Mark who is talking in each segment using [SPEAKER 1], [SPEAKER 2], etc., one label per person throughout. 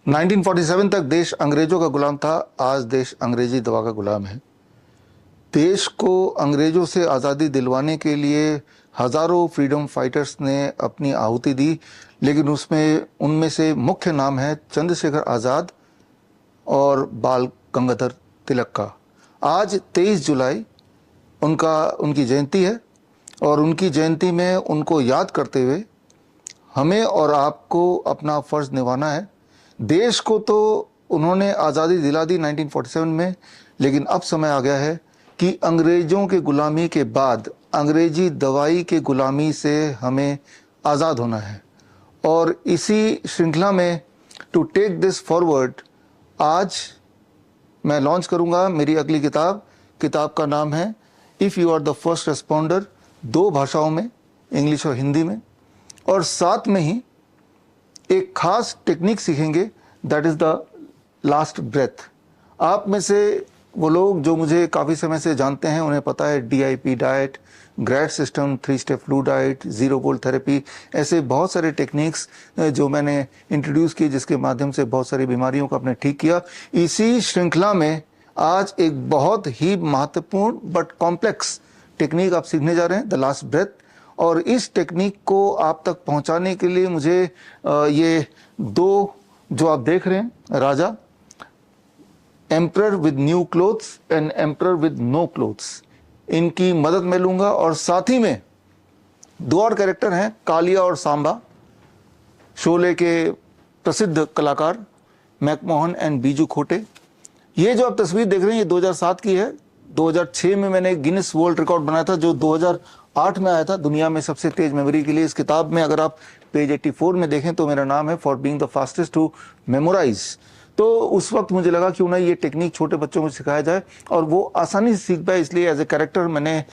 [SPEAKER 1] 1947 तक देश अंग्रेजों का गुलाम था, आज देश अंग्रेजी दवा का गुलाम है। देश को अंग्रेजों से आज़ादी दिलवाने के लिए हजारों फ्रीडम फाइटर्स ने अपनी आहुति दी, लेकिन उनमें से मुख्य नाम है चंद्रशेखर आज़ाद और बाल गंगाधर तिलक का। आज 23 जुलाई उनकी जयंती है और उनकी जयंती में उनको याद करते हुए हमें और आपको अपना फ़र्ज़ निभाना है। देश को तो उन्होंने आज़ादी दिला दी 1947 में, लेकिन अब समय आ गया है कि अंग्रेज़ों के गुलामी के बाद अंग्रेजी दवाई के गुलामी से हमें आज़ाद होना है। और इसी श्रृंखला में टू टेक दिस फॉरवर्ड आज मैं लॉन्च करूंगा मेरी अगली किताब का नाम है if you are the first responder, 2 भाषाओं में, इंग्लिश और हिंदी में, और साथ में ही एक खास टेक्निक सीखेंगे, that is the last breath. आप में से वो लोग जो मुझे काफ़ी समय से जानते हैं उन्हें पता है DIP diet, grad system, 3 step flu diet, zero bolt therapy, ऐसे बहुत सारे टेक्निक्स जो मैंने इंट्रोड्यूस किए जिसके माध्यम से बहुत सारी बीमारियों को आपने ठीक किया। इसी श्रृंखला में आज एक बहुत ही महत्वपूर्ण बट कॉम्प्लेक्स टेक्निक आप सीखने जा रहे हैं, द लास्ट ब्रेथ। और इस टेक्निक को आप तक पहुंचाने के लिए मुझे ये 2 जो आप देख रहे हैं राजा, emperor with new clothes and emperor with no clothes, इनकी मदद मैं लूंगा। और साथ ही में 2 और कैरेक्टर हैं, कालिया और सांबा, शोले के प्रसिद्ध कलाकार मैकमोहन एंड बीजू खोटे। ये जो आप तस्वीर देख रहे हैं ये 2007 की है। 2006 में मैंने गिनीज वर्ल्ड रिकॉर्ड बनाया था जो 2008 में आया था दुनिया में सबसे तेज मेमोरी के लिए। इस किताब में अगर आप पेज 84 में देखें तो मेरा नाम है for being the fastest to memorise. तो उस वक्त मुझे लगा क्यों ना ये टेक्निक छोटे बच्चों को सिखाया जाए और वो आसानी से सीख पाए, इसलिए एज ए कैरेक्टर मैंने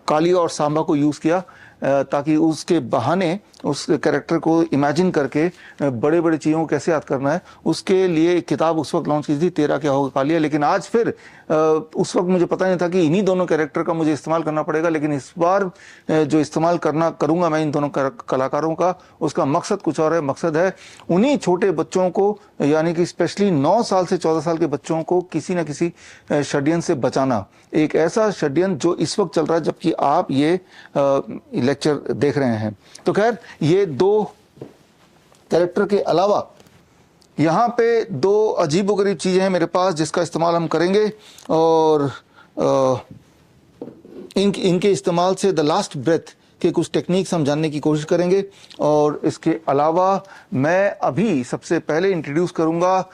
[SPEAKER 1] कालिया और सांबा को यूज़ किया ताकि उसके बहाने उस कैरेक्टर को इमेजिन करके बड़े बड़े चीज़ों को कैसे याद करना है, उसके लिए एक किताब उस वक्त लॉन्च की थी, तेरा क्या होगा कालिया। लेकिन आज फिर उस वक्त मुझे पता नहीं था कि इन्हीं दोनों कैरेक्टर का मुझे इस्तेमाल करना पड़ेगा, लेकिन इस बार जो इस्तेमाल करूँगा मैं इन दोनों कलाकारों का, उसका मकसद कुछ और है। मकसद है उन्हीं छोटे बच्चों को, यानी कि स्पेशली 9 साल से 14 साल के बच्चों को किसी न किसी षड्यंत्र से बचाना। एक ऐसा षड्यंत्र जो इस वक्त चल रहा है जबकि आप ये लेक्चर देख रहे हैं। तो खैर ये 2 कैरेक्टर के अलावा यहाँ पे 2 अजीबोगरीब चीज़ें हैं मेरे पास जिसका इस्तेमाल हम करेंगे और इनके इस्तेमाल से द लास्ट ब्रेथ के कुछ टेक्निक्स हम जानने की कोशिश करेंगे। और इसके अलावा मैं अभी सबसे पहले इंट्रोड्यूस करूँगा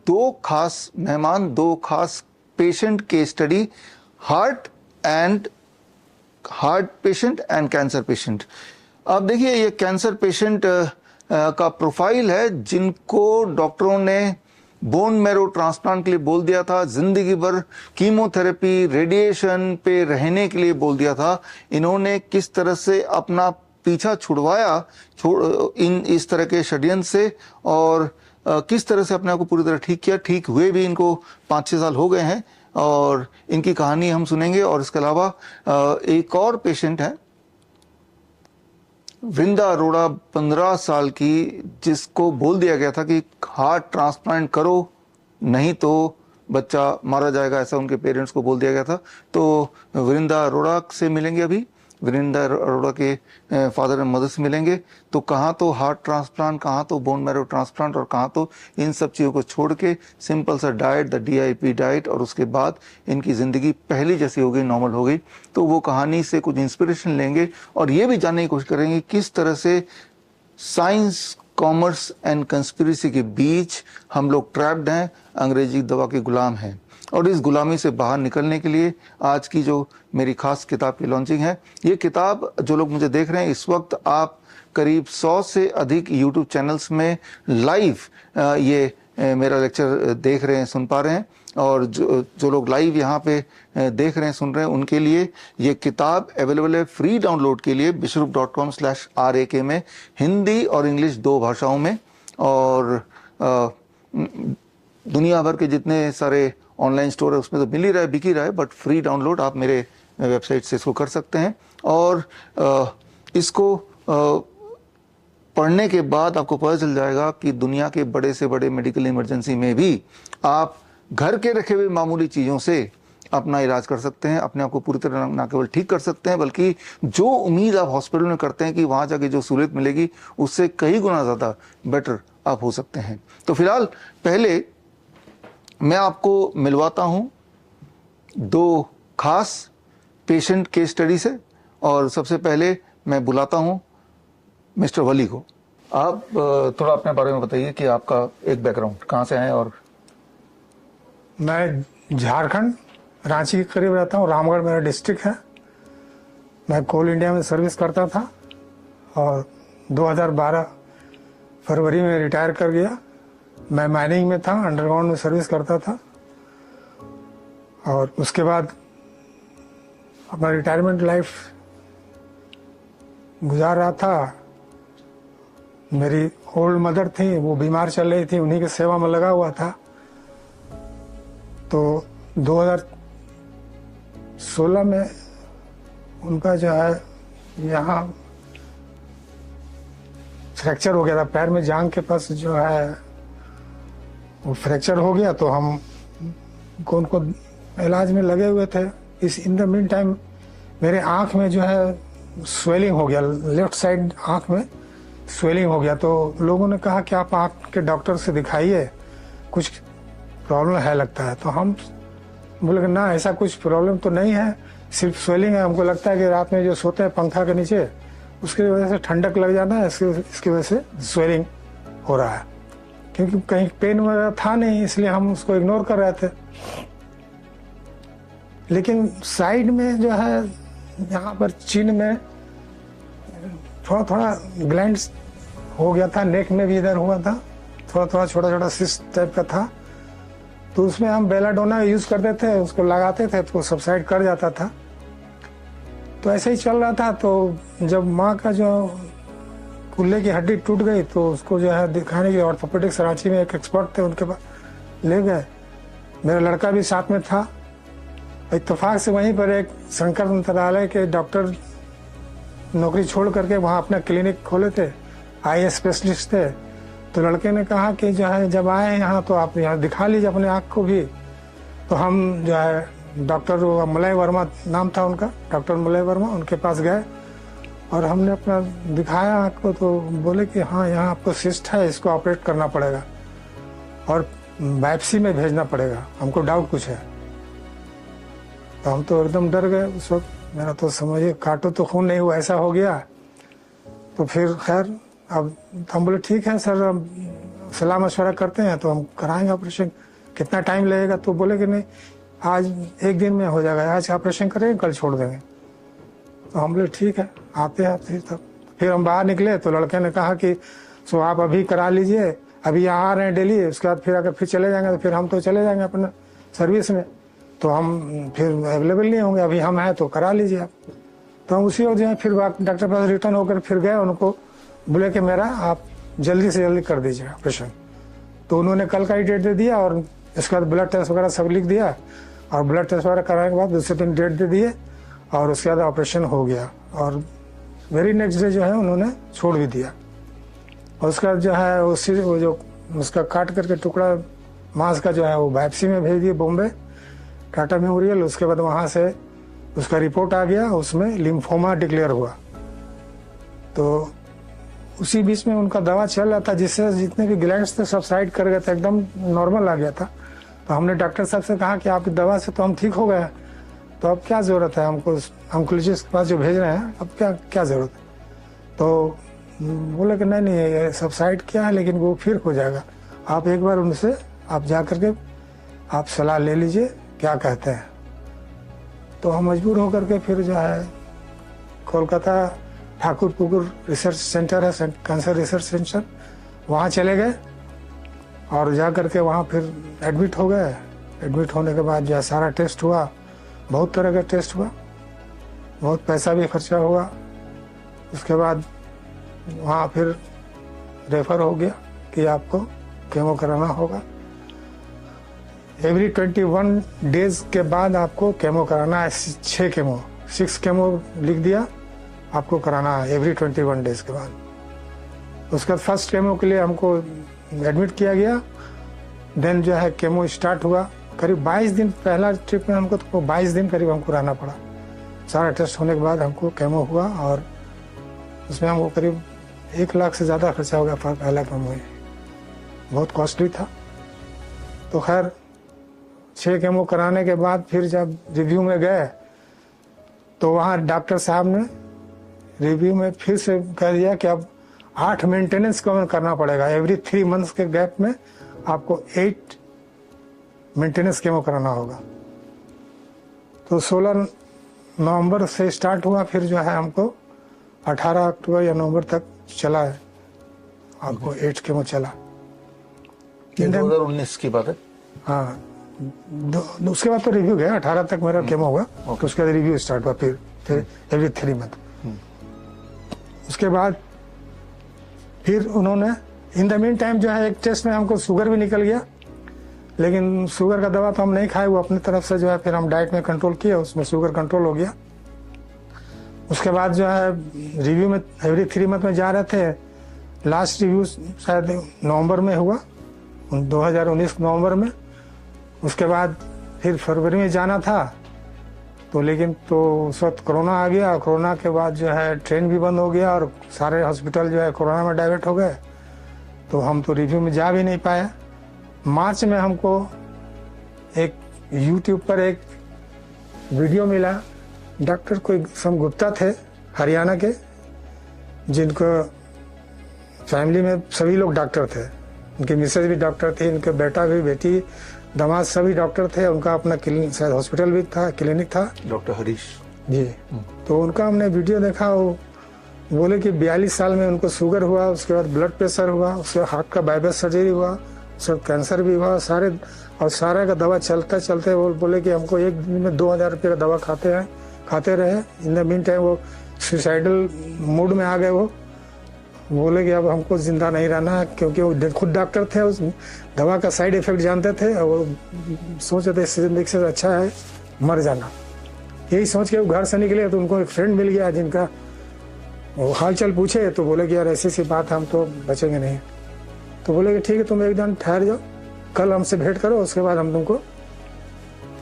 [SPEAKER 1] 2 खास मेहमान, 2 खास पेशेंट के study, heart patient and cancer patient. अब देखिए ये कैंसर पेशेंट का प्रोफाइल है जिनको डॉक्टरों ने बोन मैरो ट्रांसप्लांट के लिए बोल दिया था, जिंदगी भर कीमोथेरेपी रेडिएशन पे रहने के लिए बोल दिया था। इन्होंने किस तरह से अपना पीछा छुड़वाया इस तरह के षड्यंत्र से और किस तरह से अपने आप को पूरी तरह ठीक किया। ठीक हुए भी इनको 5-6 साल हो गए हैं और इनकी कहानी हम सुनेंगे। और इसके अलावा एक और पेशेंट है वृंदा अरोड़ा, 15 साल की, जिसको बोल दिया गया था कि हार्ट ट्रांसप्लांट करो नहीं तो बच्चा मारा जाएगा, ऐसा उनके पेरेंट्स को बोल दिया गया था। तो वृंदा अरोड़ा से मिलेंगे अभी, वृंदा अरोड़ा के फादर एंड मदर से मिलेंगे। तो कहाँ तो हार्ट ट्रांसप्लांट, कहाँ तो बोन मैरो ट्रांसप्लांट और कहाँ तो इन सब चीज़ों को छोड़ के सिंपल सा डाइट, द DIP डाइट, और उसके बाद इनकी ज़िंदगी पहली जैसी हो गई, नॉर्मल हो गई। तो वो कहानी से कुछ इंस्पिरेशन लेंगे और ये भी जानने की कोशिश करेंगे किस तरह से साइंस, कॉमर्स एंड कंस्पिरेसी के बीच हम लोग ट्रैप्ड हैं, अंग्रेजी दवा के गुलाम हैं। और इस गुलामी से बाहर निकलने के लिए आज की जो मेरी खास किताब की लॉन्चिंग है, ये किताब जो लोग मुझे देख रहे हैं इस वक्त आप करीब 100 से अधिक YouTube चैनल्स में लाइव ये मेरा लेक्चर देख रहे हैं, सुन पा रहे हैं। और जो लोग लाइव यहाँ पे देख रहे हैं, सुन रहे हैं, उनके लिए ये किताब अवेलेबल है फ्री डाउनलोड के लिए bishrup.com/RAK में, हिंदी और इंग्लिश 2 भाषाओं में। और दुनिया भर के जितने सारे ऑनलाइन स्टोर है उसमें तो मिल ही रहा है, बिक ही रहा है, बट फ्री डाउनलोड आप मेरे वेबसाइट से इसको कर सकते हैं। और इसको पढ़ने के बाद आपको पता चल जाएगा कि दुनिया के बड़े से बड़े मेडिकल इमरजेंसी में भी आप घर के रखे हुए मामूली चीज़ों से अपना इलाज कर सकते हैं, अपने आप को पूरी तरह ना केवल ठीक कर सकते हैं बल्कि जो उम्मीद आप हॉस्पिटल में करते हैं कि वहाँ जाके जो सहूलियत मिलेगी उससे कई गुना ज़्यादा बेटर आप हो सकते हैं। तो फिलहाल पहले मैं आपको मिलवाता हूँ दो खास पेशेंट केस स्टडी से, और सबसे पहले मैं बुलाता हूँ मिस्टर वली को। आप थोड़ा अपने बारे में बताइए कि आपका एक बैकग्राउंड कहाँ से आए। और
[SPEAKER 2] मैं झारखंड रांची के करीब रहता हूँ, रामगढ़ मेरा डिस्ट्रिक्ट है। मैं कोल इंडिया में सर्विस करता था और 2012 फरवरी में रिटायर कर गया। मैं माइनिंग में था, अंडरग्राउंड में सर्विस करता था और उसके बाद अपना रिटायरमेंट लाइफ गुजार रहा था। मेरी ओल्ड मदर थी, वो बीमार चल रही थी, उन्हीं की सेवा में लगा हुआ था। तो 2016 में उनका जो है यहाँ फ्रैक्चर हो गया था, पैर में जांघ के पास जो है वो फ्रैक्चर हो गया। तो हम उनको इलाज में लगे हुए थे। इस इन द मीन टाइम मेरे आँख में जो है स्वेलिंग हो गया, लेफ्ट साइड आँख में स्वेलिंग हो गया। तो लोगों ने कहा कि आप आँख के डॉक्टर से दिखाइए, कुछ प्रॉब्लम है लगता है। तो हम बोले कि ना, ऐसा कुछ प्रॉब्लम तो नहीं है, सिर्फ स्वेलिंग है। हमको लगता है कि रात में जो सोते हैं पंखा के नीचे, उसकी वजह से ठंडक लग जाना है, इसकी वजह से स्वेलिंग हो रहा है। क्योंकि कहीं पेन वगैरह था नहीं, इसलिए हम उसको इग्नोर कर रहे थे। लेकिन साइड में जो है यहाँ पर चिन में थोड़ा थोड़ा ग्लैंड्स हो गया था, नेक में भी इधर हुआ था, थोड़ा थोड़ा छोटा छोटा सिस्ट टाइप का था। तो उसमें हम बेलाडोना यूज़ करते थे, उसको लगाते थे तो सबसाइड कर जाता था। तो ऐसे ही चल रहा था। तो जब माँ का जो कुल्ले की हड्डी टूट गई तो उसको जो है दिखाने के लिए ऑर्थोपेडिक्स रांची में एक एक्सपर्ट थे, उनके पास ले गए। मेरा लड़का भी साथ में था। इत्तेफाक से वहीं पर एक शंकर मंत्रालय के डॉक्टर नौकरी छोड़ करके वहाँ अपना क्लिनिक खोले थे, आई स्पेशलिस्ट थे। तो लड़के ने कहा कि जो है जब आए यहाँ तो आप यहाँ दिखा लीजिए अपने आँख को भी। तो हम जो है डॉक्टर मलय वर्मा नाम था उनका, डॉक्टर मलय वर्मा, उनके पास गए और हमने अपना दिखाया आँख को। तो बोले कि हाँ, यहाँ आपको सिस्ट है, इसको ऑपरेट करना पड़ेगा और बायोप्सी में भेजना पड़ेगा, हमको डाउट कुछ है। तो हम तो एकदम डर गए उस वक्त। मेरा तो समझिए काटो तो खून नहीं हुआ, ऐसा हो गया। तो फिर खैर अब हम बोले ठीक है सर, अब सलाह मशवरा करते हैं तो हम कराएंगे ऑपरेशन। कितना टाइम लगेगा? तो बोले कि नहीं, आज एक दिन में हो जाएगा, आज ऑपरेशन करेंगे, कल छोड़ देंगे। तो हम बोले ठीक है, आते हैं फिर हम बाहर निकले तो लड़के ने कहा कि सो आप अभी करा लीजिए, अभी यहाँ आ रहे हैं डेली, उसके बाद फिर अगर फिर चले जाएंगे तो फिर हम तो चले जाएंगे अपना सर्विस में, तो हम फिर अवेलेबल नहीं होंगे, अभी हम हैं तो करा लीजिए आप। तो हम उसी वक्त जो है फिर डॉक्टर पास रिटर्न होकर फिर गए, उनको बोले कि मेरा आप जल्दी से जल्दी कर दीजिए ऑपरेशन। तो उन्होंने कल का ही डेट दे दिया और इसके बाद ब्लड टेस्ट वगैरह सब लिख दिया और ब्लड टेस्ट वगैरह कराने के बाद दूसरे दिन डेट दे दिए और उसके बाद ऑपरेशन हो गया। और वेरी नेक्स्ट डे जो है उन्होंने छोड़ भी दिया। और उसके बाद जो है वो जो उसका काट करके टुकड़ा मांस का जो है वो बायोप्सी में भेज दिए बॉम्बे, टाटा मेमोरियल। उसके बाद वहाँ से उसका रिपोर्ट आ गया, उसमें लिम्फोमा डिक्लेयर हुआ। तो उसी बीच में उनका दवा चल रहा था, जिससे जितने भी ग्लैंड्स थे सब साइड कर गए थे, एकदम नॉर्मल आ गया था। तो हमने डॉक्टर साहब से कहा कि आपकी दवा से तो हम ठीक हो गए, तो अब क्या ज़रूरत है हमको ऑन्कोलॉजिस्ट के पास जो भेज रहे हैं, अब क्या ज़रूरत है? तो बोले कि नहीं ये सब साइड किया है लेकिन वो फिर हो जाएगा, आप एक बार उनसे आप जा करके आप सलाह ले लीजिए क्या कहते हैं। तो हम मजबूर होकर के फिर जो है कोलकाता ठाकुर पुकुर रिसर्च सेंटर है, कैंसर रिसर्च सेंटर, वहाँ चले गए और जा करके वहाँ फिर एडमिट हो गए। एडमिट होने के बाद जो है सारा टेस्ट हुआ, बहुत तरह का टेस्ट हुआ, बहुत पैसा भी खर्चा हुआ। उसके बाद वहाँ फिर रेफर हो गया कि आपको केमो कराना होगा। एवरी 21 डेज के बाद आपको केमो कराना है, 6 केमो लिख दिया, आपको कराना है एवरी 21 डेज के बाद। उसके बाद फर्स्ट केमो के लिए हमको एडमिट किया गया। देन जो है केमो स्टार्ट हुआ। करीब 22 दिन, पहला ट्रिप में हमको तो 22 दिन करीब हमको रहना पड़ा। सारा टेस्ट होने के बाद हमको केमो हुआ और उसमें हमको करीब 1 लाख से ज़्यादा खर्चा हो गया पहला केमो में। बहुत कॉस्टली था। तो खैर 6 केमो कराने के बाद फिर जब रिव्यू में गए तो वहाँ डॉक्टर साहब ने रिव्यू में फिर से कह दिया कि अब 8 मेंटेनेंस करना पड़ेगा। एवरी 3 मंथ्स के गैप में आपको 8 मेंटेनेंस केमो कराना होगा। तो 16 नवंबर से स्टार्ट हुआ, फिर जो है हमको 18 अक्टूबर या नवंबर तक चला है, आपको 8 केमो चला।
[SPEAKER 1] 2019 की बात है।
[SPEAKER 2] हाँ, उसके बाद तो रिव्यू गया, 18 तक मेरा केमो हुआ। तो उसके बाद रिव्यू स्टार्ट हुआ फिर एवरी 3 मंथ। उसके बाद फिर उन्होंने इन द मीन टाइम जो है एक टेस्ट में हमको शुगर भी निकल गया, लेकिन शुगर का दवा तो हम नहीं खाए, वो अपनी तरफ से जो है फिर हम डाइट में कंट्रोल किए, उसमें शुगर कंट्रोल हो गया। उसके बाद जो है रिव्यू में एवरी 3 मंथ में जा रहे थे। लास्ट रिव्यू शायद नवंबर में हुआ, 2019 नवंबर में। उसके बाद फिर फरवरी में जाना था, तो लेकिन तो उस वक्त कोरोना आ गया। कोरोना के बाद जो है ट्रेन भी बंद हो गया और सारे हॉस्पिटल जो है कोरोना में डाइवर्ट हो गए, तो हम तो रिव्यू में जा भी नहीं पाए। मार्च में हमको एक यूट्यूब पर एक वीडियो मिला। डॉक्टर कोई सम गुप्ता थे हरियाणा के, जिनको फैमिली में सभी लोग डॉक्टर थे। उनकी मिसेज भी डॉक्टर थी, उनके बेटा भी, बेटी, दामाद सभी डॉक्टर थे। उनका अपना क्लिनिक, शायद हॉस्पिटल भी था, क्लिनिक था।
[SPEAKER 1] डॉक्टर हरीश
[SPEAKER 2] जी। तो उनका हमने वीडियो देखा। वो बोले कि 42 साल में उनको शुगर हुआ, उसके बाद ब्लड प्रेशर हुआ, उसके बाद हार्ट का बाईपास सर्जरी हुआ, सब कैंसर भी हुआ, सारे का दवा चलते चलते वो बोले कि हमको एक दिन में 2000 रुपये का दवा खाते रहे। इन द मीन टाइम वो सुसाइडल मूड में आ गए। वो बोले कि अब हमको जिंदा नहीं रहना है, क्योंकि वो खुद डॉक्टर थे, उस दवा का साइड इफेक्ट जानते थे और वो सोच रहे थे जिंदगी से अच्छा है मर जाना। यही सोच के वो घर से निकले तो उनको एक फ्रेंड मिल गया जिनका वो हालचाल पूछे, तो बोले कि यार ऐसी सी बात, हम तो बचेंगे नहीं। तो बोले कि ठीक है, तुम एक दिन ठहर जाओ, कल हमसे भेंट करो, उसके बाद हम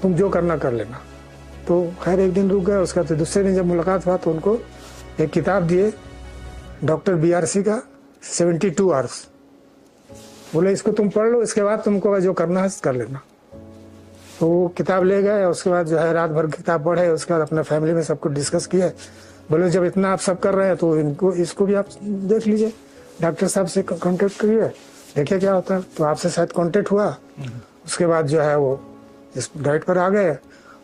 [SPEAKER 2] तुम जो करना कर लेना। तो खैर एक दिन रुक गए। उसके बाद दूसरे दिन जब मुलाकात हुआ तो उनको एक किताब दिए डॉक्टर BRC का 72 आवर्स। बोले इसको तुम पढ़ लो, इसके बाद तुमको जो करना है कर लेना। तो वो किताब ले गए। उसके बाद जो है रात भर किताब पढ़े। उसके बाद अपने फैमिली में सबको डिस्कस किए। बोले जब इतना आप सब कर रहे हैं तो इसको भी आप देख लीजिए, डॉक्टर साहब से कांटेक्ट करिए, देखिए क्या होता है। तो आपसे शायद कांटेक्ट हुआ। उसके बाद जो है वो इस डाइट पर आ गए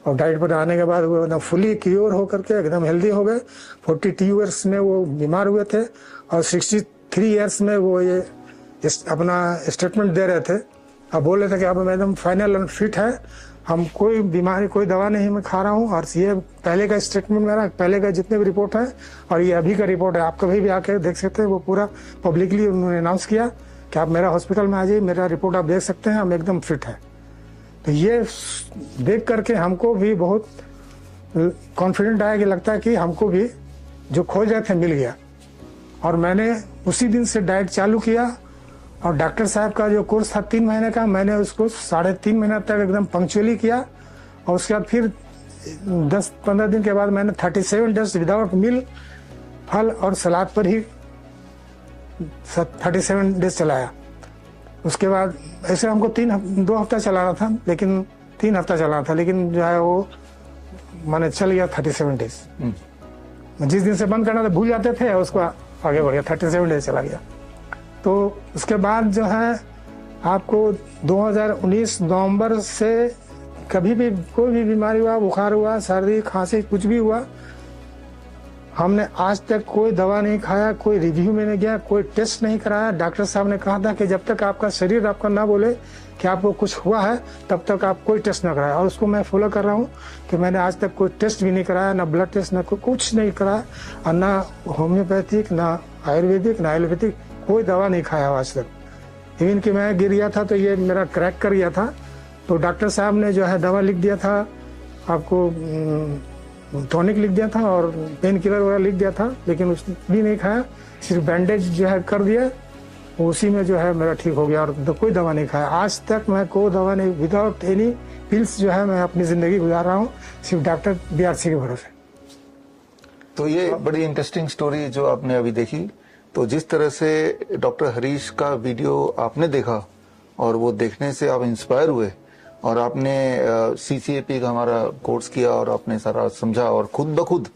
[SPEAKER 2] और डाइट पर आने के बाद वो एकदम फुली क्योर होकर के एकदम हेल्दी हो गए। 42 ईयर्स में वो बीमार हुए थे और 63 ईयर्स में वो ये अपना स्टेटमेंट दे रहे थे। अब बोल रहे थे कि अब मैं एकदम फाइनल एंड फिट है, हम कोई बीमारी, कोई दवा नहीं मैं खा रहा हूँ। और ये पहले का स्टेटमेंट मेरा, पहले का जितने भी रिपोर्ट है और ये अभी का रिपोर्ट है, आप कभी भी आके देख सकते हैं। वो पूरा पब्लिकली उन्होंने अनाउंस किया कि आप मेरा हॉस्पिटल में आ जाइए, मेरा रिपोर्ट आप देख सकते हैं, हम एकदम फिट है। तो ये देख करके हमको भी बहुत कॉन्फिडेंट आया कि लगता है कि हमको भी जो खोज रहे थे मिल गया। और मैंने उसी दिन से डाइट चालू किया और डॉक्टर साहब का जो कोर्स था 3 महीने का, मैंने उसको 3.5 महीना तक एकदम पंक्चुअली किया। और उसके बाद फिर 10-15 दिन के बाद मैंने 37 डेज विदाउट मील, फल और सलाद पर ही 37 डेज चलाया। उसके बाद ऐसे हमको 2 हफ्ता चलाना था, लेकिन 3 हफ्ता चलाना था, लेकिन जो है वो मैंने चल गया 37 डेज। जिस दिन से बंद करना था भूल जाते थे, उसको आगे बढ़ गया, 37 डेज चला गया। तो उसके बाद जो है आपको 2019 नवंबर से कभी भी कोई भी बीमारी हुआ, बुखार हुआ, सर्दी खांसी कुछ भी हुआ, हमने आज तक कोई दवा नहीं खाया, कोई रिव्यू में नहीं गया, कोई टेस्ट नहीं कराया। डॉक्टर साहब ने कहा था कि जब तक आपका शरीर आपका ना बोले कि आपको कुछ हुआ है, तब तक आप कोई टेस्ट ना कराया। और उसको मैं फॉलो कर रहा हूँ कि मैंने आज तक कोई टेस्ट भी नहीं कराया, ना ब्लड टेस्ट, ना कुछ नहीं कराया, और ना होम्योपैथिक, ना आयुर्वेदिक, ना एलोपैथिक, कोई दवा नहीं खाया आज तक। इवन कि मैं गिर गया था तो ये मेरा क्रैक कर गया था, तो डॉक्टर साहब ने जो है दवा लिख दिया था आपको टॉनिक लिख दिया था और पेन किलर वगैरह लिख दिया था, लेकिन उस भी नहीं खाया, सिर्फ बैंडेज जो है कर दिया, उसी में जो है मेरा ठीक हो गया और कोई दवा नहीं खाया। आज तक मैं कोई दवा नहीं, विदाउट एनी पिल्स जो है मैं अपनी जिंदगी गुजार रहा हूँ, सिर्फ डॉक्टर बीआरसी के भरोसे।
[SPEAKER 1] तो ये बड़ी इंटरेस्टिंग स्टोरी जो आपने अभी देखी। तो जिस तरह से डॉक्टर हरीश का वीडियो आपने देखा और वो देखने से आप इंस्पायर हुए और आपने सीसीएपी का हमारा कोर्स किया और आपने सारा समझा और खुद ब खुद,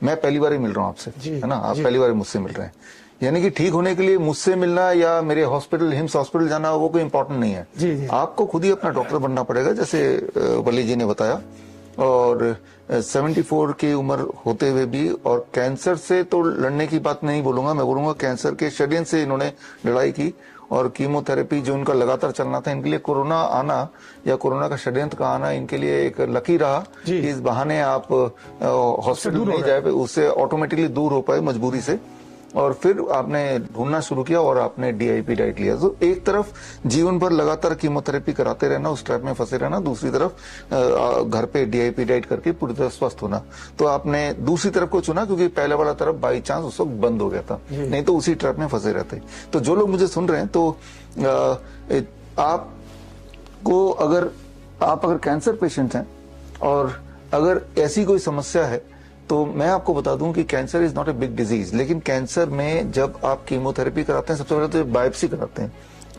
[SPEAKER 1] मैं पहली बार ही मिल रहा हूँ आपसे, है ना, आप पहली बार मुझसे मिल रहे हैं, यानी कि ठीक होने के लिए मुझसे मिलना या मेरे हॉस्पिटल, हिम्स हॉस्पिटल जाना, वो कोई इंपॉर्टेंट नहीं है।
[SPEAKER 2] जी।
[SPEAKER 1] आपको खुद ही अपना डॉक्टर बनना पड़ेगा, जैसे वली जी ने बताया। और 74 की उम्र होते हुए भी, और कैंसर से तो लड़ने की बात नहीं बोलूंगा, मैं बोलूंगा कैंसर के षड्यंत्र से इन्होंने लड़ाई की और कीमोथेरेपी जो इनका लगातार चलना था, इनके लिए कोरोना आना या कोरोना का षड्यंत्र का आना इनके लिए एक लकी रहा कि इस बहाने आप हॉस्पिटल नहीं जाए, उससे ऑटोमेटिकली दूर हो पाए मजबूरी से। और फिर आपने ढूंढना शुरू किया और आपने डीआईपी डाइट लिया। तो एक तरफ जीवन भर लगातार कीमोथेरेपी कराते रहना, उस ट्रैप में फंसे रहना, दूसरी तरफ घर पे डीआईपी डाइट करके पूरी तरह स्वस्थ होना। तो आपने दूसरी तरफ को चुना क्योंकि पहले वाला तरफ बाई चांस उस वक्त बंद हो गया था, नहीं तो उसी ट्रैप में फंसे रहते। तो जो लोग मुझे सुन रहे हैं, तो आपको अगर कैंसर पेशेंट हैं और अगर ऐसी कोई समस्या है, तो मैं आपको बता दूं कि cancer is not a big disease. लेकिन कैंसर में जब आप कीमोथेरेपी कराते हैं, सबसे पहले तो बायोप्सी कराते हैं,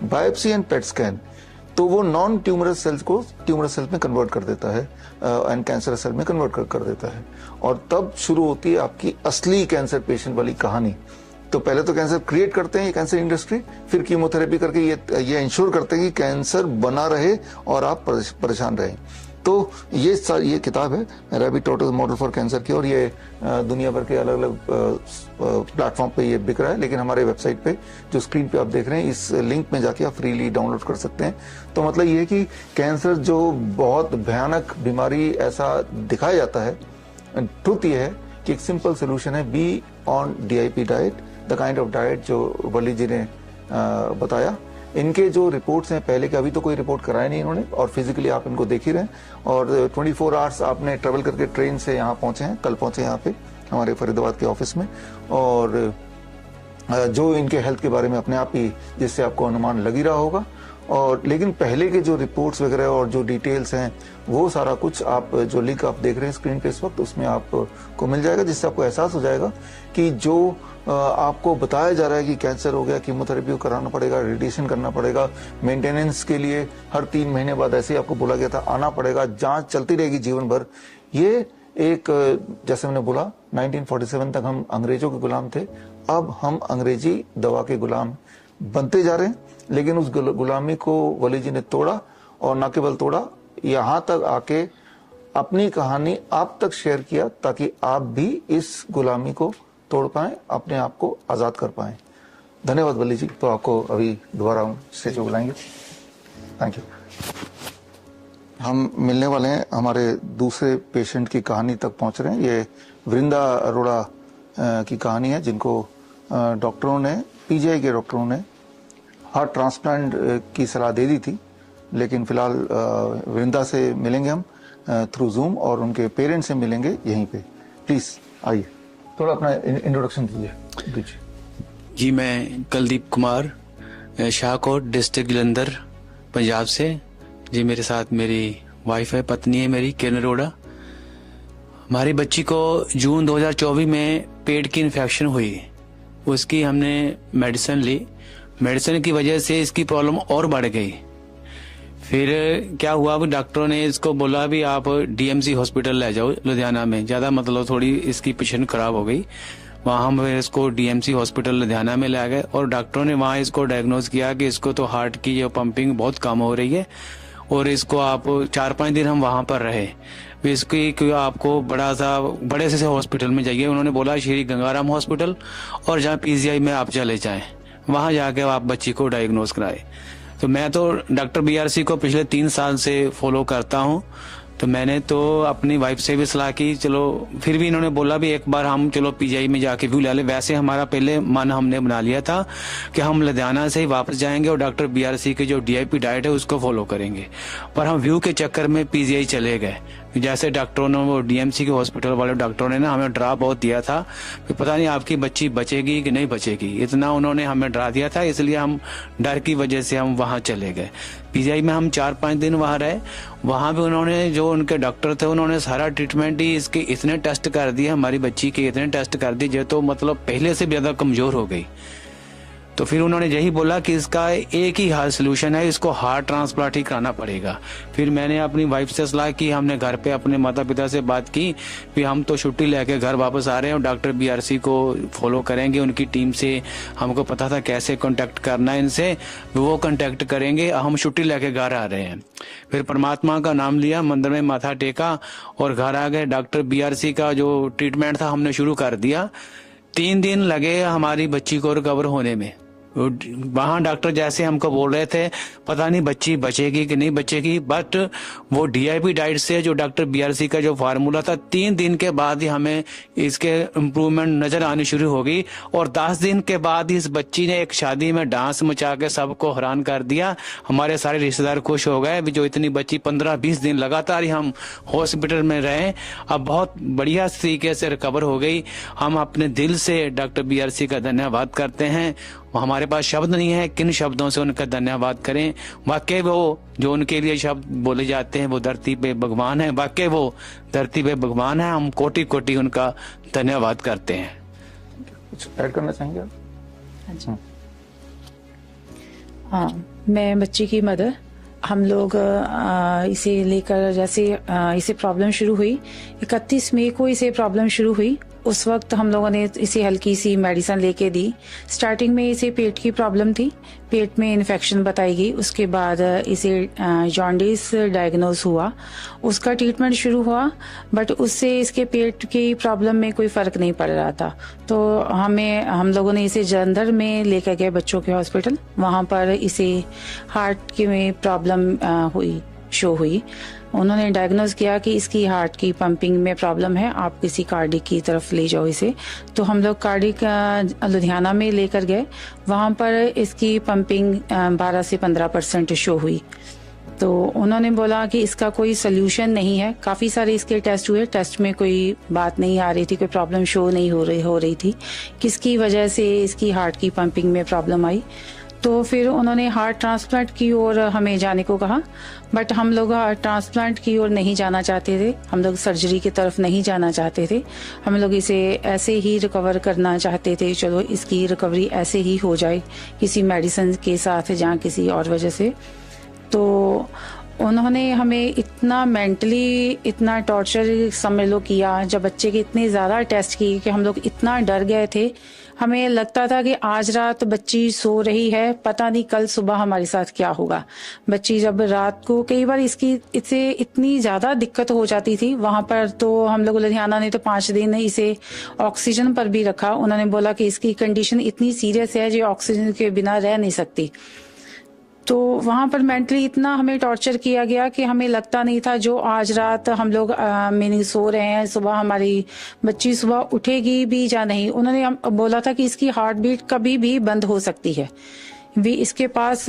[SPEAKER 1] बायोप्सी एंड पेट स्कैन, तो वो नॉन ट्यूमरस सेल्स को ट्यूमरस सेल्स में कन्वर्ट कर देता है एंड कैंसर सेल में कन्वर्ट कर देता है। और तब शुरू होती है आपकी असली कैंसर पेशेंट वाली कहानी। तो पहले तो कैंसर क्रिएट करते हैं ये कैंसर इंडस्ट्री, फिर कीमोथेरेपी करके ये इंश्योर करते हैं कि कैंसर बना रहे और आप परेशान रहें। तो ये किताब है मेरा भी, टोटल मॉडल फॉर कैंसर की, और ये दुनिया भर के अलग अलग प्लेटफॉर्म पे ये बिक रहा है। लेकिन हमारे वेबसाइट पे जो स्क्रीन पे आप देख रहे हैं, इस लिंक में जाके आप फ्रीली डाउनलोड कर सकते हैं। तो मतलब ये है कि कैंसर जो बहुत भयानक बीमारी ऐसा दिखाया जाता है, ट्रुथ ये है कि एक सिंपल सोल्यूशन है, be on DIP diet, the kind of diet जो वली जी ने बताया। इनके जो रिपोर्ट्स हैं पहले के, अभी तो कोई रिपोर्ट कराया नहीं इन्होंने, और फिजिकली आप इनको देख ही रहे हैं। और 24 आवर्स आपने ट्रेवल करके ट्रेन से यहाँ पहुंचे हैं, कल पहुंचे यहाँ पे हमारे फरीदाबाद के ऑफिस में। और जो इनके हेल्थ के बारे में अपने आप ही, जिससे आपको अनुमान लग ही रहा होगा। और लेकिन पहले के जो रिपोर्ट्स वगैरह और जो डिटेल्स हैं, वो सारा कुछ आप जो लिंक आप देख रहे हैं स्क्रीन पे इस वक्त, उसमें आपको मिल जाएगा, जिससे आपको एहसास हो जाएगा कि जो आपको बताया जा रहा है कि कैंसर हो गया, कीमोथेरेपी कराना पड़ेगा, रेडिएशन करना पड़ेगा, मेंटेनेंस के लिए हर 3 महीने बाद, ऐसे ही आपको बोला गया था, आना पड़ेगा, जांच चलती रहेगी जीवन भर। ये एक, जैसे मैंने बोला, 1947 तक हम अंग्रेजों के गुलाम थे, अब हम अंग्रेजी दवा के गुलाम बनते जा रहे हैं। लेकिन उस गुलामी को वली जी ने तोड़ा, और न केवल तोड़ा, यहाँ तक आके अपनी कहानी आप तक शेयर किया, ताकि आप भी इस गुलामी को तोड़ पाएं, अपने आप को आजाद कर पाएं। धन्यवाद वली जी। तो आपको अभी दोबारा हम स्टेज पे बुलाएंगे। Thank you. हम मिलने वाले हैं, हमारे दूसरे पेशेंट की कहानी तक पहुंच रहे हैं। ये वृंदा अरोड़ा की कहानी है, जिनको डॉक्टरों ने, पीजीआई के डॉक्टरों ने हार्ट ट्रांसप्लांट की सलाह दे दी थी। लेकिन फिलहाल वृंदा से मिलेंगे हम थ्रू जूम, और उनके पेरेंट्स से मिलेंगे यहीं पे। प्लीज आइए, थोड़ा अपना इंट्रोडक्शन दीजिए।
[SPEAKER 3] जी, मैं कुलदीप कुमार, शाहकोट डिस्ट्रिक्ट जलंधर, पंजाब से। जी, मेरे साथ मेरी वाइफ है, पत्नी है मेरी, किरण अरोड़ा। हमारी बच्ची को जून 2024 में पेट की इन्फेक्शन हुई, उसकी हमने मेडिसिन ली। मेडिसिन की वजह से इसकी प्रॉब्लम और बढ़ गई। फिर क्या हुआ, डॉक्टरों ने इसको बोला भी आप डीएमसी हॉस्पिटल ले जाओ लुधियाना में, ज़्यादा मतलब थोड़ी इसकी पोजीशन खराब हो गई। वहाँ हम फिर इसको डीएमसी हॉस्पिटल लुधियाना में ले गए, और डॉक्टरों ने वहाँ इसको डायग्नोज किया कि इसको तो हार्ट की जो पंपिंग बहुत कम हो रही है, और इसको आप 4-5 दिन हम वहाँ पर रहे। इसकी आपको बड़े से हॉस्पिटल में जाइए। उन्होंने बोला श्री गंगाराम हॉस्पिटल, और जहाँ पीजीआई में आप चले जाएं, वहाँ जाके आप बच्ची को डायग्नोज कराए। तो मैं तो डॉक्टर बीआरसी को पिछले 3 साल से फॉलो करता हूँ। तो मैंने तो अपनी वाइफ से भी सलाह की, चलो, फिर भी इन्होंने बोला भी एक बार हम चलो पीजीआई में जाके व्यू ले लें। वैसे हमारा पहले मन हमने बना लिया था कि हम लुधियाना से ही वापस जाएंगे और डॉक्टर बीआरसी की जो डीआईपी डाइट है उसको फॉलो करेंगे, पर हम व्यू के चक्कर में पीजीआई चले गए। जैसे डॉक्टरों ने, वो डीएमसी के हॉस्पिटल वाले डॉक्टरों ने ना हमें डरा बहुत दिया था कि पता नहीं आपकी बच्ची बचेगी कि नहीं बचेगी, इतना उन्होंने हमें डरा दिया था। इसलिए हम डर की वजह से हम वहाँ चले गए। पीजीआई में हम 4-5 दिन वहाँ रहे। वहाँ भी उन्होंने, जो उनके डॉक्टर थे, उन्होंने सारा ट्रीटमेंट ही इसके इतने टेस्ट कर दिए, हमारी बच्ची के इतने टेस्ट कर दिए जो तो मतलब पहले से भी ज़्यादा कमज़ोर हो गई। तो फिर उन्होंने यही बोला कि इसका एक ही हाल सोल्यूशन है, इसको हार्ट ट्रांसप्लांट ही कराना पड़ेगा। फिर मैंने अपनी वाइफ से सलाह की, हमने घर पे अपने माता पिता से बात की कि हम तो छुट्टी लेके घर वापस आ रहे हैं और डॉक्टर बीआरसी को फॉलो करेंगे। उनकी टीम से हमको पता था कैसे कांटेक्ट करना है इनसे, वो कांटेक्ट करेंगे, हम छुट्टी लेके घर आ रहे हैं। फिर परमात्मा का नाम लिया, मंदिर में माथा टेका और घर आ गए। डॉक्टर बीआरसी का जो ट्रीटमेंट था हमने शुरू कर दिया। 3 दिन लगे हमारी बच्ची को रिकवर होने में। वहाँ डॉक्टर जैसे हमको बोल रहे थे पता नहीं बच्ची बचेगी कि नहीं बचेगी, बट वो डीआईपी डाइट से जो डॉक्टर बीआरसी का जो फार्मूला था, 3 दिन के बाद ही हमें इसके इम्प्रूवमेंट नजर आनी शुरू हो गई। और 10 दिन के बाद इस बच्ची ने एक शादी में डांस मचा के सबको हैरान कर दिया। हमारे सारे रिश्तेदार खुश हो गए। जो इतनी बच्ची 15-20 दिन लगातार ही हम हॉस्पिटल में रहे, अब बहुत बढ़िया तरीके से रिकवर हो गई। हम अपने दिल से डॉक्टर बीआरसी का धन्यवाद करते हैं। हमारे पास शब्द नहीं है किन शब्दों से उनका धन्यवाद करें। वाकई वो जो उनके लिए शब्द बोले जाते हैं, वो धरती पे भगवान है। वाकई वो धरती पे भगवान है। हम कोटि कोटि उनका धन्यवाद करते हैं।
[SPEAKER 1] कुछ ऐड करना चाहेंगे आप?
[SPEAKER 4] हाँ जी। हाँ, मैं बच्ची की मदर। हम लोग इसे लेकर, जैसे इसे प्रॉब्लम शुरू हुई 31 मई को इसे प्रॉब्लम शुरू हुई, उस वक्त हम लोगों ने इसे हल्की सी मेडिसिन लेके दी। स्टार्टिंग में इसे पेट की प्रॉब्लम थी, पेट में इन्फेक्शन बताई गई। उसके बाद इसे जॉन्डिस डायग्नोज हुआ, उसका ट्रीटमेंट शुरू हुआ, बट उससे इसके पेट की प्रॉब्लम में कोई फर्क नहीं पड़ रहा था। तो हम लोगों ने इसे जलंधर में लेकर गए बच्चों के हॉस्पिटल। वहां पर इसे हार्ट की में प्रॉब्लम शो हुई। उन्होंने डायग्नोज किया कि इसकी हार्ट की पंपिंग में प्रॉब्लम है, आप किसी कार्डिक की तरफ ले जाओ इसे। तो हम लोग कार्डिक लुधियाना में लेकर गए। वहां पर इसकी पंपिंग 12 से 15% शो हुई। तो उन्होंने बोला कि इसका कोई सोल्यूशन नहीं है। काफी सारे इसके टेस्ट हुए, टेस्ट में कोई बात नहीं आ रही थी, कोई प्रॉब्लम शो नहीं हो रही थी किसकी वजह से इसकी हार्ट की पंपिंग में प्रॉब्लम आई। तो फिर उन्होंने हार्ट ट्रांसप्लांट की ओर हमें जाने को कहा, बट हम लोग हार्ट ट्रांसप्लांट की ओर नहीं जाना चाहते थे। हम लोग सर्जरी की तरफ नहीं जाना चाहते थे। हम लोग इसे ऐसे ही रिकवर करना चाहते थे, चलो इसकी रिकवरी ऐसे ही हो जाए किसी मेडिसिन के साथ या किसी और वजह से। तो उन्होंने हमें इतना मेंटली इतना टॉर्चर समझ लो किया, जब बच्चे के इतने ज़्यादा टेस्ट किए कि हम लोग इतना डर गए थे। हमें लगता था कि आज रात बच्ची सो रही है, पता नहीं कल सुबह हमारे साथ क्या होगा। बच्ची जब रात को कई बार इससे इतनी ज़्यादा दिक्कत हो जाती थी वहाँ पर। तो हम लोग लुधियाना ने तो 5 दिन इसे ऑक्सीजन पर भी रखा। उन्होंने बोला कि इसकी कंडीशन इतनी सीरियस है जो ऑक्सीजन के बिना रह नहीं सकती। तो वहाँ पर मेंटली इतना हमें टॉर्चर किया गया कि हमें लगता नहीं था जो आज रात हम लोग मीनिंग सो रहे हैं, सुबह हमारी बच्ची सुबह उठेगी भी या नहीं। उन्होंने बोला था कि इसकी हार्ट बीट कभी भी बंद हो सकती है, भी इसके पास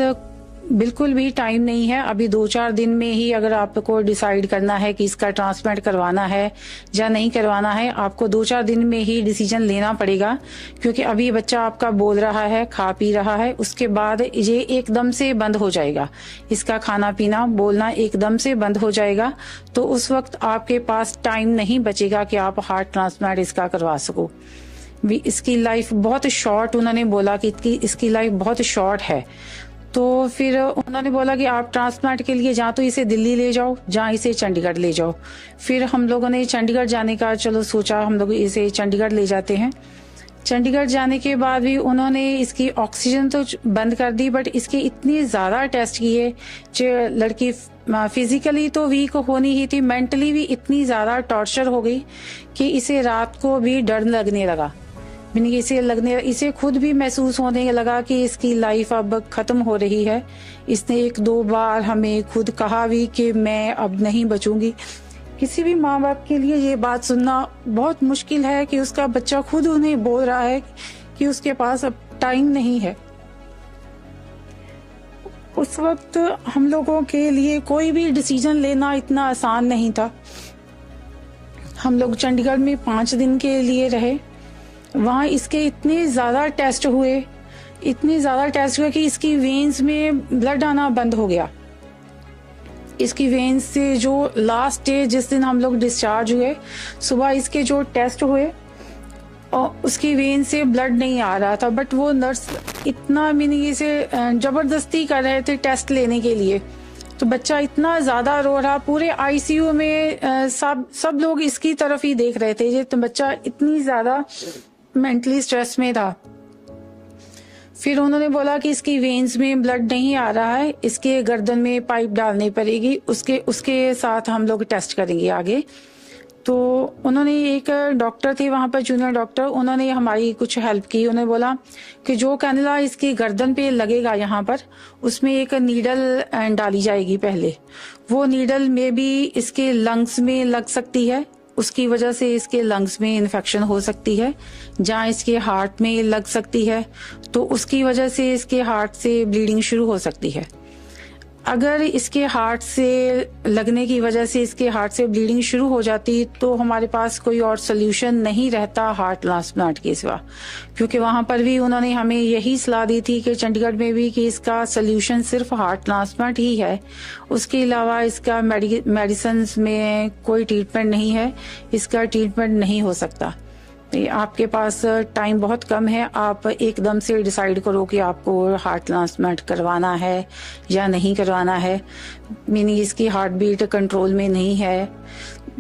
[SPEAKER 4] बिल्कुल भी टाइम नहीं है। अभी 2-4 दिन में ही अगर आपको डिसाइड करना है कि इसका ट्रांसप्लांट करवाना है या नहीं करवाना है, आपको 2-4 दिन में ही डिसीजन लेना पड़ेगा। क्योंकि अभी बच्चा आपका बोल रहा है, खा पी रहा है, उसके बाद ये एकदम से बंद हो जाएगा। इसका खाना पीना बोलना एकदम से बंद हो जाएगा। तो उस वक्त आपके पास टाइम नहीं बचेगा कि आप हार्ट ट्रांसप्लांट इसका करवा सको। भी इसकी लाइफ बहुत शॉर्ट, उन्होंने बोला कि इसकी लाइफ बहुत शॉर्ट है। तो फिर उन्होंने बोला कि आप ट्रांसप्लांट के लिए जहाँ तो इसे दिल्ली ले जाओ, जहाँ इसे चंडीगढ़ ले जाओ। फिर हम लोगों ने चंडीगढ़ जाने का चलो सोचा, हम लोग इसे चंडीगढ़ ले जाते हैं। चंडीगढ़ जाने के बाद भी उन्होंने इसकी ऑक्सीजन तो बंद कर दी, बट इसके इतने ज़्यादा टेस्ट किए जो लड़की फिजिकली तो वीक होनी ही थी, मेंटली भी इतनी ज़्यादा टॉर्चर हो गई कि इसे रात को भी डर लगने लगा। इसे खुद भी महसूस होने लगा कि इसकी लाइफ अब खत्म हो रही है। इसने 1-2 बार हमें खुद कहा भी कि मैं अब नहीं बचूंगी। किसी भी माँ बाप के लिए ये बात सुनना बहुत मुश्किल है कि उसका बच्चा खुद उन्हें बोल रहा है कि उसके पास अब टाइम नहीं है। उस वक्त हम लोगों के लिए कोई भी डिसीजन लेना इतना आसान नहीं था। हम लोग चंडीगढ़ में 5 दिन के लिए रहे। वहाँ इसके इतने ज़्यादा टेस्ट हुए कि इसकी वेन्स में ब्लड आना बंद हो गया। इसकी वेन्स से जो लास्ट डे जिस दिन हम लोग डिस्चार्ज हुए, सुबह इसके जो टेस्ट हुए और उसकी वेन से ब्लड नहीं आ रहा था, बट वो नर्स इतना मीनिंग इसे जबरदस्ती कर रहे थे टेस्ट लेने के लिए। तो बच्चा इतना ज्यादा रो रहा, पूरे आईसीयू में सब लोग इसकी तरफ ही देख रहे थे। तो बच्चा इतनी ज्यादा मेंटली स्ट्रेस में था। फिर उन्होंने बोला कि इसकी वेन्स में ब्लड नहीं आ रहा है, इसके गर्दन में पाइप डालनी पड़ेगी, उसके साथ हम लोग टेस्ट करेंगे आगे। तो उन्होंने, एक डॉक्टर थे वहाँ पर, जूनियर डॉक्टर, उन्होंने हमारी कुछ हेल्प की। उन्होंने बोला कि जो कैनुला इसकी गर्दन पे लगेगा यहाँ पर, उसमें एक नीडल डाली जाएगी पहले। वो नीडल में भी इसके लंग्स में लग सकती है, उसकी वजह से इसके लंग्स में इन्फेक्शन हो सकती है। जहाँ इसके हार्ट में लग सकती है तो उसकी वजह से इसके हार्ट से ब्लीडिंग शुरू हो सकती है। अगर इसके हार्ट से लगने की वजह से इसके हार्ट से ब्लीडिंग शुरू हो जाती तो हमारे पास कोई और सोल्यूशन नहीं रहता हार्ट ट्रांसप्लांट के सिवा, क्योंकि वहां पर भी उन्होंने हमें यही सलाह दी थी कि चंडीगढ़ में भी कि इसका सोल्यूशन सिर्फ हार्ट ट्रांसप्लांट ही है, उसके अलावा इसका मेडिसिन में कोई ट्रीटमेंट नहीं है, इसका ट्रीटमेंट नहीं हो सकता। आपके पास टाइम बहुत कम है, आप एकदम से डिसाइड करो कि आपको हार्ट ट्रांसप्लांट करवाना है या नहीं करवाना है। मीनिंग इसकी हार्ट बीट कंट्रोल में नहीं है।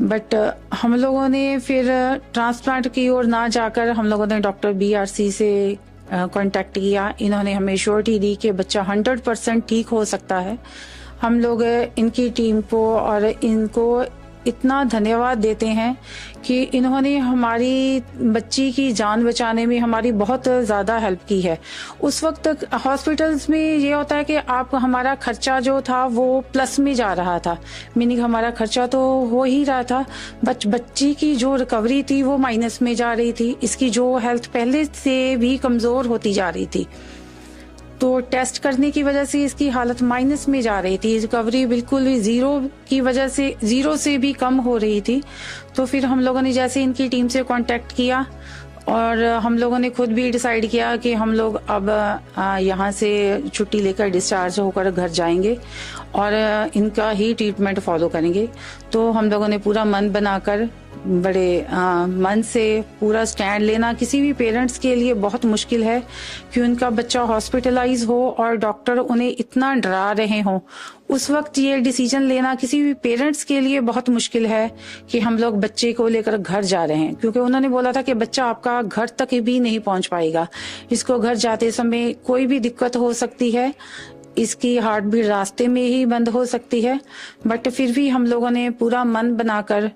[SPEAKER 4] बट हम लोगों ने फिर ट्रांसप्लांट की ओर ना जाकर हम लोगों ने डॉक्टर BRC से कांटेक्ट किया। इन्होंने हमें श्योरिटी दी कि बच्चा 100% ठीक हो सकता है। हम लोग इनकी टीम को और इनको इतना धन्यवाद देते हैं कि इन्होंने हमारी बच्ची की जान बचाने में हमारी बहुत ज़्यादा हेल्प की है। उस वक्त हॉस्पिटल्स में ये होता है कि आप, हमारा खर्चा जो था वो प्लस में जा रहा था, मीनिंग हमारा खर्चा तो हो ही रहा था, बच्ची की जो रिकवरी थी वो माइनस में जा रही थी। इसकी जो हेल्थ पहले से भी कमज़ोर होती जा रही थी, तो टेस्ट करने की वजह से इसकी हालत माइनस में जा रही थी, रिकवरी बिल्कुल भी जीरो की वजह से, जीरो से भी कम हो रही थी। तो फिर हम लोगों ने जैसे इनकी टीम से कांटेक्ट किया और हम लोगों ने खुद भी डिसाइड किया कि हम लोग अब यहाँ से छुट्टी लेकर डिस्चार्ज होकर घर जाएंगे और इनका ही ट्रीटमेंट फॉलो करेंगे। तो हम लोगों ने पूरा मन बनाकर, बड़े मन से पूरा स्टैंड लेना किसी भी पेरेंट्स के लिए बहुत मुश्किल है कि उनका बच्चा हॉस्पिटलाइज हो और डॉक्टर उन्हें इतना डरा रहे हों। उस वक्त ये डिसीजन लेना किसी भी पेरेंट्स के लिए बहुत मुश्किल है कि हम लोग बच्चे को लेकर घर जा रहे हैं, क्योंकि उन्होंने बोला था कि बच्चा आपका घर तक भी नहीं पहुंच पाएगा, इसको घर जाते समय कोई भी दिक्कत हो सकती है, इसकी हार्ट बीट रास्ते में ही बंद हो सकती है। बट फिर भी हम लोगों ने पूरा मन बनाकर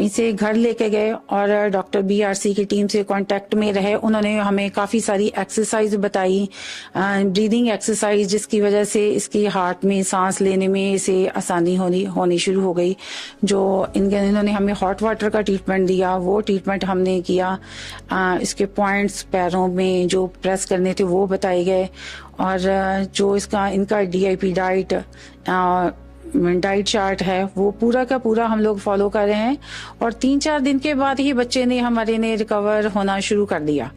[SPEAKER 4] इसे घर लेके गए और डॉक्टर BRC की टीम से कांटेक्ट में रहे। उन्होंने हमें काफ़ी सारी एक्सरसाइज बताई, ब्रीदिंग एक्सरसाइज, जिसकी वजह से इसकी हार्ट में सांस लेने में इसे आसानी होनी शुरू हो गई। जो इन्होंने हमें हॉट वाटर का ट्रीटमेंट दिया, वो ट्रीटमेंट हमने किया। इसके पॉइंट्स पैरों में जो प्रेस करने थे वो बताए गए, और जो इनका DIP डाइट चार्ट है वो पूरा का पूरा हम लोग फॉलो कर रहे हैं। और 3-4 दिन के बाद ही बच्चे ने हमारे ने रिकवर होना शुरू कर दिया।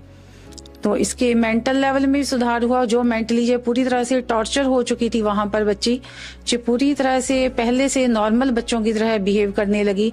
[SPEAKER 4] तो इसके मेंटल लेवल में भी सुधार हुआ। जो मेंटली जो पूरी तरह से टॉर्चर हो चुकी थी वहां पर बच्ची, जो पूरी तरह से पहले से नॉर्मल बच्चों की तरह बिहेव करने लगी,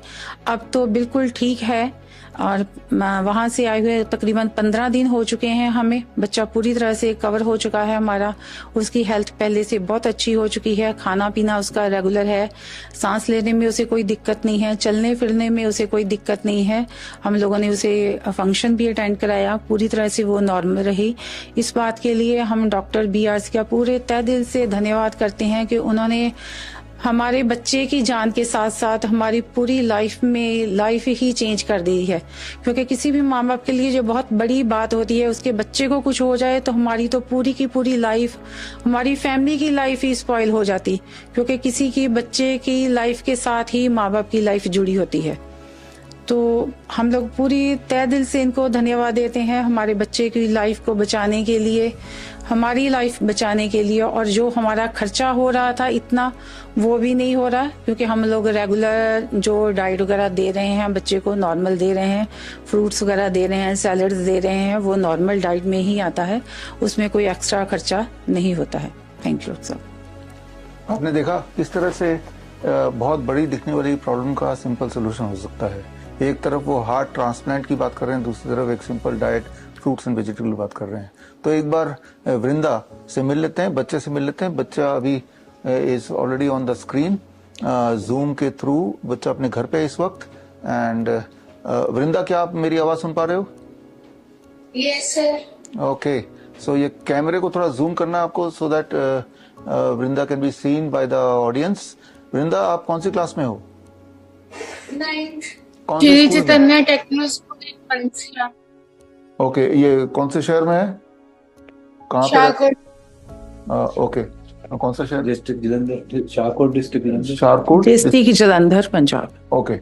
[SPEAKER 4] अब तो बिल्कुल ठीक है। और वहां से आए हुए तकरीबन 15 दिन हो चुके हैं हमें, बच्चा पूरी तरह से कवर हो चुका है हमारा। उसकी हेल्थ पहले से बहुत अच्छी हो चुकी है, खाना पीना उसका रेगुलर है, सांस लेने में उसे कोई दिक्कत नहीं है, चलने फिरने में उसे कोई दिक्कत नहीं है। हम लोगों ने उसे फंक्शन भी अटेंड कराया, पूरी तरह से वो नॉर्मल रही। इस बात के लिए हम डॉक्टर BRC का पूरे तहे दिल से धन्यवाद करते हैं कि उन्होंने हमारे बच्चे की जान के साथ साथ हमारी पूरी लाइफ ही चेंज कर दी है। क्योंकि किसी भी माँ बाप के लिए जो बहुत बड़ी बात होती है, उसके बच्चे को कुछ हो जाए तो हमारी तो पूरी की पूरी लाइफ, हमारी फैमिली की लाइफ ही स्पॉइल हो जाती, क्योंकि किसी की बच्चे की लाइफ के साथ ही माँ बाप की लाइफ जुड़ी होती है। तो हम लोग पूरी तहे दिल से इनको धन्यवाद देते हैं हमारे बच्चे की लाइफ को बचाने के लिए, हमारी लाइफ बचाने के लिए। और जो हमारा खर्चा हो रहा था इतना, वो भी नहीं हो रहा, क्योंकि हम लोग रेगुलर जो डाइट वगैरह दे रहे हैं बच्चे को, नॉर्मल दे रहे हैं, फ्रूट्स वगैरह दे रहे हैं, सैलड्स दे रहे हैं, वो नॉर्मल डाइट में ही आता है, उसमें कोई एक्स्ट्रा खर्चा नहीं होता है। Thank you sir.
[SPEAKER 1] आपने देखा किस तरह से बहुत बड़ी दिखने वाली प्रॉब्लम का सिंपल सोल्यूशन हो सकता है। एक तरफ वो हार्ट ट्रांसप्लांट की बात कर रहे हैं, दूसरी तरफ एक simple diet, fruits and vegetable बात कर रहे हैं। तो एक बार वृंदा से मिल लेते हैं, बच्चे से मिल लेते हैं। बच्चा अभी is already on the screen, zoom के थ्रू बच्चा अपने घर पे है इस वक्त। एंड वृंदा, क्या आप मेरी आवाज सुन पा रहे हो?
[SPEAKER 5] Yes sir.
[SPEAKER 1] ओके, सो ये कैमरे को थोड़ा जूम करना है आपको, so that Vrinda can be seen by the audience. Vrinda, आप कौन सी क्लास में हो?
[SPEAKER 5] 9th
[SPEAKER 1] कौन से
[SPEAKER 5] श्री
[SPEAKER 1] स्कूल में?
[SPEAKER 5] चैतन्य टेक्नो स्कूल इन पंसिया,
[SPEAKER 1] ओके, ये कौन से शहर में है? कहाँ पे?
[SPEAKER 5] शाहकोट।
[SPEAKER 1] ओके, कौन सा शहर?
[SPEAKER 6] District Jalandhar, Shahkot district Jalandhar.
[SPEAKER 1] Shahkot
[SPEAKER 4] district Jalandhar, Punjab.
[SPEAKER 1] Okay,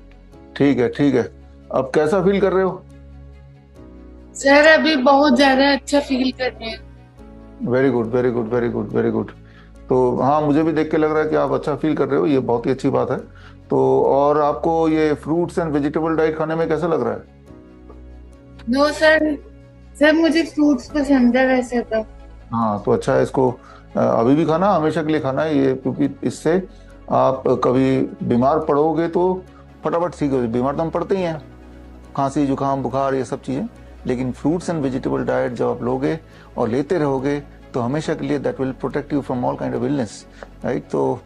[SPEAKER 1] ठीक है ठीक है। अब कैसा फील कर रहे हो?
[SPEAKER 5] सर अभी बहुत ज्यादा अच्छा फील कर रहे हैं।
[SPEAKER 1] Very good very good very good very good. तो हाँ, मुझे भी देख के लग रहा है कि आप अच्छा फील कर रहे हो, ये बहुत ही अच्छी बात है। तो और आपको ये फ्रूट्स एंड वेजिटेबल डाइट खाने में कैसा लग रहा है?
[SPEAKER 5] नो सर मुझे फ्रूट्स पसंद है वैसे तो।
[SPEAKER 1] हाँ, तो अच्छा है, इसको अभी भी खाना, हमेशा के लिए खाना है ये, क्योंकि इससे आप कभी बीमार पड़ोगे तो फटाफट ठीक हो। बीमार तो हम पड़ते ही हैं, खांसी जुकाम बुखार ये सब चीज़ें, लेकिन फ्रूट्स एंड वेजिटेबल डाइट जब आप लोगे और लेते रहोगे तो हमेशा के लिए that will protect you from all kind of illness, right. तो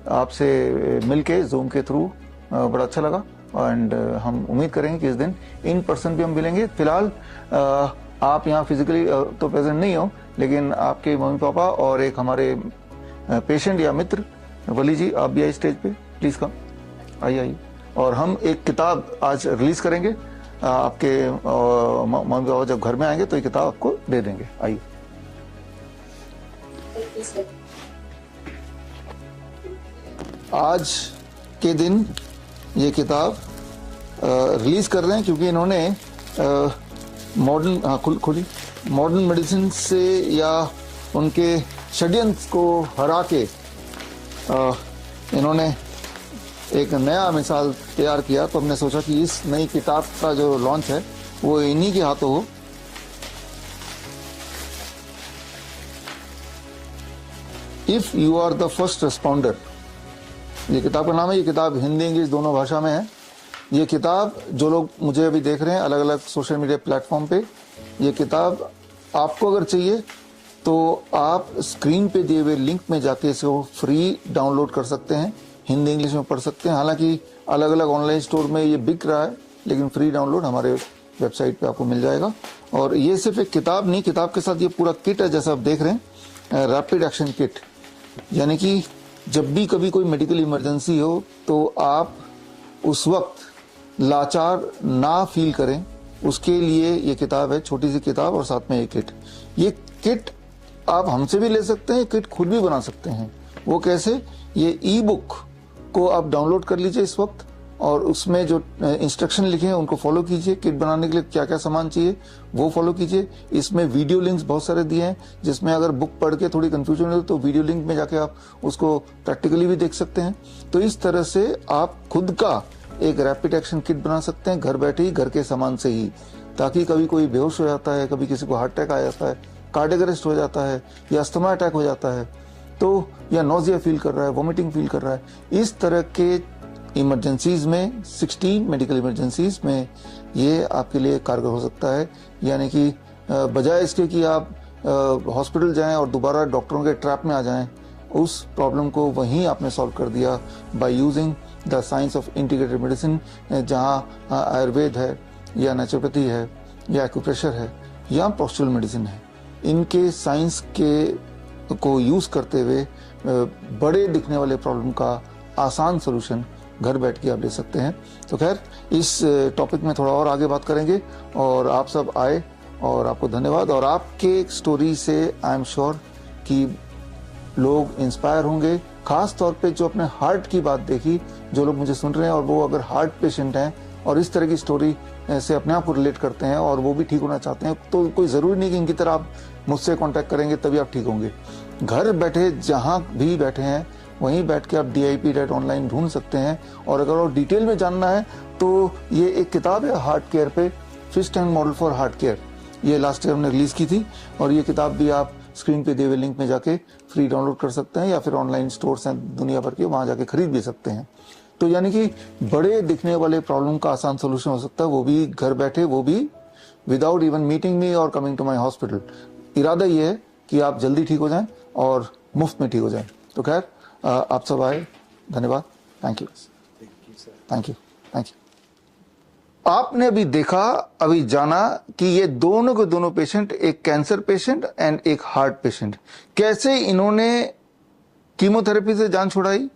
[SPEAKER 1] आपसे मिलके जूम के थ्रू बड़ा अच्छा लगा, एंड हम उम्मीद करेंगे कि इस दिन इन पर्सन भी हम मिलेंगे। फिलहाल आप यहाँ फिजिकली तो प्रेजेंट नहीं हो, लेकिन आपके मम्मी पापा और एक हमारे पेशेंट या मित्र वली जी, आप भी आइए स्टेज पे, प्लीज कम, आइए आइए। और हम एक किताब आज रिलीज करेंगे, आपके मम्मी पापा जब घर में आएंगे तो ये किताब आपको दे देंगे। आइए। आज के दिन ये किताब रिलीज कर रहे हैं क्योंकि इन्होंने मॉडर्न मॉडर्न मेडिसिन से या उनके षड्यंत्र को हरा के इन्होंने एक नया मिसाल तैयार किया। तो हमने सोचा कि इस नई किताब का जो लॉन्च है वो इन्हीं के हाथों हो। If you are the first responder, ये किताब का नाम है। ये किताब हिंदी इंग्लिश दोनों भाषा में है। ये किताब जो लोग मुझे अभी देख रहे हैं अलग अलग सोशल मीडिया प्लेटफॉर्म पे, ये किताब आपको अगर चाहिए तो आप स्क्रीन पे दिए हुए लिंक में जाके इसको फ्री डाउनलोड कर सकते हैं, हिंदी इंग्लिश में पढ़ सकते हैं। हालांकि अलग अलग ऑनलाइन स्टोर में ये बिक रहा है, लेकिन फ्री डाउनलोड हमारे वेबसाइट पे आपको मिल जाएगा। और ये सिर्फ एक किताब नहीं, किताब के साथ ये पूरा किट है, जैसा आप देख रहे हैं, रैपिड एक्शन किट। यानी कि जब भी कभी कोई मेडिकल इमरजेंसी हो तो आप उस वक्त लाचार ना फील करें, उसके लिए ये किताब है, छोटी सी किताब और साथ में एक किट। ये किट आप हमसे भी ले सकते हैं, किट खुद भी बना सकते हैं। वो कैसे? ये ई बुक को आप डाउनलोड कर लीजिए इस वक्त, और उसमें जो इंस्ट्रक्शन लिखे हैं उनको फॉलो कीजिए। किट बनाने के लिए क्या क्या सामान चाहिए वो फॉलो कीजिए। इसमें वीडियो लिंक्स बहुत सारे दिए हैं, जिसमें अगर बुक पढ़ के थोड़ी कंफ्यूजन हो तो वीडियो लिंक में जाके आप उसको प्रैक्टिकली भी देख सकते हैं। तो इस तरह से आप खुद का एक रैपिड एक्शन किट बना सकते हैं घर बैठे ही, घर के सामान से ही, ताकि कभी कोई बेहोश हो जाता है, कभी किसी को हार्ट अटैक आ जाता है, कार्डियक अरेस्ट हो जाता है, या अस्थमा अटैक हो जाता है, तो या नोजिया फील कर रहा है, वॉमिटिंग फील कर रहा है, इस तरह के इमरजेंसीज में 16 मेडिकल इमरजेंसीज में ये आपके लिए कारगर हो सकता है। यानी कि बजाय इसके कि आप हॉस्पिटल जाएं और दोबारा डॉक्टरों के ट्रैप में आ जाएं, उस प्रॉब्लम को वहीं आपने सॉल्व कर दिया bye using the science of integrated medicine, जहाँ आयुर्वेद है या नेचुरोपैथी है या एक्यूप्रेशर है या पोस्चरल मेडिसिन है। इनके साइंस के को यूज करते हुए बड़े दिखने वाले प्रॉब्लम का आसान सोल्यूशन घर बैठ के आप ले सकते हैं। तो खैर, इस टॉपिक में थोड़ा और आगे बात करेंगे, और आप सब आए और आपको धन्यवाद। और आपके स्टोरी से आई एम श्योर कि लोग इंस्पायर होंगे, खास तौर पे जो अपने हार्ट की बात देखी, जो लोग मुझे सुन रहे हैं और वो अगर हार्ट पेशेंट हैं और इस तरह की स्टोरी से अपने आप को रिलेट करते हैं और वो भी ठीक होना चाहते हैं, तो कोई ज़रूरी नहीं कि इनकी तरह आप मुझसे कांटेक्ट करेंगे तभी आप ठीक होंगे। घर बैठे जहाँ भी बैठे हैं वहीं बैठ के आप DIP डाइट ऑनलाइन ढूंढ सकते हैं। और अगर और डिटेल में जानना है तो ये एक किताब है हार्ट केयर पे, fist and model for heart care, ये लास्ट ईयर हमने रिलीज़ की थी और ये किताब भी आप स्क्रीन पे दिए हुए लिंक में जाके फ्री डाउनलोड कर सकते हैं या फिर ऑनलाइन स्टोर्स हैं दुनिया भर के, वहाँ जाके खरीद भी सकते हैं। तो यानी कि बड़े दिखने वाले प्रॉब्लम का आसान सोल्यूशन हो सकता है, वो भी घर बैठे, वो भी विदाउट इवन मीटिंग मी और कमिंग टू माई हॉस्पिटल। इरादा ये है कि आप जल्दी ठीक हो जाएं और मुफ्त में ठीक हो जाएं। तो खैर आप सब आए, धन्यवाद, thank you, thank you, thank you. आपने अभी देखा, अभी जाना कि ये दोनों के दोनों पेशेंट, एक कैंसर पेशेंट एंड एक हार्ट पेशेंट, कैसे इन्होंने कीमोथेरेपी से जान छुड़ाई,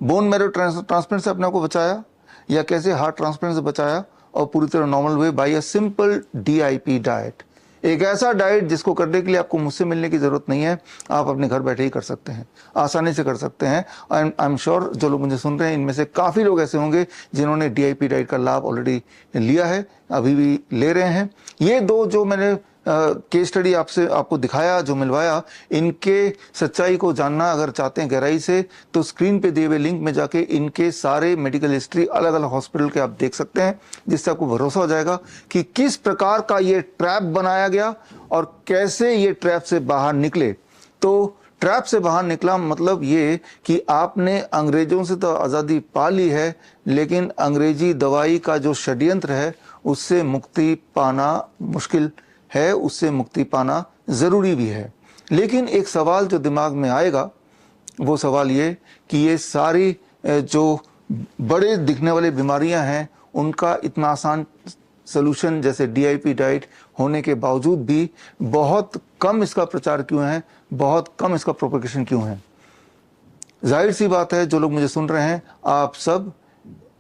[SPEAKER 1] बोन मैरो ट्रांसप्लांट से अपने आप को बचाया, या कैसे हार्ट ट्रांसप्लांट से बचाया और पूरी तरह नॉर्मल हुए by a simple DIP diet. एक ऐसा डाइट जिसको करने के लिए आपको मुझसे मिलने की जरूरत नहीं है, आप अपने घर बैठे ही कर सकते हैं, आसानी से कर सकते हैं। आई एम श्योर जो लोग मुझे सुन रहे हैं इनमें से काफ़ी लोग ऐसे होंगे जिन्होंने DIP डाइट का लाभ ऑलरेडी लिया है, अभी भी ले रहे हैं। ये दो जो मैंने केस स्टडी आपको दिखाया, जो मिलवाया, इनके सच्चाई को जानना अगर चाहते हैं गहराई से तो स्क्रीन पे दिए हुए लिंक में जाके इनके सारे मेडिकल हिस्ट्री अलग अलग हॉस्पिटल के आप देख सकते हैं, जिससे आपको भरोसा हो जाएगा कि किस प्रकार का ये ट्रैप बनाया गया और कैसे ये ट्रैप से बाहर निकले। तो ट्रैप से बाहर निकला मतलब ये कि आपने अंग्रेजों से तो आज़ादी पा ली है, लेकिन अंग्रेजी दवाई का जो षड्यंत्र है उससे मुक्ति पाना मुश्किल है, उससे मुक्ति पाना ज़रूरी भी है। लेकिन एक सवाल जो दिमाग में आएगा वो सवाल ये कि ये सारी जो बड़े दिखने वाली बीमारियां हैं उनका इतना आसान सलूशन जैसे DIP डाइट होने के बावजूद भी बहुत कम इसका प्रचार क्यों है, बहुत कम इसका प्रोपगेशन क्यों है। जाहिर सी बात है, जो लोग मुझे सुन रहे हैं आप सब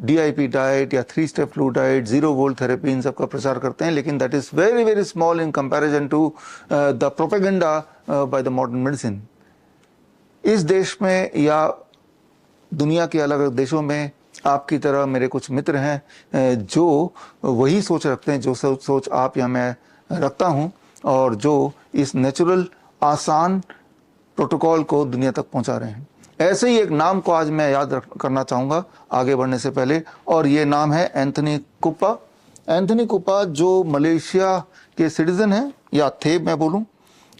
[SPEAKER 1] DIP डाइट या 3 step flu diet, 0 volt therapy, इन सब का प्रचार करते हैं, लेकिन that is very very small in comparison to the propaganda by the modern medicine. इस देश में या दुनिया के अलग अलग देशों में आपकी तरह मेरे कुछ मित्र हैं जो वही सोच रखते हैं जो सोच आप या मैं रखता हूं, और जो इस नेचुरल आसान प्रोटोकॉल को दुनिया तक पहुंचा रहे हैं। ऐसे ही एक नाम को आज मैं याद करना चाहूँगा आगे बढ़ने से पहले, और ये नाम है एंथनी कुप्पा। एंथनी कुप्पा जो मलेशिया के सिटीज़न हैं, या थे मैं बोलूँ,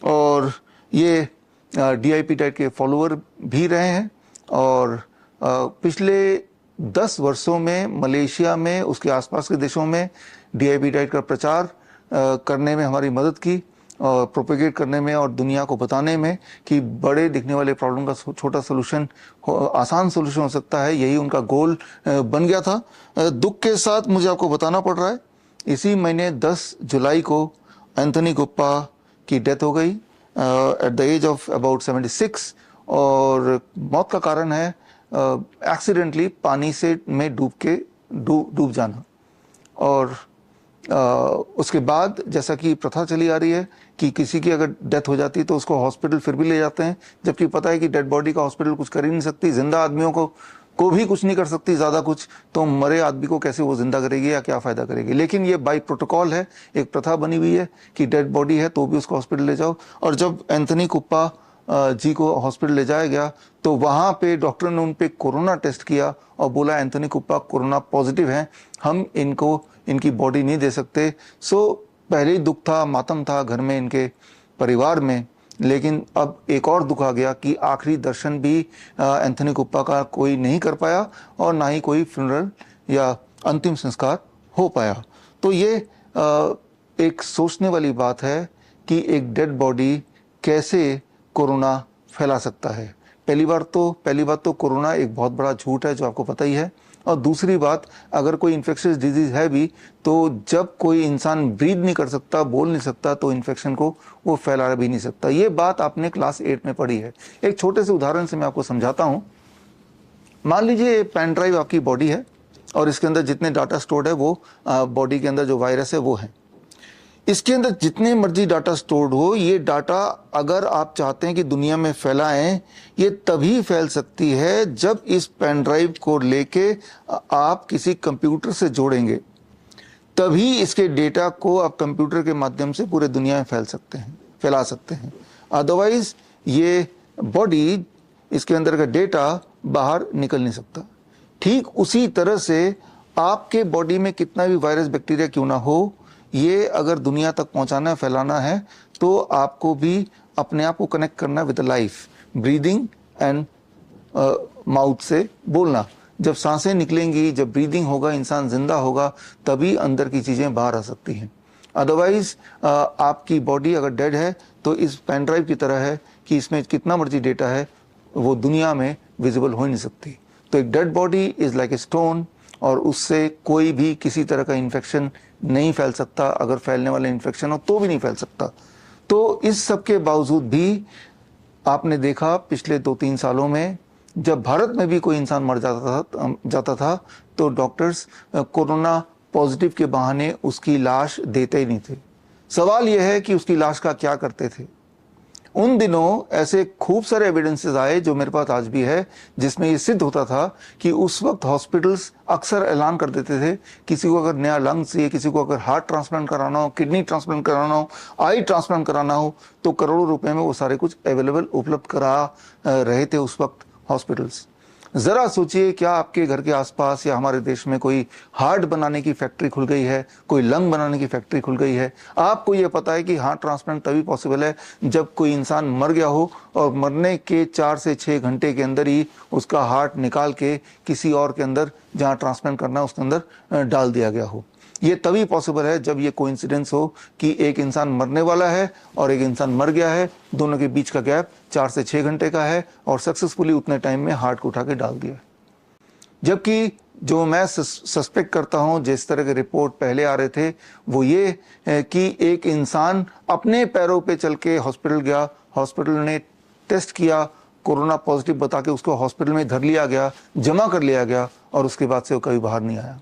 [SPEAKER 1] और ये DIP डाइट के फॉलोअर भी रहे हैं, और पिछले 10 वर्षों में मलेशिया में उसके आसपास के देशों में DIP डाइट का प्रचार करने में हमारी मदद की, और प्रोपेगेट करने में और दुनिया को बताने में कि बड़े दिखने वाले प्रॉब्लम का छोटा सोल्यूशन, आसान सोल्यूशन हो सकता है। यही उनका गोल बन गया था। दुख के साथ मुझे आपको बताना पड़ रहा है, इसी महीने 10 जुलाई को एंथनी कुप्पा की डेथ हो गई at the age of about 76, और मौत का कारण है एक्सीडेंटली पानी से में डूब जाना। और उसके बाद जैसा कि प्रथा चली आ रही है कि किसी की अगर डेथ हो जाती है तो उसको हॉस्पिटल फिर भी ले जाते हैं, जबकि पता है कि डेड बॉडी का हॉस्पिटल कुछ कर ही नहीं सकती, जिंदा आदमियों को भी कुछ नहीं कर सकती ज़्यादा कुछ, तो मरे आदमी को कैसे वो जिंदा करेगी या क्या फ़ायदा करेगी। लेकिन ये बाई प्रोटोकॉल है, एक प्रथा बनी हुई है कि डेड बॉडी है तो भी उसको हॉस्पिटल ले जाओ। और जब एंथनी कुप्पा जी को हॉस्पिटल ले जाया गया तो वहाँ पे डॉक्टर ने उन पे कोरोना टेस्ट किया और बोला एंथनी कुप्पा कोरोना पॉजिटिव हैं, हम इनकी बॉडी नहीं दे सकते। सो पहले ही दुख था, मातम था घर में, इनके परिवार में, लेकिन अब एक और दुख आ गया कि आखिरी दर्शन भी एंथनी कुप्पा का कोई नहीं कर पाया और ना ही कोई फ्यूनरल या अंतिम संस्कार हो पाया। तो ये एक सोचने वाली बात है कि एक डेड बॉडी कैसे कोरोना फैला सकता है। पहली बात तो कोरोना एक बहुत बड़ा झूठ है जो आपको पता ही है, और दूसरी बात, अगर कोई इन्फेक्शियस डिजीज है भी तो जब कोई इंसान ब्रीद नहीं कर सकता, बोल नहीं सकता, तो इन्फेक्शन को वो फैला भी नहीं सकता। ये बात आपने क्लास 8 में पढ़ी है। एक छोटे से उदाहरण से मैं आपको समझाता हूँ। मान लीजिए पेन ड्राइव आपकी बॉडी है और इसके अंदर जितने डाटा स्टोर्ड है वो बॉडी के अंदर जो वायरस है वो है। इसके अंदर जितने मर्जी डाटा स्टोर्ड हो, ये डाटा अगर आप चाहते हैं कि दुनिया में फैलाएं, ये तभी फैल सकती है जब इस पेन ड्राइव को लेके आप किसी कंप्यूटर से जोड़ेंगे, तभी इसके डेटा को आप कंप्यूटर के माध्यम से पूरे दुनिया में फैला सकते हैं। अदरवाइज ये बॉडी, इसके अंदर का डेटा बाहर निकल नहीं सकता। ठीक उसी तरह से आपके बॉडी में कितना भी वायरस बैक्टीरिया क्यों ना हो, ये अगर दुनिया तक पहुंचाना है, फैलाना है, तो आपको भी अपने आप को कनेक्ट करना with life, breathing and mouth से बोलना। जब सांसें निकलेंगी, जब ब्रीदिंग होगा, इंसान जिंदा होगा, तभी अंदर की चीजें बाहर आ सकती हैं। अदरवाइज आपकी बॉडी अगर डेड है तो इस पेन ड्राइव की तरह है कि इसमें कितना मर्जी डेटा है वो दुनिया में विजिबल हो नहीं सकती। तो एक dead body is like a stone, और उससे कोई भी किसी तरह का इन्फेक्शन नहीं फैल सकता। अगर फैलने वाला इन्फेक्शन हो तो भी नहीं फैल सकता। तो इस सब के बावजूद भी आपने देखा पिछले 2-3 सालों में जब भारत में भी कोई इंसान मर जाता था तो डॉक्टर्स कोरोना पॉजिटिव के बहाने उसकी लाश देते ही नहीं थे। सवाल यह है कि उसकी लाश का क्या करते थे। उन दिनों ऐसे खूब सारे एविडेंसेस आए जो मेरे पास आज भी है, जिसमें ये सिद्ध होता था कि उस वक्त हॉस्पिटल्स अक्सर ऐलान कर देते थे किसी को अगर नया लंग्स चाहिए, किसी को अगर हार्ट ट्रांसप्लांट कराना हो, किडनी ट्रांसप्लांट कराना हो, आई ट्रांसप्लांट कराना हो, तो करोड़ों रुपए में वो सारे कुछ अवेलेबल उपलब्ध करा रहे थे उस वक्त हॉस्पिटल्स। जरा सोचिए, क्या आपके घर के आसपास या हमारे देश में कोई हार्ट बनाने की फैक्ट्री खुल गई है, कोई लंग बनाने की फैक्ट्री खुल गई है? आपको ये पता है कि हार्ट ट्रांसप्लांट तभी पॉसिबल है जब कोई इंसान मर गया हो और मरने के 4 से 6 घंटे के अंदर ही उसका हार्ट निकाल के किसी और के अंदर जहां ट्रांसप्लांट करना है उसके अंदर डाल दिया गया हो। ये तभी पॉसिबल है जब ये कोइंसिडेंस हो कि एक इंसान मरने वाला है और एक इंसान मर गया है, दोनों के बीच का गैप 4 से 6 घंटे का है और सक्सेसफुली उतने टाइम में हार्ट को उठा के डाल दिया। जबकि जो मैं सस्पेक्ट करता हूं, जिस तरह के रिपोर्ट पहले आ रहे थे, वो ये है कि एक इंसान अपने पैरों पे चल के हॉस्पिटल गया, हॉस्पिटल ने टेस्ट किया, कोरोना पॉजिटिव बता के उसको हॉस्पिटल में धर लिया गया, जमा कर लिया गया और उसके बाद से वो कभी बाहर नहीं आया।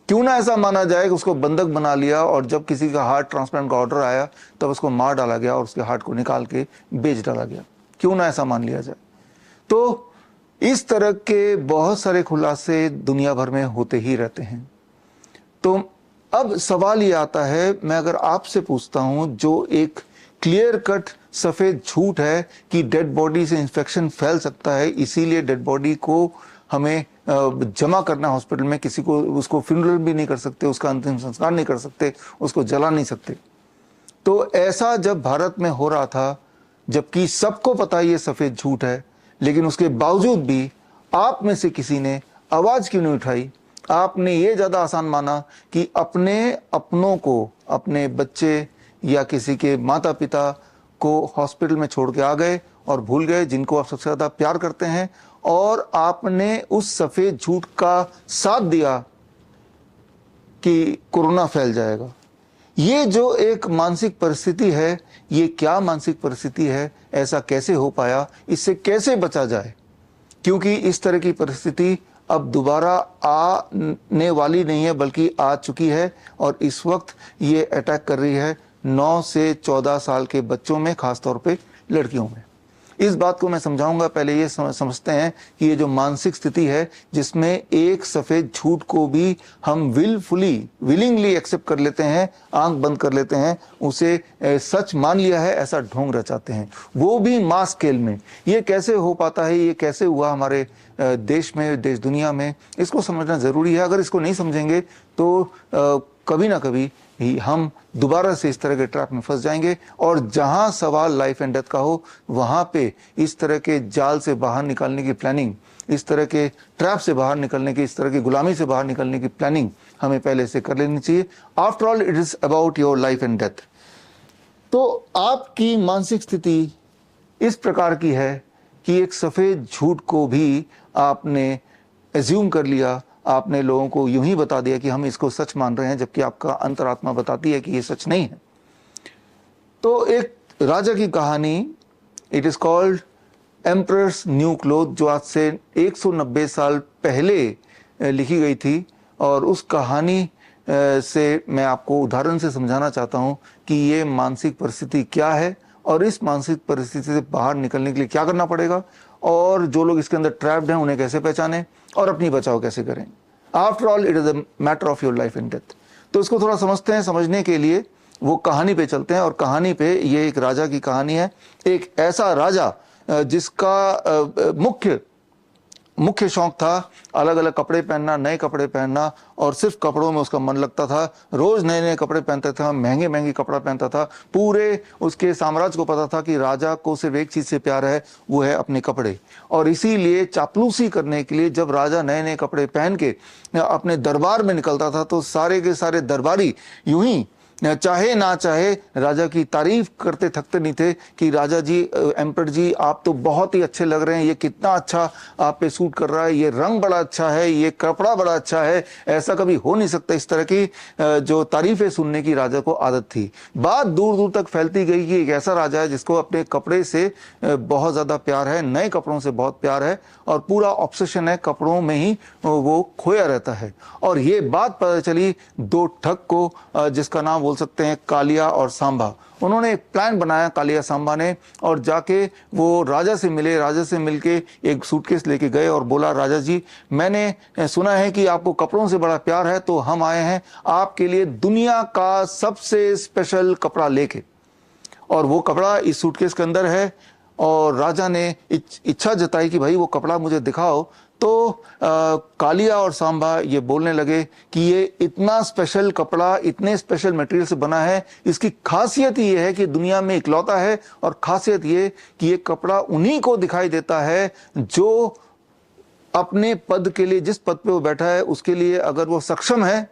[SPEAKER 1] क्यों ना ऐसा माना जाए कि उसको बंधक बना लिया और जब किसी का हार्ट ट्रांसप्लांट का ऑर्डर आया तब उसको मार डाला गया और उसके हार्ट को निकाल के बेच डाला गया। क्यों ना ऐसा मान लिया जाए। तो इस तरह के बहुत सारे खुलासे दुनिया भर में होते ही रहते हैं। तो अब सवाल ये आता है, मैं अगर आपसे पूछता हूं, जो एक क्लियर कट सफेद झूठ है कि डेड बॉडी से इंफेक्शन फैल सकता है, इसीलिए डेड बॉडी को हमें जमा करना हॉस्पिटल में, किसी को उसको फ्यूनरल भी नहीं कर सकते, उसका अंतिम संस्कार नहीं कर सकते, उसको जला नहीं सकते। तो ऐसा जब भारत में हो रहा था, जबकि सबको पता ये सफेद झूठ है, लेकिन उसके बावजूद भी आप में से किसी ने आवाज क्यों नहीं उठाई? आपने ये ज्यादा आसान माना कि अपने अपनों को, अपने बच्चे या किसी के माता पिता को हॉस्पिटल में छोड़ के आ गए और भूल गए जिनको आप सबसे ज्यादा प्यार करते हैं, और आपने उस सफेद झूठ का साथ दिया कि कोरोना फैल जाएगा। ये जो एक मानसिक परिस्थिति है, ये क्या मानसिक परिस्थिति है? ऐसा कैसे हो पाया? इससे कैसे बचा जाए? क्योंकि इस तरह की परिस्थिति अब दोबारा आने वाली नहीं है, बल्कि आ चुकी है और इस वक्त ये अटैक कर रही है 9 से 14 साल के बच्चों में, खासतौर पे लड़कियों में। इस बात को मैं समझाऊंगा। पहले ये समझते हैं कि ये जो मानसिक स्थिति है जिसमें एक सफेद झूठ को भी हम विलिंगली एक्सेप्ट कर लेते हैं, आंख बंद कर लेते हैं, उसे सच मान लिया है, ऐसा ढोंग रचाते हैं, वो भी मास स्केल में। ये कैसे हो पाता है? ये कैसे हुआ हमारे देश में, देश दुनिया में? इसको समझना जरूरी है। अगर इसको नहीं समझेंगे तो कभी ना कभी ही हम दोबारा से इस तरह के ट्रैप में फंस जाएंगे, और जहां सवाल लाइफ एंड डेथ का हो, वहां पे इस तरह के जाल से बाहर निकालने की प्लानिंग, इस तरह के ट्रैप से बाहर निकलने की, इस तरह की गुलामी से बाहर निकलने की प्लानिंग हमें पहले से कर लेनी चाहिए। After all it is about your life and death. तो आपकी मानसिक स्थिति इस प्रकार की है कि एक सफेद झूठ को भी आपने एज्यूम कर लिया, आपने लोगों को यूं ही बता दिया कि हम इसको सच मान रहे हैं, जबकि आपका अंतरात्मा बताती है कि ये सच नहीं है। तो एक राजा की कहानी, it is called emperors new cloth, जो आज से 190 साल पहले लिखी गई थी, और उस कहानी से मैं आपको उदाहरण से समझाना चाहता हूं कि ये मानसिक परिस्थिति क्या है और इस मानसिक परिस्थिति से बाहर निकलने के लिए क्या करना पड़ेगा, और जो लोग इसके अंदर ट्रैप्ड हैं उन्हें कैसे पहचानें और अपनी बचाव कैसे करें। After all it is a matter of your life and death. तो इसको थोड़ा समझते हैं। समझने के लिए वो कहानी पे चलते हैं, और कहानी पे ये एक राजा की कहानी है। एक ऐसा राजा जिसका मुख्य शौक था अलग अलग कपड़े पहनना, नए कपड़े पहनना, और सिर्फ कपड़ों में उसका मन लगता था। रोज नए नए कपड़े पहनता था, महंगे महंगे कपड़ा पहनता था। पूरे उसके साम्राज्य को पता था कि राजा को सिर्फ एक चीज से प्यार है, वो है अपने कपड़े। और इसीलिए चापलूसी करने के लिए जब राजा नए नए कपड़े पहन के अपने दरबार में निकलता था तो सारे के सारे दरबारी यूं ही चाहे ना चाहे राजा की तारीफ करते थकते नहीं थे कि राजा जी, एम्पर जी, आप तो बहुत ही अच्छे लग रहे हैं, ये कितना अच्छा आप पे सूट कर रहा है, ये रंग बड़ा अच्छा है, ये कपड़ा बड़ा अच्छा है, ऐसा कभी हो नहीं सकता। इस तरह की जो तारीफें सुनने की राजा को आदत थी। बात दूर दूर तक फैलती गई कि एक ऐसा राजा है जिसको अपने कपड़े से बहुत ज्यादा प्यार है, नए कपड़ों से बहुत प्यार है, और पूरा ऑब्सेशन है, कपड़ों में ही वो खोया रहता है। और ये बात पता चली दो ठग को, जिसका नाम बोल सकते हैं कालिया और सांबा। उन्होंने एक प्लान बनाया, कालिया सांबा ने, और जाके वो राजा से मिले। राजा से मिलके एक सूटकेस लेके गए और बोला, राजा जी, मैंने सुना है कि आपको कपड़ों से बड़ा प्यार है, तो हम आए हैं आपके लिए दुनिया का सबसे स्पेशल कपड़ा लेके। और वो कपड़ा इस सूटकेस के अंदर है। और राजा ने इच्छा जताई कि भाई वो कपड़ा मुझे दिखाओ। तो कालिया और सांबा ये बोलने लगे कि ये इतना स्पेशल कपड़ा इतने स्पेशल मटेरियल से बना है, इसकी खासियत ये है कि दुनिया में इकलौता है, और खासियत ये कि ये कपड़ा उन्हीं को दिखाई देता है जो अपने पद के लिए, जिस पद पे वो बैठा है उसके लिए अगर वो सक्षम है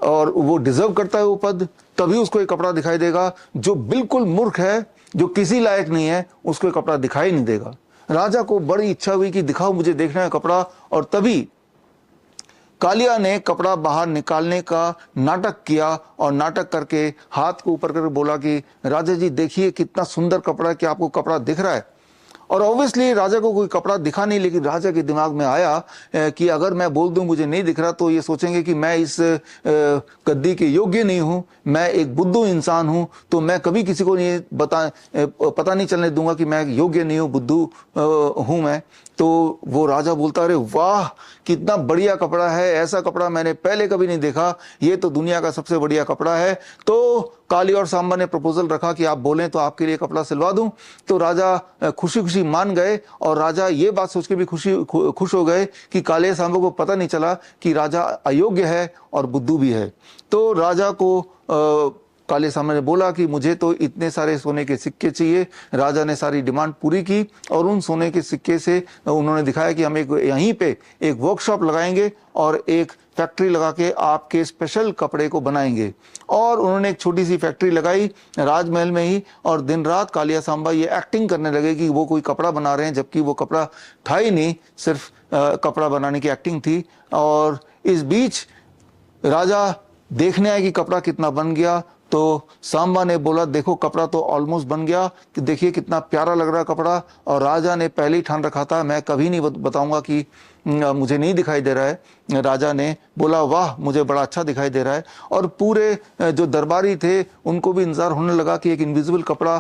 [SPEAKER 1] और वो डिजर्व करता है वो पद, तभी उसको ये कपड़ा दिखाई देगा। जो बिल्कुल मूर्ख है, जो किसी लायक नहीं है, उसको ये कपड़ा दिखाई नहीं देगा। राजा को बड़ी इच्छा हुई कि दिखाओ, मुझे देखना है कपड़ा। और तभी कालिया ने कपड़ा बाहर निकालने का नाटक किया, और नाटक करके हाथ को ऊपर करके बोला कि राजा जी देखिए कितना सुंदर कपड़ा है, क्या आपको कपड़ा दिख रहा है? और ऑब्वियसली राजा को कोई कपड़ा दिखा नहीं, लेकिन राजा के दिमाग में आया कि अगर मैं बोल दूं मुझे नहीं दिख रहा तो ये सोचेंगे कि मैं इस गद्दी के योग्य नहीं हूं, मैं एक बुद्धू इंसान हूं, तो मैं कभी किसी को नहीं पता नहीं चलने दूंगा कि मैं योग्य नहीं हूं, बुद्धू हूं मैं। तो वो राजा बोलता, अरे वाह कितना बढ़िया कपड़ा है, ऐसा कपड़ा मैंने पहले कभी नहीं देखा, ये तो दुनिया का सबसे बढ़िया कपड़ा है। तो काली और सांबा ने प्रपोजल रखा कि आप बोलें तो आपके लिए कपड़ा सिलवा दूं। तो राजा खुशी खुशी मान गए, और राजा ये बात सोच के भी खुश हो गए कि काले सांबा को पता नहीं चला कि राजा अयोग्य है और बुद्धू भी है। तो राजा को काले सांबा ने बोला कि मुझे तो इतने सारे सोने के सिक्के चाहिए। राजा ने सारी डिमांड पूरी की, और उन सोने के सिक्के से उन्होंने दिखाया कि हम एक यहीं पे एक वर्कशॉप लगाएंगे और एक फैक्ट्री लगा के आपके स्पेशल कपड़े को बनाएंगे। और उन्होंने एक छोटी सी फैक्ट्री लगाई राजमहल में ही, और दिन रात कालिया सांबा ये एक्टिंग करने लगे कि वो कोई कपड़ा बना रहे हैं, जबकि वो कपड़ा था ही नहीं, सिर्फ कपड़ा बनाने की एक्टिंग थी। और इस बीच राजा देखने आए कि कपड़ा कितना बन गया। तो सांबा ने बोला, देखो कपड़ा तो ऑलमोस्ट बन गया, कि देखिए कितना प्यारा लग रहा है कपड़ा। और राजा ने पहले ही ठान रखा था, मैं कभी नहीं बताऊंगा कि मुझे नहीं दिखाई दे रहा है। राजा ने बोला, वाह मुझे बड़ा अच्छा दिखाई दे रहा है। और पूरे जो दरबारी थे उनको भी इंतजार होने लगा कि एक इनविजिबल कपड़ा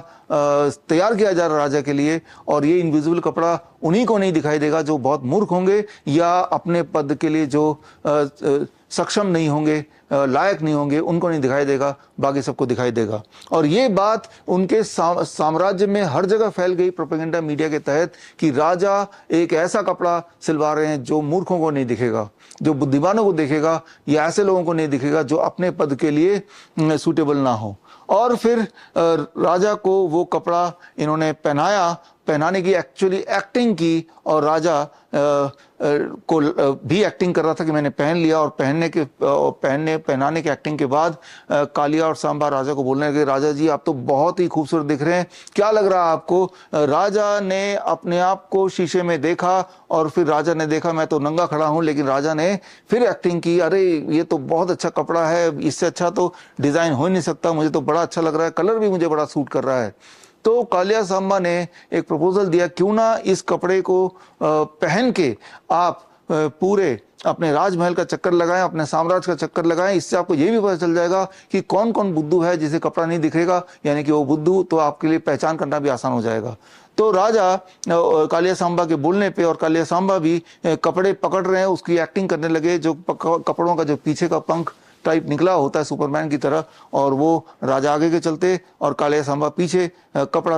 [SPEAKER 1] तैयार किया जा रहा है राजा के लिए, और ये इनविजिबल कपड़ा उन्हीं को नहीं दिखाई देगा जो बहुत मूर्ख होंगे या अपने पद के लिए जो सक्षम नहीं होंगे, लायक नहीं होंगे, उनको नहीं दिखाई देगा, बाकी सबको दिखाई देगा। और ये बात उनके साम्राज्य में हर जगह फैल गई प्रोपेगेंडा मीडिया के तहत कि राजा एक ऐसा कपड़ा सिलवा रहे हैं जो मूर्खों को नहीं दिखेगा, जो बुद्धिमानों को दिखेगा, या ऐसे लोगों को नहीं दिखेगा जो अपने पद के लिए सूटेबल ना हो। और फिर राजा को वो कपड़ा इन्होंने पहनाने की एक्चुअली एक्टिंग की, और राजा को भी एक्टिंग कर रहा था कि मैंने पहन लिया। और पहनाने के एक्टिंग के बाद कालिया और सांबा राजा को बोलने लगे, राजा जी आप तो बहुत ही खूबसूरत दिख रहे हैं, क्या लग रहा है आपको? राजा ने अपने आप को शीशे में देखा, और फिर राजा ने देखा मैं तो नंगा खड़ा हूं, लेकिन राजा ने फिर एक्टिंग की, अरे ये तो बहुत अच्छा कपड़ा है, इससे अच्छा तो डिजाइन हो ही नहीं सकता, मुझे तो बड़ा अच्छा लग रहा है, कलर भी मुझे बड़ा सूट कर रहा है। तो कालिया सांबा ने एक प्रपोजल दिया, क्यों ना इस कपड़े को पहन के आप पूरे अपने राजमहल का चक्कर लगाएं, अपने साम्राज्य का चक्कर लगाएं। इससे आपको ये भी पता चल जाएगा कि कौन कौन बुद्धू है जिसे कपड़ा नहीं दिखेगा, यानी कि वो बुद्धू, तो आपके लिए पहचान करना भी आसान हो जाएगा। तो राजा कालिया सांबा के बोलने पे और कालिया सांबा भी कपड़े पकड़ रहे हैं, उसकी एक्टिंग करने लगे। जो कपड़ों का जो पीछे का पंख टाइप निकला होता है सुपरमैन की तरह, और वो राजा आगे के चलते और कालिया सांबा पीछे कपड़ा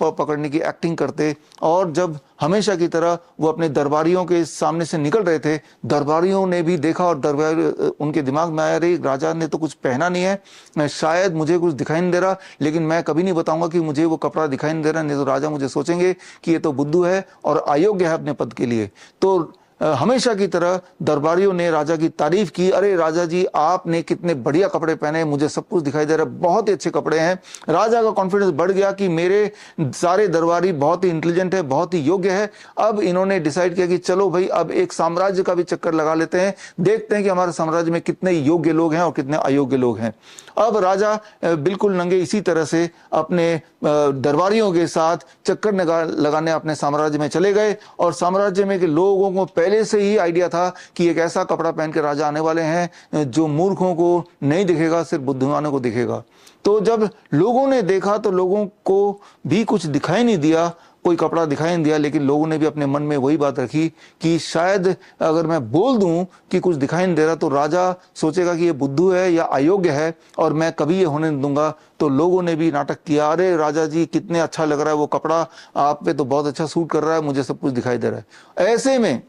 [SPEAKER 1] पकड़ने की एक्टिंग करते। और जब हमेशा की तरह वो अपने दरबारियों के सामने से निकल रहे थे, दरबारियों ने भी देखा और दरबारी उनके दिमाग में आया, रे राजा ने तो कुछ पहना नहीं है, शायद मुझे कुछ दिखाई नहीं दे रहा, लेकिन मैं कभी नहीं बताऊंगा कि मुझे वो कपड़ा दिखाई नहीं दे रहा, नहीं तो राजा मुझे सोचेंगे कि ये तो बुद्धू है और अयोग्य है अपने पद के लिए। तो हमेशा की तरह दरबारियों ने राजा की तारीफ की, अरे राजा जी आपने कितने बढ़िया कपड़े पहने, मुझे सब कुछ दिखाई दे रहा है, बहुत ही अच्छे कपड़े हैं। राजा का कॉन्फिडेंस बढ़ गया कि मेरे सारे दरबारी बहुत ही इंटेलिजेंट है, बहुत ही योग्य है। अब इन्होंने डिसाइड किया कि चलो भाई अब एक साम्राज्य का भी चक्कर लगा लेते हैं, देखते हैं कि हमारे साम्राज्य में कितने योग्य लोग हैं और कितने अयोग्य लोग हैं। अब राजा बिल्कुल नंगे इसी तरह से अपने दरबारियों के साथ चक्कर लगाने अपने साम्राज्य में चले गए, और साम्राज्य में के लोगों को पहले से ही आइडिया था कि एक ऐसा कपड़ा पहन के राजा आने वाले हैं जो मूर्खों को नहीं दिखेगा, सिर्फ बुद्धिमानों को दिखेगा। तो जब लोगों ने देखा तो लोगों को भी कुछ दिखाई नहीं दिया, कोई कपड़ा दिखाई नहीं दिया, लेकिन लोगों ने भी अपने मन में वही बात रखी कि शायद अगर मैं बोल दूं कि कुछ दिखाई नहीं दे रहा तो राजा सोचेगा कि ये बुद्धू है या अयोग्य है और मैं कभी ये होने नहीं दूंगा। तो लोगों ने भी नाटक किया, अरे राजा जी कितने अच्छा लग रहा है वो कपड़ा, आप पे तो बहुत अच्छा सूट कर रहा है, मुझे सब कुछ दिखाई दे रहा है। ऐसे में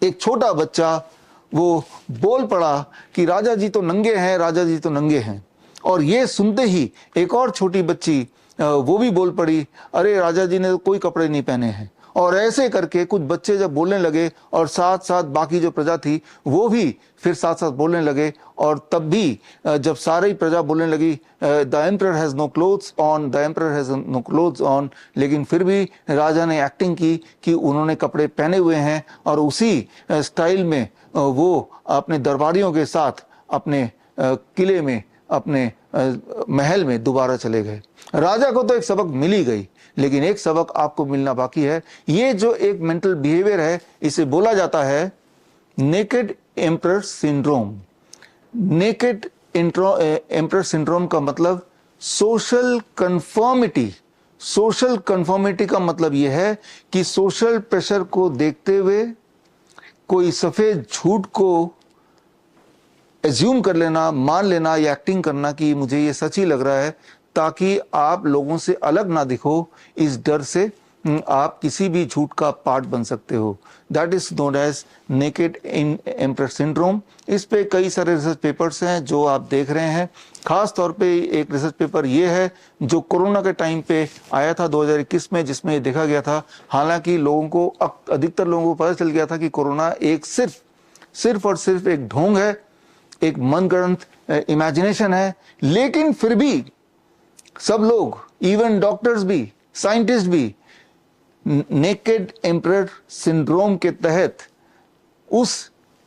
[SPEAKER 1] एक छोटा बच्चा वो बोल पड़ा कि राजा जी तो नंगे हैं, राजा जी तो नंगे हैं। और ये सुनते ही एक और छोटी बच्ची वो भी बोल पड़ी, अरे राजा जी ने तो कोई कपड़े नहीं पहने हैं। और ऐसे करके कुछ बच्चे जब बोलने लगे और साथ साथ बाकी जो प्रजा थी वो भी फिर साथ साथ बोलने लगे, और तब भी जब सारी प्रजा बोलने लगी the emperor has no clothes on, the emperor has no clothes on, लेकिन फिर भी राजा ने एक्टिंग की कि उन्होंने कपड़े पहने हुए हैं, और उसी स्टाइल में वो अपने दरबारियों के साथ अपने किले में, अपने महल में दोबारा चले गए। राजा को तो एक सबक मिल ही गई, लेकिन एक सबक आपको मिलना बाकी है। ये जो एक मेंटल बिहेवियर है इसे बोला जाता है naked emperor syndrome. Naked emperor syndrome का मतलब सोशल कंफर्मिटी। सोशल कंफर्मिटी का मतलब यह है कि सोशल प्रेशर को देखते हुए कोई सफेद झूठ को एज्यूम कर लेना, मान लेना या एक्टिंग करना कि मुझे ये सच ही लग रहा है, ताकि आप लोगों से अलग ना दिखो। इस डर से आप किसी भी झूठ का पार्ट बन सकते हो। That is known as naked emperor syndrome. इस पे कई सारे रिसर्च पेपर्स हैं जो आप देख रहे हैं। खास तौर पे एक रिसर्च पेपर ये है जो कोरोना के टाइम पे आया था 2021 में, जिसमें ये देखा गया था। हालांकि लोगों को, अधिकतर लोगों को पता चल गया था कि कोरोना एक सिर्फ और सिर्फ एक ढोंग है, एक मनगढ़ंत इमेजिनेशन है, लेकिन फिर भी सब लोग, इवन डॉक्टर्स भी, साइंटिस्ट भी, नेकेड एम्परर सिंड्रोम के तहत उस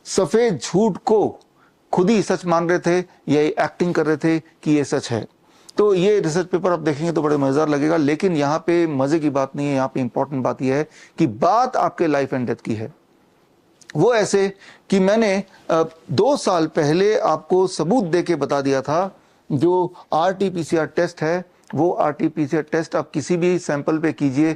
[SPEAKER 1] सफेद झूठ को खुद ही सच मान रहे थे या एक्टिंग कर रहे थे कि ये सच है। तो ये रिसर्च पेपर आप देखेंगे तो बड़े मजेदार लगेगा, लेकिन यहाँ पे मजे की बात नहीं है। यहाँ पे इंपॉर्टेंट बात यह है कि बात आपके लाइफ एंड डेथ की है। वो ऐसे कि मैंने 2 साल पहले आपको सबूत देके बता दिया था, जो RT-PCR टेस्ट है, वो RT-PCR टेस्ट आप किसी भी सैंपल पे कीजिए,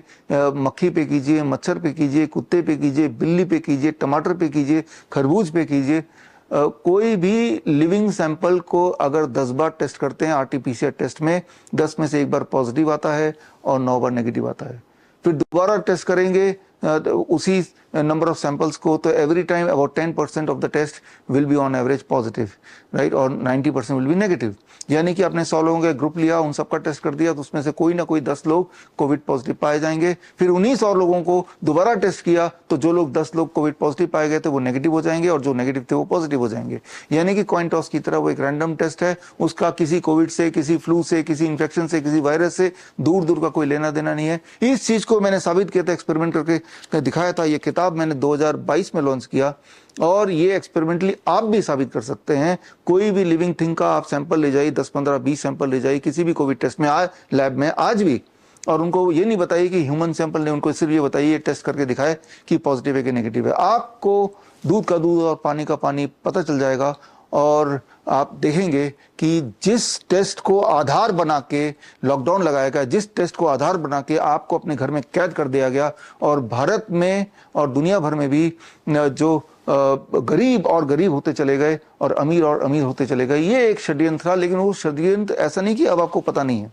[SPEAKER 1] मक्खी पे कीजिए, मच्छर पे कीजिए, कुत्ते पे कीजिए, बिल्ली पे कीजिए, टमाटर पे कीजिए, खरबूज पे कीजिए, कोई भी लिविंग सैंपल को अगर 10 बार टेस्ट करते हैं RT-PCR टेस्ट में, 10 में से 1 बार पॉजिटिव आता है और 9 बार नेगेटिव आता है। फिर दोबारा टेस्ट करेंगे उसी नंबर ऑफ सैंपल्स को, तो every time about 10% of the test will be on average positive, right, और 90% विल बी नेगेटिव। यानी कि आपने 100 लोगों का ग्रुप लिया, उन सबका टेस्ट कर दिया, तो उसमें से कोई ना कोई 10 लोग कोविड पॉजिटिव पाए जाएंगे। फिर उन्हीं 100 लोगों को दोबारा टेस्ट किया, तो जो लोग 10 लोग कोविड पॉजिटिव पाए गए थे वो नेगेटिव हो जाएंगे, और जो नेगेटिव थे वो पॉजिटिव हो जाएंगे। यानी कि कॉइन टॉस की तरह वो एक रैंडम टेस्ट है, उसका किसी कोविड से, किसी फ्लू से, किसी इन्फेक्शन से, किसी वायरस से दूर दूर का कोई लेना देना नहीं है। इस चीज को मैंने साबित किया था, एक्सपेरिमेंट करके दिखाया था। ये किताब मैंने 2022 में लॉन्च किया, और ये एक्सपेरिमेंटली आप भी साबित कर सकते हैं। कोई भी लिविंग थिंग का आप सैंपल ले जाइए, 10, 15, 20 सैंपल ले जाइए किसी भी कोविड टेस्ट में, लैब में आज भी, और उनको ये नहीं बताइए कि ह्यूमन सैंपल ने, उनको सिर्फ ये बताइए, टेस्ट करके दिखाए कि पॉजिटिव है कि नेगेटिव है। आपको दूध का दूध और पानी का पानी पता चल जाएगा और आप देखेंगे कि जिस टेस्ट को आधार बना के लॉकडाउन लगाया गया, जिस टेस्ट को आधार बना के आपको अपने घर में कैद कर दिया गया, और भारत में और दुनिया भर में भी जो गरीब और गरीब होते चले गए और अमीर होते चले गए, ये एक षड्यंत्र था। लेकिन वो षड्यंत्र ऐसा नहीं कि अब आपको पता नहीं है,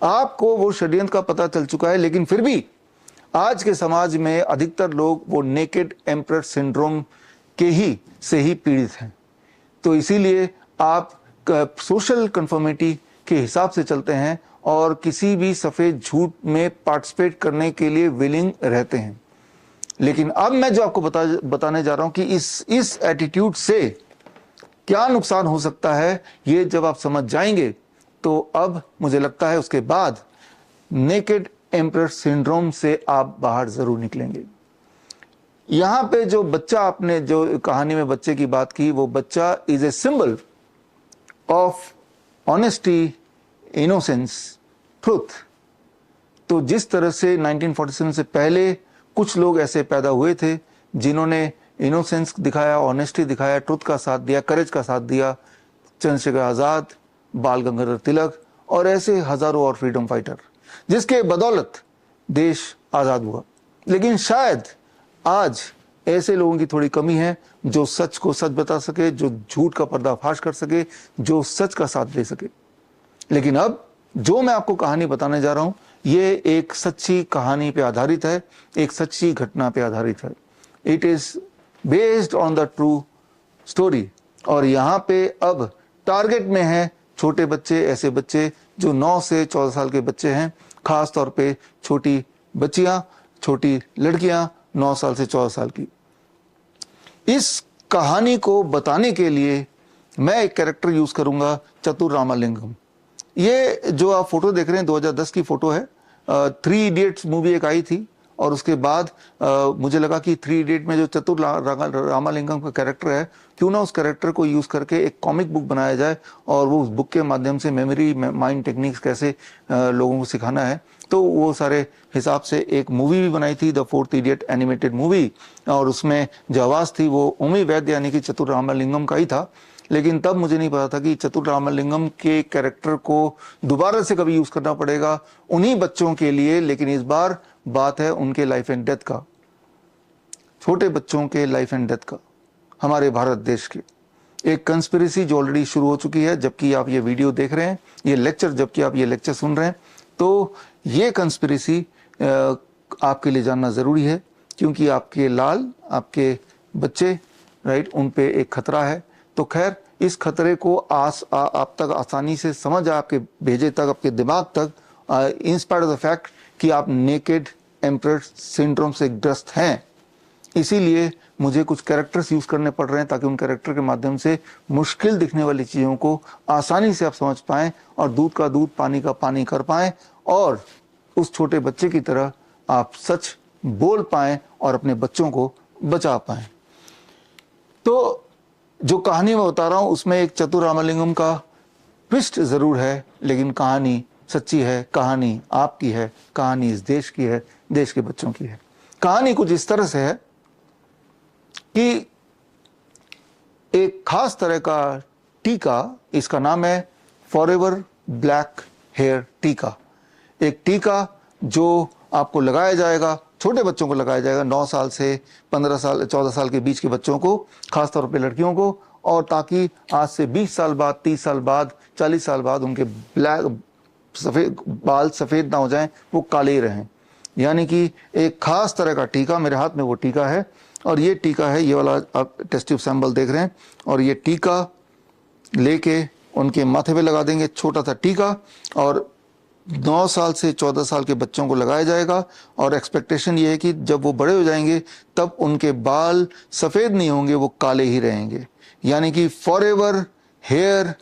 [SPEAKER 1] आपको वो षड्यंत्र का पता चल चुका है। लेकिन फिर भी आज के समाज में अधिकतर लोग वो नेकेड एम्परर सिंड्रोम के से ही पीड़ित हैं। तो इसीलिए आप सोशल कंफर्मिटी के हिसाब से चलते हैं और किसी भी सफेद झूठ में पार्टिसिपेट करने के लिए विलिंग रहते हैं। लेकिन अब मैं जो आपको बताने जा रहा हूं कि इस एटीट्यूड से क्या नुकसान हो सकता है, ये जब आप समझ जाएंगे तो अब मुझे लगता है उसके बाद नेकेड एम्परर सिंड्रोम से आप बाहर जरूर निकलेंगे। यहां पे जो बच्चा, आपने जो कहानी में बच्चे की बात की, वो बच्चा is a symbol of honesty, innocence, truth. तो जिस तरह से 1947 से पहले कुछ लोग ऐसे पैदा हुए थे जिन्होंने इनोसेंस दिखाया, ऑनेस्टी दिखाया, ट्रुथ का साथ दिया, करेज का साथ दिया, चंद्रशेखर आजाद, बाल गंगाधर तिलक और ऐसे हजारों और फ्रीडम फाइटर, जिसके बदौलत देश आजाद हुआ। लेकिन शायद आज ऐसे लोगों की थोड़ी कमी है जो सच को सच बता सके, जो झूठ का पर्दाफाश कर सके, जो सच का साथ दे सके। लेकिन अब जो मैं आपको कहानी बताने जा रहा हूं, ये एक सच्ची कहानी पे आधारित है, एक सच्ची घटना पे आधारित है। It is based on the true story. और यहां पे अब टारगेट में है छोटे बच्चे, ऐसे बच्चे जो 9 से 14 साल के बच्चे हैं, खास तौर पे छोटी बच्चियां, छोटी लड़कियां 9 साल से 14 साल की। इस कहानी को बताने के लिए मैं एक कैरेक्टर यूज करूंगा, चतुर रामालिंगम। ये जो आप फोटो देख रहे हैं 2010 की फोटो है। 3 इडियट्स मूवी एक आई थी और उसके बाद मुझे लगा कि 3 इडियट में जो चतुर रामालिंगम का कैरेक्टर है, क्यों ना उस कैरेक्टर को यूज करके एक कॉमिक बुक बनाया जाए और वो उस बुक के माध्यम से मेमोरी माइंड टेक्निक्स कैसे लोगों को सिखाना है। तो वो सारे हिसाब से एक मूवी भी बनाई थी, the 4th idiot animated movie, और उसमें जो आवाज थी वो उमी वैद्य यानी कि चतुर रामालिंगम का ही था। लेकिन तब मुझे नहीं पता था कि चतुर रामालिंगम के कैरेक्टर को दोबारा से कभी यूज करना पड़ेगा उन्हीं बच्चों के लिए। लेकिन इस बार बात है उनके लाइफ एंड डेथ का, छोटे बच्चों के लाइफ एंड डेथ का, हमारे भारत देश के। एक कंस्पिरेसी जो ऑलरेडी शुरू हो चुकी है, जबकि आप ये वीडियो देख रहे हैं, ये लेक्चर, जबकि आप ये लेक्चर सुन रहे हैं, तो ये कंस्पिरेसी आपके लिए जानना जरूरी है, क्योंकि आपके लाल, आपके बच्चे, राइट, उन पे एक खतरा है। तो खैर, इस खतरे को आप तक आसानी से समझ आए, आपके भेजे तक, आपके दिमाग तक, in spite of the fact कि आप नेकेड एम्परर सिंड्रोम से ग्रस्त हैं। इसीलिए मुझे कुछ कैरेक्टर्स यूज करने पड़ रहे हैं ताकि उन कैरेक्टर के माध्यम से मुश्किल दिखने वाली चीजों को आसानी से आप समझ पाएं और दूध का दूध, पानी का पानी कर पाएं और उस छोटे बच्चे की तरह आप सच बोल पाएं और अपने बच्चों को बचा पाएं। तो जो कहानी मैं बता रहा हूं उसमें एक चतुर रामालिंगम का ट्विस्ट जरूर है, लेकिन कहानी सच्ची है, कहानी आपकी है, कहानी इस देश की है, देश के बच्चों की है। कहानी कुछ इस तरह से है कि एक खास तरह का टीका, इसका नाम है फॉरएवर ब्लैक हेयर टीका। एक टीका जो आपको लगाया जाएगा, छोटे बच्चों को लगाया जाएगा, 9 साल से 15 साल 14 साल के बीच के बच्चों को, खासतौर पे लड़कियों को, और ताकि आज से 20 साल बाद, 30 साल बाद, 40 साल बाद उनके सफेद बाल सफेद ना हो जाएं, वो काले ही रहें। यानी कि एक खास तरह का टीका, मेरे हाथ में वो टीका है, और ये टीका है, ये वाला आप टेस्ट ट्यूब सैंपल देख रहे हैं, और ये टीका लेके उनके माथे पे लगा देंगे, छोटा सा टीका, और 9 साल से 14 साल के बच्चों को लगाया जाएगा। और एक्सपेक्टेशन ये है कि जब वो बड़े हो जाएंगे तब उनके बाल सफेद नहीं होंगे, वो काले ही रहेंगे। यानी कि forever hair,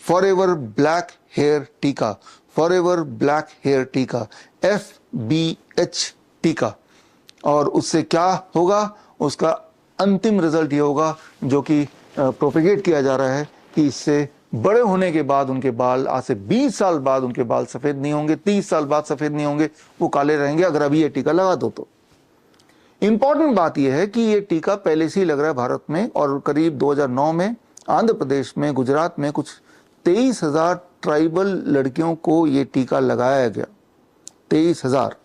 [SPEAKER 1] forever black hair टीका, फॉरएवर ब्लैक हेयर टीका, FBH टीका। और उससे क्या होगा, उसका अंतिम रिजल्ट ये होगा जो कि प्रोपेगेट किया जा रहा है कि इससे बड़े होने के बाद उनके बाल, आज से 20 साल बाद उनके बाल सफेद नहीं होंगे, 30 साल बाद सफेद नहीं होंगे, वो काले रहेंगे अगर अभी ये टीका लगा दो तो। इंपॉर्टेंट बात यह है कि ये टीका पहले से ही लग रहा है भारत में, और करीब 2009 में आंध्र प्रदेश में, गुजरात में कुछ 23,000 ट्राइबल लड़कियों को ये टीका लगाया गया, 23,000।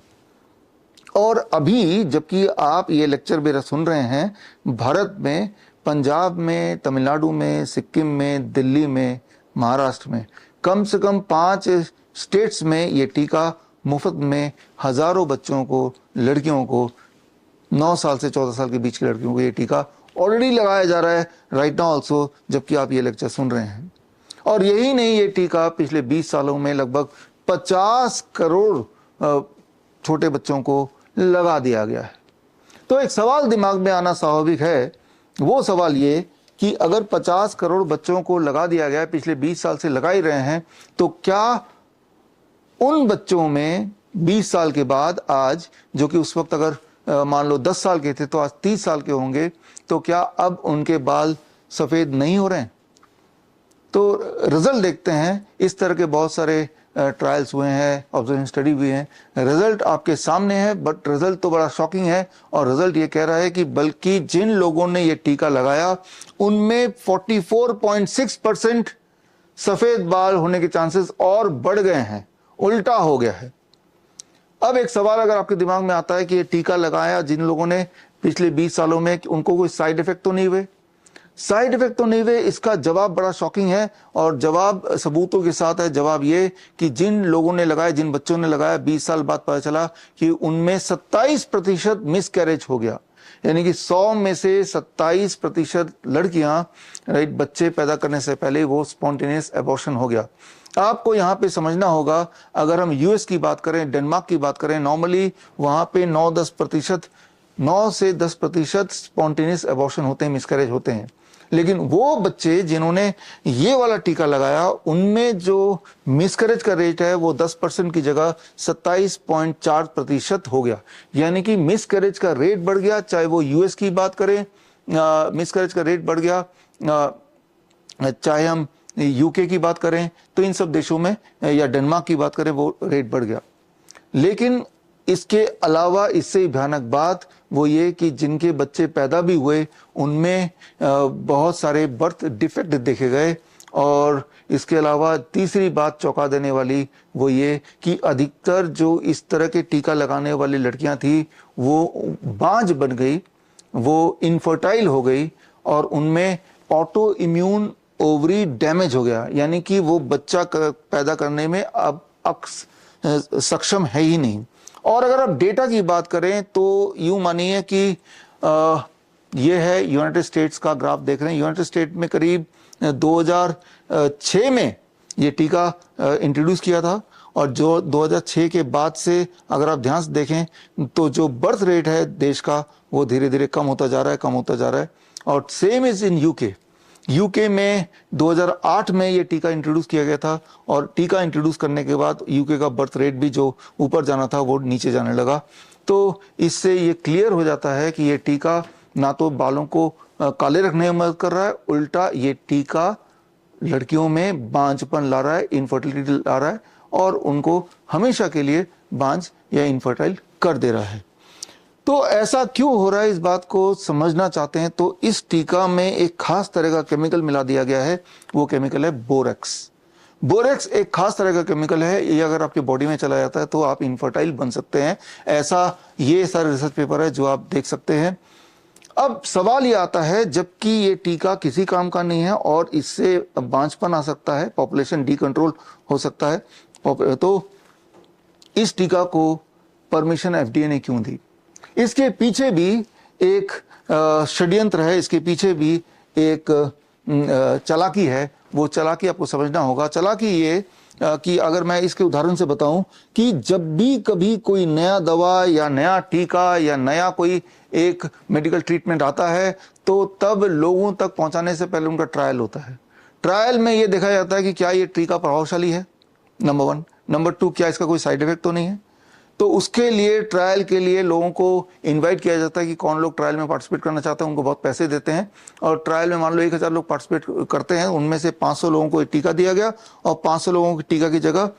[SPEAKER 1] और अभी जबकि आप ये लेक्चर मेरा सुन रहे हैं, भारत में पंजाब में, तमिलनाडु में, सिक्किम में, दिल्ली में, महाराष्ट्र में कम से कम 5 स्टेट्स में ये टीका मुफ्त में हजारों बच्चों को, लड़कियों को, 9 साल से 14 साल के बीच की लड़कियों को ये टीका ऑलरेडी लगाया जा रहा है राइट नाउ ऑल्सो, जबकि आप ये लेक्चर सुन रहे हैं। और यही नहीं, ये टीका पिछले 20 सालों में लगभग 50 करोड़ छोटे बच्चों को लगा दिया गया है। तो एक सवाल दिमाग में आना स्वाभाविक है, वो सवाल ये कि अगर 50 करोड़ बच्चों को लगा दिया गया है, पिछले 20 साल से लगा ही रहे हैं, तो क्या उन बच्चों में 20 साल के बाद आज, जो कि उस वक्त अगर मान लो 10 साल के थे तो आज 30 साल के होंगे, तो क्या अब उनके बाल सफेद नहीं हो रहे हैं? तो रिजल्ट देखते हैं। इस तरह के बहुत सारे ट्रायल्स हुए हैं, ऑब्जर्वेशन स्टडी हुई है, रिजल्ट आपके सामने है, बट रिजल्ट तो बड़ा शॉकिंग है। और रिजल्ट ये कह रहा है कि बल्कि जिन लोगों ने ये टीका लगाया उनमें 44.6% सफेद बाल होने के चांसेस और बढ़ गए हैं, उल्टा हो गया है। अब एक सवाल अगर आपके दिमाग में आता है कि ये टीका लगाया जिन लोगों ने पिछले 20 सालों में, उनको कोई साइड इफेक्ट तो नहीं हुए? साइड इफेक्ट तो नहीं हुए, इसका जवाब बड़ा शॉकिंग है, और जवाब सबूतों के साथ है। जवाब ये कि जिन लोगों ने लगाया, जिन बच्चों ने लगाया, 20 साल बाद पता चला कि उनमें 27% मिसकैरेज हो गया। यानी कि 100 में से 27% लड़कियां, राइट, बच्चे पैदा करने से पहले वो स्पॉन्टेनियस एबॉर्शन हो गया। आपको यहाँ पे समझना होगा, अगर हम यूएस की बात करें, डेनमार्क की बात करें, नॉर्मली वहां पे 9 से 10% स्पॉन्टेनियस एबॉर्शन होते हैं, मिसकैरेज होते हैं। लेकिन वो बच्चे जिन्होंने ये वाला टीका लगाया, उनमें जो मिसकैरेज का रेट है वो 10% की जगह 27.4% हो गया। यानी कि मिसकैरेज का रेट बढ़ गया, चाहे वो यूएस की बात करें, मिसकैरेज का रेट बढ़ गया, चाहे हम यूके की बात करें, तो इन सब देशों में, या डेनमार्क की बात करें, वो रेट बढ़ गया। लेकिन इसके अलावा इससे भयानक बात वो ये कि जिनके बच्चे पैदा भी हुए उनमें बहुत सारे बर्थ डिफेक्ट देखे गए। और इसके अलावा तीसरी बात चौंका देने वाली वो ये कि अधिकतर जो इस तरह के टीका लगाने वाली लड़कियां थी वो बांझ बन गई, वो इनफर्टाइल हो गई, और उनमें ऑटो इम्यून ओवरी डैमेज हो गया। यानी कि वो बच्चा पैदा करने में अब सक्षम है ही नहीं। और अगर आप डेटा की बात करें तो यूं मानिए कि ये है यूनाइटेड स्टेट्स का ग्राफ देख रहे हैं। यूनाइटेड स्टेट में करीब 2006 में ये टीका इंट्रोड्यूस किया था, और जो 2006 के बाद से अगर आप ध्यान से देखें तो जो बर्थ रेट है देश का वो धीरे धीरे कम होता जा रहा है, कम होता जा रहा है। और सेम इज इन यूके में 2008 में ये टीका इंट्रोड्यूस किया गया था, और टीका इंट्रोड्यूस करने के बाद यूके का बर्थ रेट भी जो ऊपर जाना था वो नीचे जाने लगा। तो इससे ये क्लियर हो जाता है कि ये टीका ना तो बालों को काले रखने में मदद कर रहा है, उल्टा ये टीका लड़कियों में बांझपन ला रहा है, इनफर्टिलिटी ला रहा है, और उनको हमेशा के लिए बांझ या इनफर्टाइल कर दे रहा है। तो ऐसा क्यों हो रहा है, इस बात को समझना चाहते हैं तो इस टीका में एक खास तरह का केमिकल मिला दिया गया है। वो केमिकल है बोरेक्स। बोरेक्स एक खास तरह का केमिकल है, ये अगर आपके बॉडी में चला जाता है तो आप इनफर्टाइल बन सकते हैं। ऐसा ये सारे रिसर्च पेपर है जो आप देख सकते हैं। अब सवाल ये आता है, जबकि ये टीका किसी काम का नहीं है और इससे बांझपन आ सकता है, पॉपुलेशन डीकंट्रोल हो सकता है, तो इस टीका को परमिशन एफडीए ने क्यों दी? इसके पीछे भी एक षड्यंत्र है, इसके पीछे भी एक चालाकी है। वो चालाकी आपको समझना होगा। चालाकी ये कि अगर मैं इसके उदाहरण से बताऊं कि जब भी कभी कोई नया दवा या नया टीका या नया कोई एक मेडिकल ट्रीटमेंट आता है तो तब लोगों तक पहुंचाने से पहले उनका ट्रायल होता है। ट्रायल में ये देखा जाता है कि क्या ये टीका प्रभावशाली है, नंबर 1। नंबर 2, क्या इसका कोई साइड इफेक्ट तो नहीं है। तो उसके लिए ट्रायल के लिए लोगों को इनवाइट किया जाता है कि कौन लोग ट्रायल में पार्टिसिपेट करना चाहते हैं, उनको बहुत पैसे देते हैं। और ट्रायल में मान लो 1000 लोग पार्टिसिपेट करते हैं, उनमें से 500 लोगों को टीका दिया गया और 500 लोगों की टीका की जगह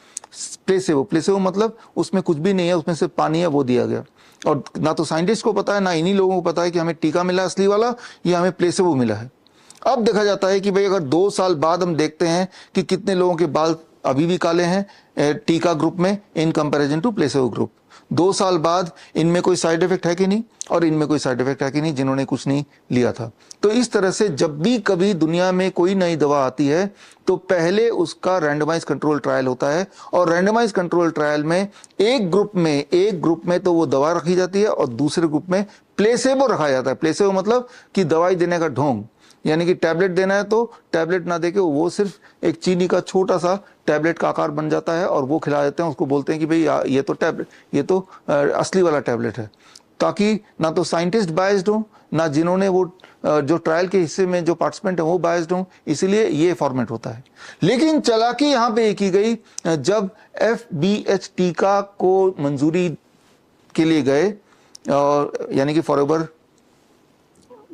[SPEAKER 1] प्लेसेबो मतलब उसमें कुछ भी नहीं है, उसमें सिर्फ पानी है, वो दिया गया। और ना तो साइंटिस्ट को पता है, ना इन्हीं लोगों को पता है कि हमें टीका मिला असली वाला या हमें प्लेसेबो मिला है। अब देखा जाता है कि भाई अगर 2 साल बाद हम देखते हैं कि कितने लोगों के बाल अभी भी काले हैं टीका ग्रुप में in comparison to placebo group. 2 साल बाद इनमें कोई साइड इफेक्ट है कि नहीं, और इनमें कोई साइड इफेक्ट है कि नहीं, जिन्होंने कुछ नहीं लिया था। तो इस तरह से जब भी कभी दुनिया में कोई नई दवा आती है तो पहले उसका रैंडमाइज कंट्रोल ट्रायल होता है, और रैंडमाइज कंट्रोल ट्रायल में एक ग्रुप में तो वो दवा रखी जाती है और दूसरे ग्रुप में प्लेसेबो रखा जाता है। प्लेसेबो मतलब कि दवाई देने का ढोंग, यानी कि टैबलेट देना है तो टैबलेट ना देके वो सिर्फ एक चीनी का छोटा सा टैबलेट का आकार बन जाता है और वो खिला देते हैं, उसको बोलते हैं कि भाई ये तो टैबलेट, ये तो असली वाला टैबलेट है, ताकि ना तो साइंटिस्ट बायस्ड हो, ना जिन्होंने वो जो ट्रायल के हिस्से में जो पार्टिसिपेंट है वो बायस्ड हो, इसलिए ये फॉर्मेट होता है। लेकिन चालाकी यहाँ पे ये की गई, जब FBH टीका को मंजूरी के लिए गए, यानी कि फॉरएवर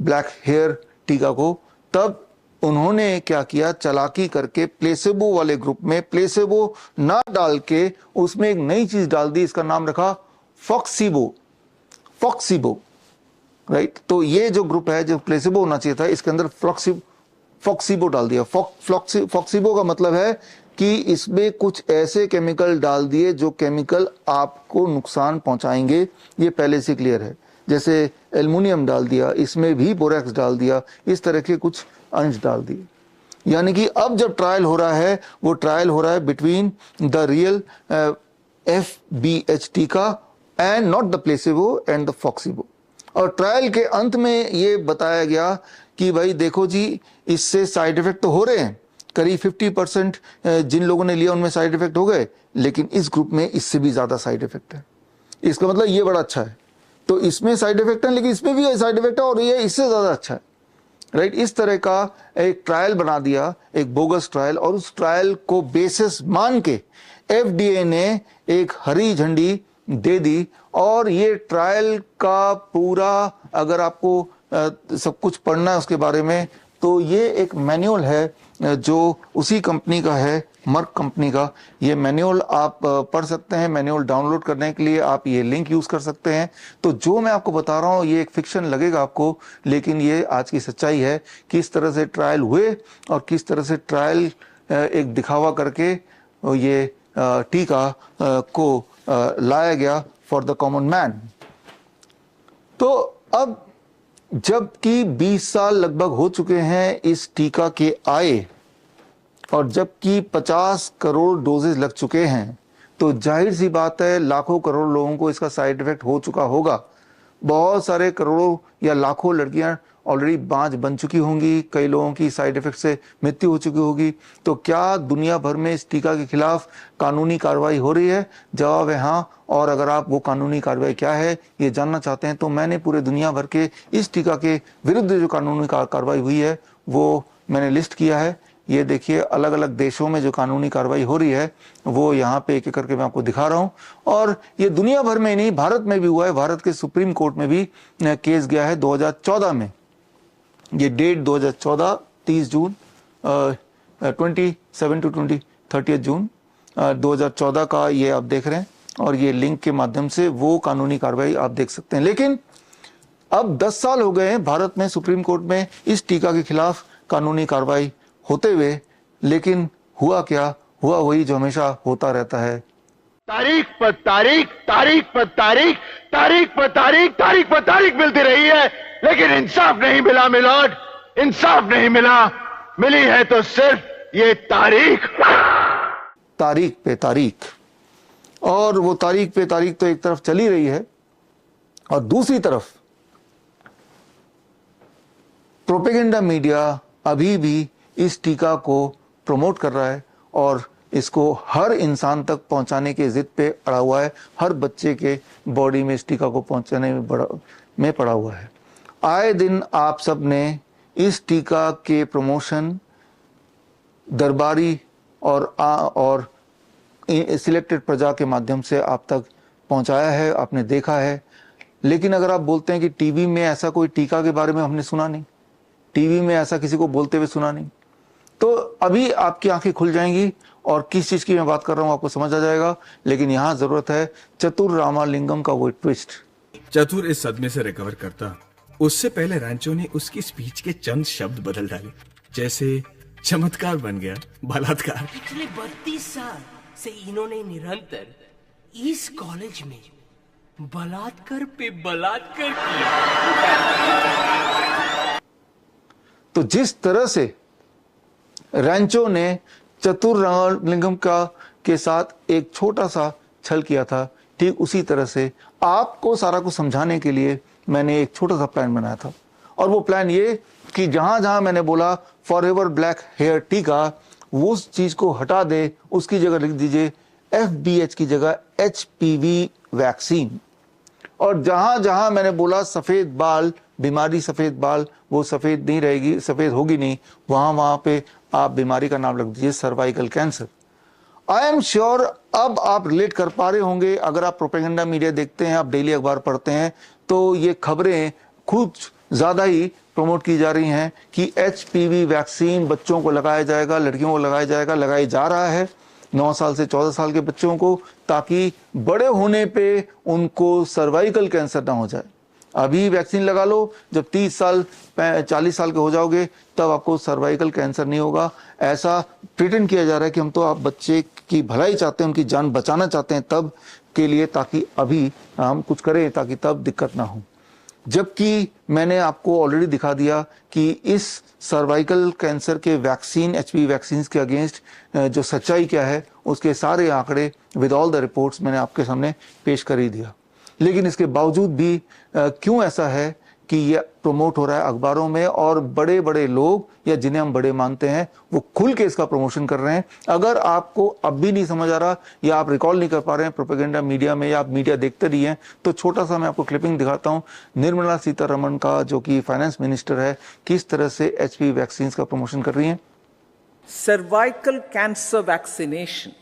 [SPEAKER 1] ब्लैक हेयर टीका को, तब उन्होंने क्या किया, चालाकी करके प्लेसेबो वाले ग्रुप में प्लेसेबो ना डाल के उसमें एक नई चीज डाल दी, इसका नाम रखा फॉक्सीबो, राइट। तो ये जो ग्रुप है जो प्लेसेबो होना चाहिए था, इसके अंदर फॉक्सीबो डाल दिया। फॉक्सीबो का मतलब है कि इसमें कुछ ऐसे केमिकल डाल दिए जो केमिकल आपको नुकसान पहुंचाएंगे, ये पहले से क्लियर है। जैसे एल्युमिनियम डाल दिया, इसमें भी बोरेक्स डाल दिया, इस तरह के कुछ अंश डाल दिए। यानी कि अब जब ट्रायल हो रहा है, वो ट्रायल हो रहा है बिटवीन द रियल FBH टीका and not the placebo and the foxibo. और ट्रायल के अंत में ये बताया गया कि भाई देखो जी, इससे साइड इफेक्ट तो हो रहे हैं, करीब 50% जिन लोगों ने लिया उनमें साइड इफेक्ट हो गए, लेकिन इस ग्रुप में इससे भी ज्यादा साइड इफेक्ट है। इसका मतलब ये बड़ा अच्छा है। तो इसमें साइड इफेक्ट है, लेकिन इसमें भी साइड इफेक्ट है, और ये इससे ज्यादा अच्छा है, राइट। इस तरह का एक ट्रायल बना दिया, एक बोगस ट्रायल, और उस ट्रायल को बेसिस मान के FDA ने एक हरी झंडी दे दी। और ये ट्रायल का पूरा, अगर आपको सब कुछ पढ़ना है उसके बारे में, तो ये एक मैनुअल है जो उसी कंपनी का है, मर्क कंपनी का। ये मैनुअल आप पढ़ सकते हैं। मैनुअल डाउनलोड करने के लिए आप ये लिंक यूज कर सकते हैं। तो जो मैं आपको बता रहा हूँ ये एक फिक्शन लगेगा आपको, लेकिन ये आज की सच्चाई है, किस तरह से ट्रायल हुए और किस तरह से ट्रायल एक दिखावा करके ये टीका को लाया गया फॉर द कॉमन मैन। तो अब जबकि 20 साल लगभग हो चुके हैं इस टीका के आए, और जबकि 50 करोड़ डोजेज लग चुके हैं, तो जाहिर सी बात है लाखों करोड़ लोगों को इसका साइड इफेक्ट हो चुका होगा। बहुत सारे करोड़ों या लाखों लड़कियां ऑलरेडी बांझ बन चुकी होंगी, कई लोगों की साइड इफेक्ट से मृत्यु हो चुकी होगी। तो क्या दुनिया भर में इस टीका के खिलाफ कानूनी कार्रवाई हो रही है? जवाब है हाँ। और अगर आप वो कानूनी कार्रवाई क्या है ये जानना चाहते हैं, तो मैंने पूरे दुनिया भर के इस टीका के विरुद्ध जो कानूनी कार्रवाई हुई है वो मैंने लिस्ट किया है। ये देखिए, अलग अलग देशों में जो कानूनी कार्रवाई हो रही है वो यहाँ पे एक एक करके मैं आपको दिखा रहा हूँ। और ये दुनिया भर में नहीं, भारत में भी हुआ है। भारत के सुप्रीम कोर्ट में भी केस गया है 2014 में। ये डेट 2014 30 जून 27 टू 30 जून 2014 का ये आप देख रहे हैं, और ये लिंक के माध्यम से वो कानूनी कार्रवाई आप देख सकते हैं। लेकिन अब 10 साल हो गए हैं भारत में सुप्रीम कोर्ट में इस टीका के खिलाफ कानूनी कार्रवाई होते हुए, लेकिन हुआ क्या? हुआ वही जो हमेशा होता रहता है।
[SPEAKER 7] तारीख पर तारीख, तारीख पर तारीख, तारीख पर तारीख, तारीख पर तारीख मिलती रही है, लेकिन इंसाफ नहीं मिला मिलोड, इंसाफ नहीं मिला। मिली है तो सिर्फ ये तारीख,
[SPEAKER 1] तारीख पे तारीख। और वो तारीख पे तारीख तो एक तरफ चली रही है, और दूसरी तरफ प्रोपेगेंडा मीडिया अभी भी इस टीका को प्रमोट कर रहा है और इसको हर इंसान तक पहुंचाने के जिद पे अड़ा हुआ है। हर बच्चे के बॉडी में इस टीका को पहुंचाने में पड़ा हुआ है। आए दिन आप सब ने इस टीका के प्रमोशन दरबारी और सिलेक्टेड प्रजा के माध्यम से आप तक पहुंचाया है, आपने देखा है। लेकिन अगर आप बोलते हैं कि टीवी में ऐसा कोई टीका के बारे में हमने सुना नहीं, टीवी में ऐसा किसी को बोलते हुए सुना नहीं, तो अभी आपकी आंखें खुल जाएंगी और किस चीज की मैं बात कर रहा हूं आपको समझ आ जाएगा। लेकिन यहां जरूरत है चतुर रामालिंगम का वो ट्विस्ट।
[SPEAKER 8] चतुर इस सदमे से रिकवर करता उससे पहले रैंचो ने उसकी स्पीच के चंद शब्द बदल डाले, जैसे चमत्कार बन गया बलात्कार।
[SPEAKER 9] पिछले 32 साल से इन्होंने निरंतर इस कॉलेज में बलात्कार पे बलात्कार किया।
[SPEAKER 1] तो जिस तरह से रैंचो ने चतुर रामालिंगम के साथ एक छोटा सा छल किया था, ठीक उसी तरह से आपको सारा कुछ समझाने के लिए मैंने एक छोटा सा प्लान बनाया था। और वो प्लान ये कि जहां जहां मैंने बोला फॉरएवर ब्लैक हेयर टीका, वो उस चीज को हटा दे, उसकी जगह लिख दीजिए FBH की जगह HPV वैक्सीन। और जहां जहां मैंने बोला सफेद बाल बीमारी, सफेद बाल वो सफेद नहीं रहेगी, सफेद होगी नहीं, वहां वहां पे आप बीमारी का नाम लिख दीजिए cervical cancer. I am sure अब आप रिलेट कर पा रहे होंगे। अगर आप प्रोपेगेंडा मीडिया देखते हैं, आप डेली अखबार पढ़ते हैं, तो ये खबरें कुछ ज्यादा ही प्रमोट की जा रही हैं कि HPV वैक्सीन बच्चों को लगाया जाएगा, लड़कियों को लगाया जाएगा, लगाया जा रहा है 9 साल से 14 साल के बच्चों को, ताकि बड़े होने पे उनको सर्वाइकल कैंसर ना हो जाए। अभी वैक्सीन लगा लो, जब 30 साल 40 साल के हो जाओगे तब आपको सर्वाइकल कैंसर नहीं होगा। ऐसा प्रिटेंड किया जा रहा है कि हम तो आप बच्चे की भलाई चाहते हैं, उनकी जान बचाना चाहते हैं तब के लिए, ताकि अभी हम कुछ करें ताकि तब दिक्कत ना हो। जबकि मैंने आपको ऑलरेडी दिखा दिया कि इस सर्वाइकल कैंसर के वैक्सीन, HPV वैक्सीन के अगेंस्ट जो सच्चाई क्या है, उसके सारे आंकड़े विद ऑल द रिपोर्ट्स मैंने आपके सामने पेश कर ही दिया। लेकिन इसके बावजूद भी क्यों ऐसा है कि ये प्रमोट हो रहा है अखबारों में, और बड़े बड़े लोग या जिन्हें हम बड़े मानते हैं वो खुल के इसका प्रमोशन कर रहे हैं। अगर आपको अब भी नहीं समझ आ रहा या आप रिकॉल नहीं कर पा रहे हैं प्रोपेगेंडा मीडिया में, या आप मीडिया देखते रहिए, तो छोटा सा मैं आपको क्लिपिंग दिखाता हूं निर्मला सीतारमण का, जो कि फाइनेंस मिनिस्टर है, किस तरह से HPV वैक्सीन का प्रमोशन कर रही है।
[SPEAKER 10] Cervical cancer vaccination.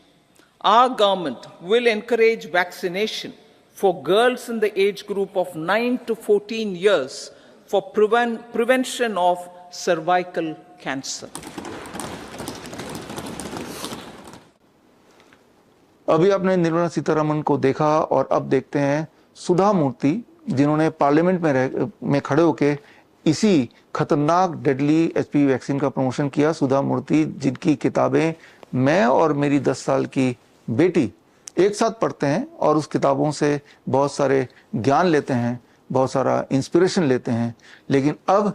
[SPEAKER 10] Our government will encourage vaccination for girls in the age group of 9 to 14 years for prevention of cervical cancer.
[SPEAKER 1] अभी आपने निर्मला सीतारमण को देखा और अब देखते हैं सुधा मूर्ति, जिन्होंने पार्लियामेंट में खड़े होके इसी खतरनाक डेडली HPV वैक्सीन का प्रमोशन किया। सुधा मूर्ति, जिनकी किताबें मैं और मेरी 10 साल की बेटी एक साथ पढ़ते हैं और उस किताबों से बहुत सारे ज्ञान लेते हैं, बहुत सारा इंस्पिरेशन लेते हैं। लेकिन अब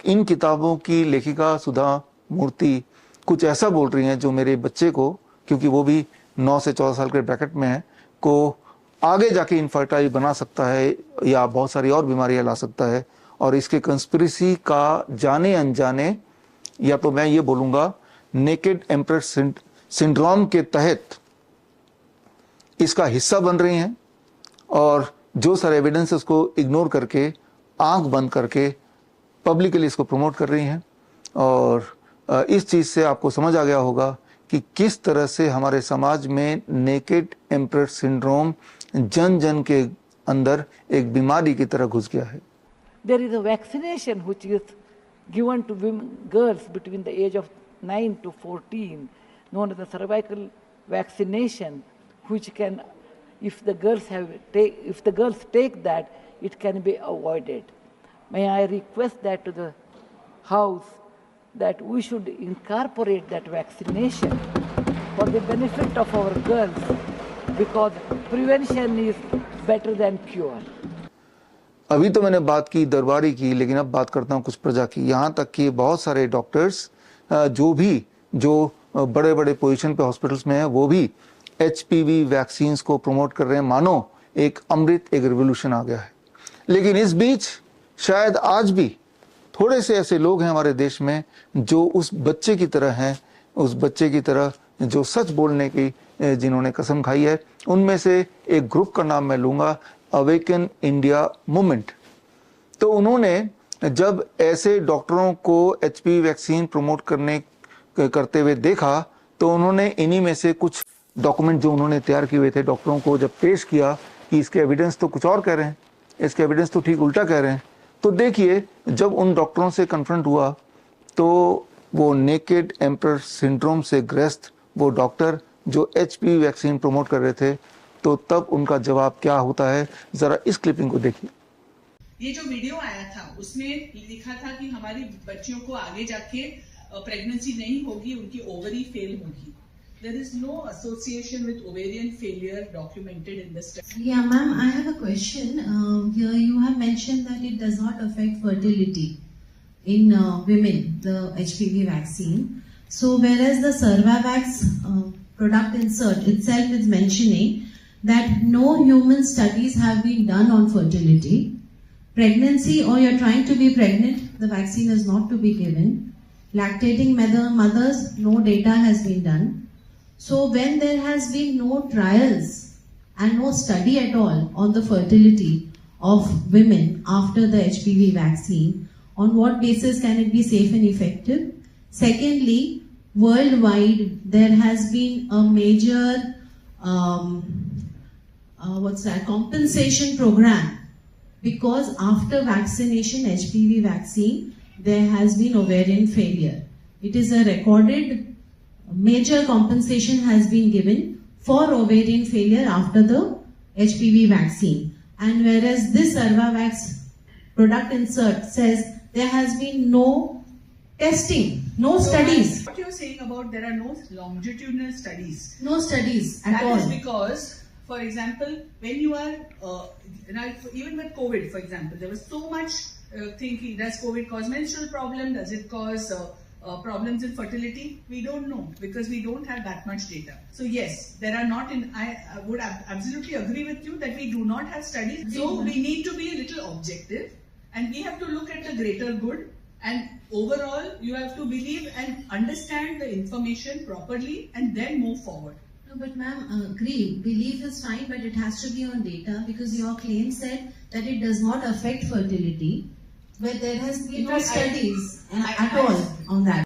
[SPEAKER 1] इन किताबों की लेखिका सुधा मूर्ति कुछ ऐसा बोल रही हैं जो मेरे बच्चे को, क्योंकि वो भी 9 से 14 साल के ब्रैकेट में है, को आगे जाके इनफर्टाइल बना सकता है या बहुत सारी और बीमारियां ला सकता है। और इसके कंस्पिरेसी का जाने अनजाने, या तो मैं ये बोलूंगा नेकेड एम्प्रेस सिंड्रोम के तहत इसका हिस्सा बन रही हैं, और जो सारे एविडेंस उसको इग्नोर करके, आंख बंद करके पब्लिकली इसको प्रमोट कर रही हैं। और इस चीज से आपको समझ आ गया होगा कि किस तरह से हमारे समाज में नेकेड एम्प्रेस सिंड्रोम जन जन के अंदर एक बीमारी की तरह घुस गया है।
[SPEAKER 11] There is a vaccination which is given to women, girls between the age of 9 to 14, known as the cervical vaccination, which can, if the girls take that, it can be avoided. May I request that to the House that we should incorporate that vaccination for the benefit of our girls, because prevention is better than cure.
[SPEAKER 1] अभी तो मैंने बात की दरबारी की, लेकिन अब बात करता हूँ कुछ प्रजा की। यहाँ तक कि बहुत सारे डॉक्टर्स जो बड़े बड़े पोजीशन पे हॉस्पिटल्स में हैं, वो भी HPV वैक्सीन्स को प्रमोट कर रहे हैं, मानो एक अमृत, एक रिवोल्यूशन आ गया है। लेकिन इस बीच शायद आज भी थोड़े से ऐसे लोग हैं हमारे देश में जो उस बच्चे की तरह हैं, उस बच्चे की तरह जो सच बोलने की जिन्होंने कसम खाई है। उनमें से एक ग्रुप का नाम मैं लूंगा, अवेकन इंडिया मूवमेंट। तो उन्होंने जब ऐसे डॉक्टरों को HPV वैक्सीन प्रमोट करते हुए देखा, तो उन्होंने इन्हीं में से कुछ डॉक्यूमेंट जो उन्होंने तैयार किए हुए थे डॉक्टरों को जब पेश किया कि इसके एविडेंस तो कुछ और कह रहे हैं, इसके एविडेंस तो ठीक उल्टा कह रहे हैं, तो देखिए जब उन डॉक्टरों से कन्फ्रंट हुआ तो वो नेकेड एम्परर सिंड्रोम से ग्रस्त वो डॉक्टर जो HPV वैक्सीन प्रमोट कर रहे थे, तो तब उनका जवाब क्या होता है, जरा इस क्लिपिंग को देखिए।
[SPEAKER 12] ये जो वीडियो आया था उसमें लिखा था कि हमारी बच्चियों को आगे जाके प्रेगनेंसी नहीं होगी, उनकी ओवरी फेल होगी। There is no association with ovarian failure documented in the study.
[SPEAKER 13] Yeah, ma'am, I have a question. Here you have mentioned that it does not affect fertility in women, the HPV vaccine. So whereas the Cervavax product insert itself is mentioning that no human studies have been done on fertility. Pregnancy or you're trying to be pregnant, the vaccine is not to be given. Lactating mothers, no data has been done. So when there has been no trials and no study at all on the fertility of women after the HPV vaccine, on what basis can it be safe and effective? Secondly, worldwide there has been a major compensation program because after vaccination, HPV vaccine, there has been ovarian failure. It is a recorded major compensation has been given for ovarian failure after the HPV vaccine. And whereas this Cervavax product insert says there has been no testing, no studies.
[SPEAKER 12] What you're saying about there are no longitudinal studies.
[SPEAKER 13] No studies at all.
[SPEAKER 12] That is because, for example, when you are, even with COVID, for example, there was so much thinking, does COVID cause menstrual problem? Does it cause problems in fertility? We don't know because we don't have that much data. So yes, there are not I would absolutely agree with you that we do not have studies. So we need to be a little objective and we have to look at the greater good, and overall you have to believe and understand the information properly and then move forward.
[SPEAKER 13] No, but ma'am, agree. Belief is fine, but it has to be on data because your claim said that it does not affect fertility. But there has been no studies at all on that.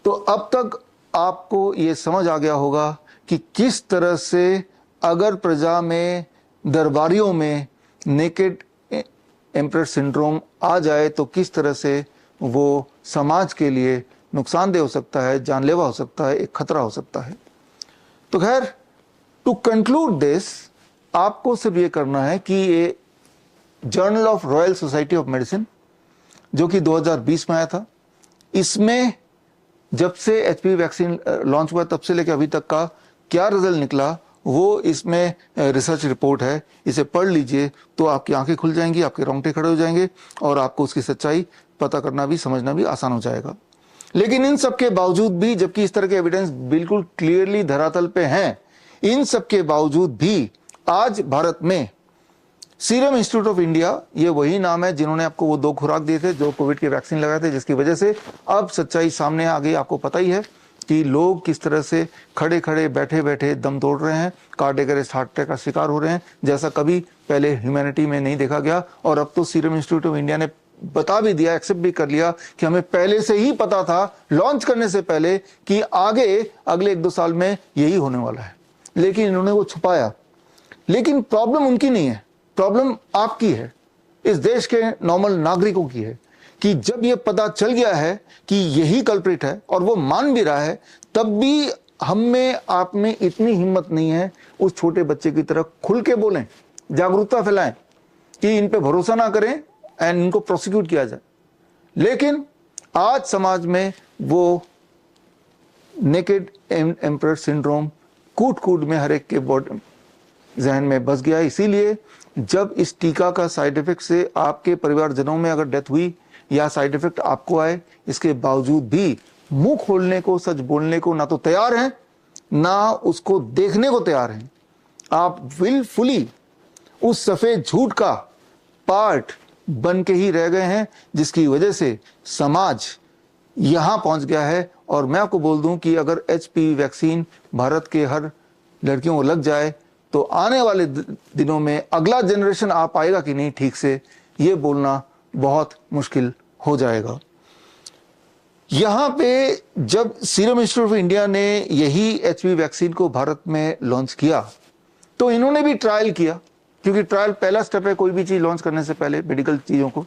[SPEAKER 1] तो अब तक आपको ये समझ आ गया होगा कि किस तरह से अगर प्रजा में दरबारियों में नेकेड एम्परर सिंड्रोम आ जाए तो किस तरह से वो समाज के लिए नुकसानदेह हो सकता है, जानलेवा हो सकता है, एक खतरा हो सकता है। तो खैर, टू कंक्लूड दिस, आपको सिर्फ ये करना है कि ये journal of royal society of medicine जो कि 2020 में आया था, इसमें जब से HPV वैक्सीन लॉन्च हुआ तब से लेकर अभी तक का क्या रिजल्ट निकला वो इसमें रिसर्च रिपोर्ट है। इसे पढ़ लीजिए तो आपकी आंखें खुल जाएंगी, आपके रोंगटे खड़े हो जाएंगे और आपको उसकी सच्चाई पता करना भी समझना भी आसान हो जाएगा। लेकिन इन सब के बावजूद भी, जबकि इस तरह के एविडेंस बिल्कुल क्लियरली धरातल पे हैं, इन सब के बावजूद भी आज भारत में सीरम इंस्टीट्यूट ऑफ इंडिया, ये वही नाम है जिन्होंने आपको वो 2 खुराक दिए थे जो कोविड के वैक्सीन लगाए थे, जिसकी वजह से अब सच्चाई सामने आ गई। आपको पता ही है कि लोग किस तरह से खड़े खड़े बैठे बैठे दम तोड़ रहे हैं, कार्डियक अरेस्ट, हार्ट अटैक का शिकार हो रहे हैं, जैसा कभी पहले ह्यूमैनिटी में नहीं देखा गया। और अब तो सीरम इंस्टीट्यूट ऑफ इंडिया ने बता भी दिया, एक्सेप्ट भी कर लिया कि हमें पहले से ही पता था, लॉन्च करने से पहले, कि आगे अगले 1-2 साल में यही होने वाला है, लेकिन इन्होंने वो छुपाया। लेकिन प्रॉब्लम उनकी नहीं है, प्रॉब्लम आपकी है, इस देश के नॉर्मल नागरिकों की है कि जब ये पता चल गया है कि यही कल्प्रिट है और वो मान भी रहा है, तब भी हम में, आप में इतनी हिम्मत नहीं है उस छोटे बच्चे की तरह खुल के बोलें, जागरूकता फैलाएं कि इन पे भरोसा ना करें एंड इनको प्रोसिक्यूट किया जाए। लेकिन आज समाज में वो नेकेड एम्परर सिंड्रोम कूट कूट में हर एक के बॉडी जहन में बस गया। इसीलिए जब इस टीका का साइड इफेक्ट से आपके परिवारजनों में अगर डेथ हुई या साइड इफेक्ट आपको आए, इसके बावजूद भी मुंह खोलने को, सच बोलने को ना तो तैयार हैं, ना उसको देखने को तैयार हैं। आप विलफुली उस सफेद झूठ का पार्ट बन के ही रह गए हैं, जिसकी वजह से समाज यहां पहुंच गया है। और मैं आपको बोल दूं कि अगर HPV वैक्सीन भारत के हर लड़कियों को लग जाए तो आने वाले दिनों में अगला जनरेशन आ पाएगा कि नहीं ठीक से, ये बोलना बहुत मुश्किल हो जाएगा। यहां पे जब सीरम इंस्टीट्यूट ऑफ इंडिया ने यही एचपीवी वैक्सीन को भारत में लॉन्च किया तो इन्होंने भी ट्रायल किया, क्योंकि ट्रायल पहला स्टेप है कोई भी चीज लॉन्च करने से पहले, मेडिकल चीजों को।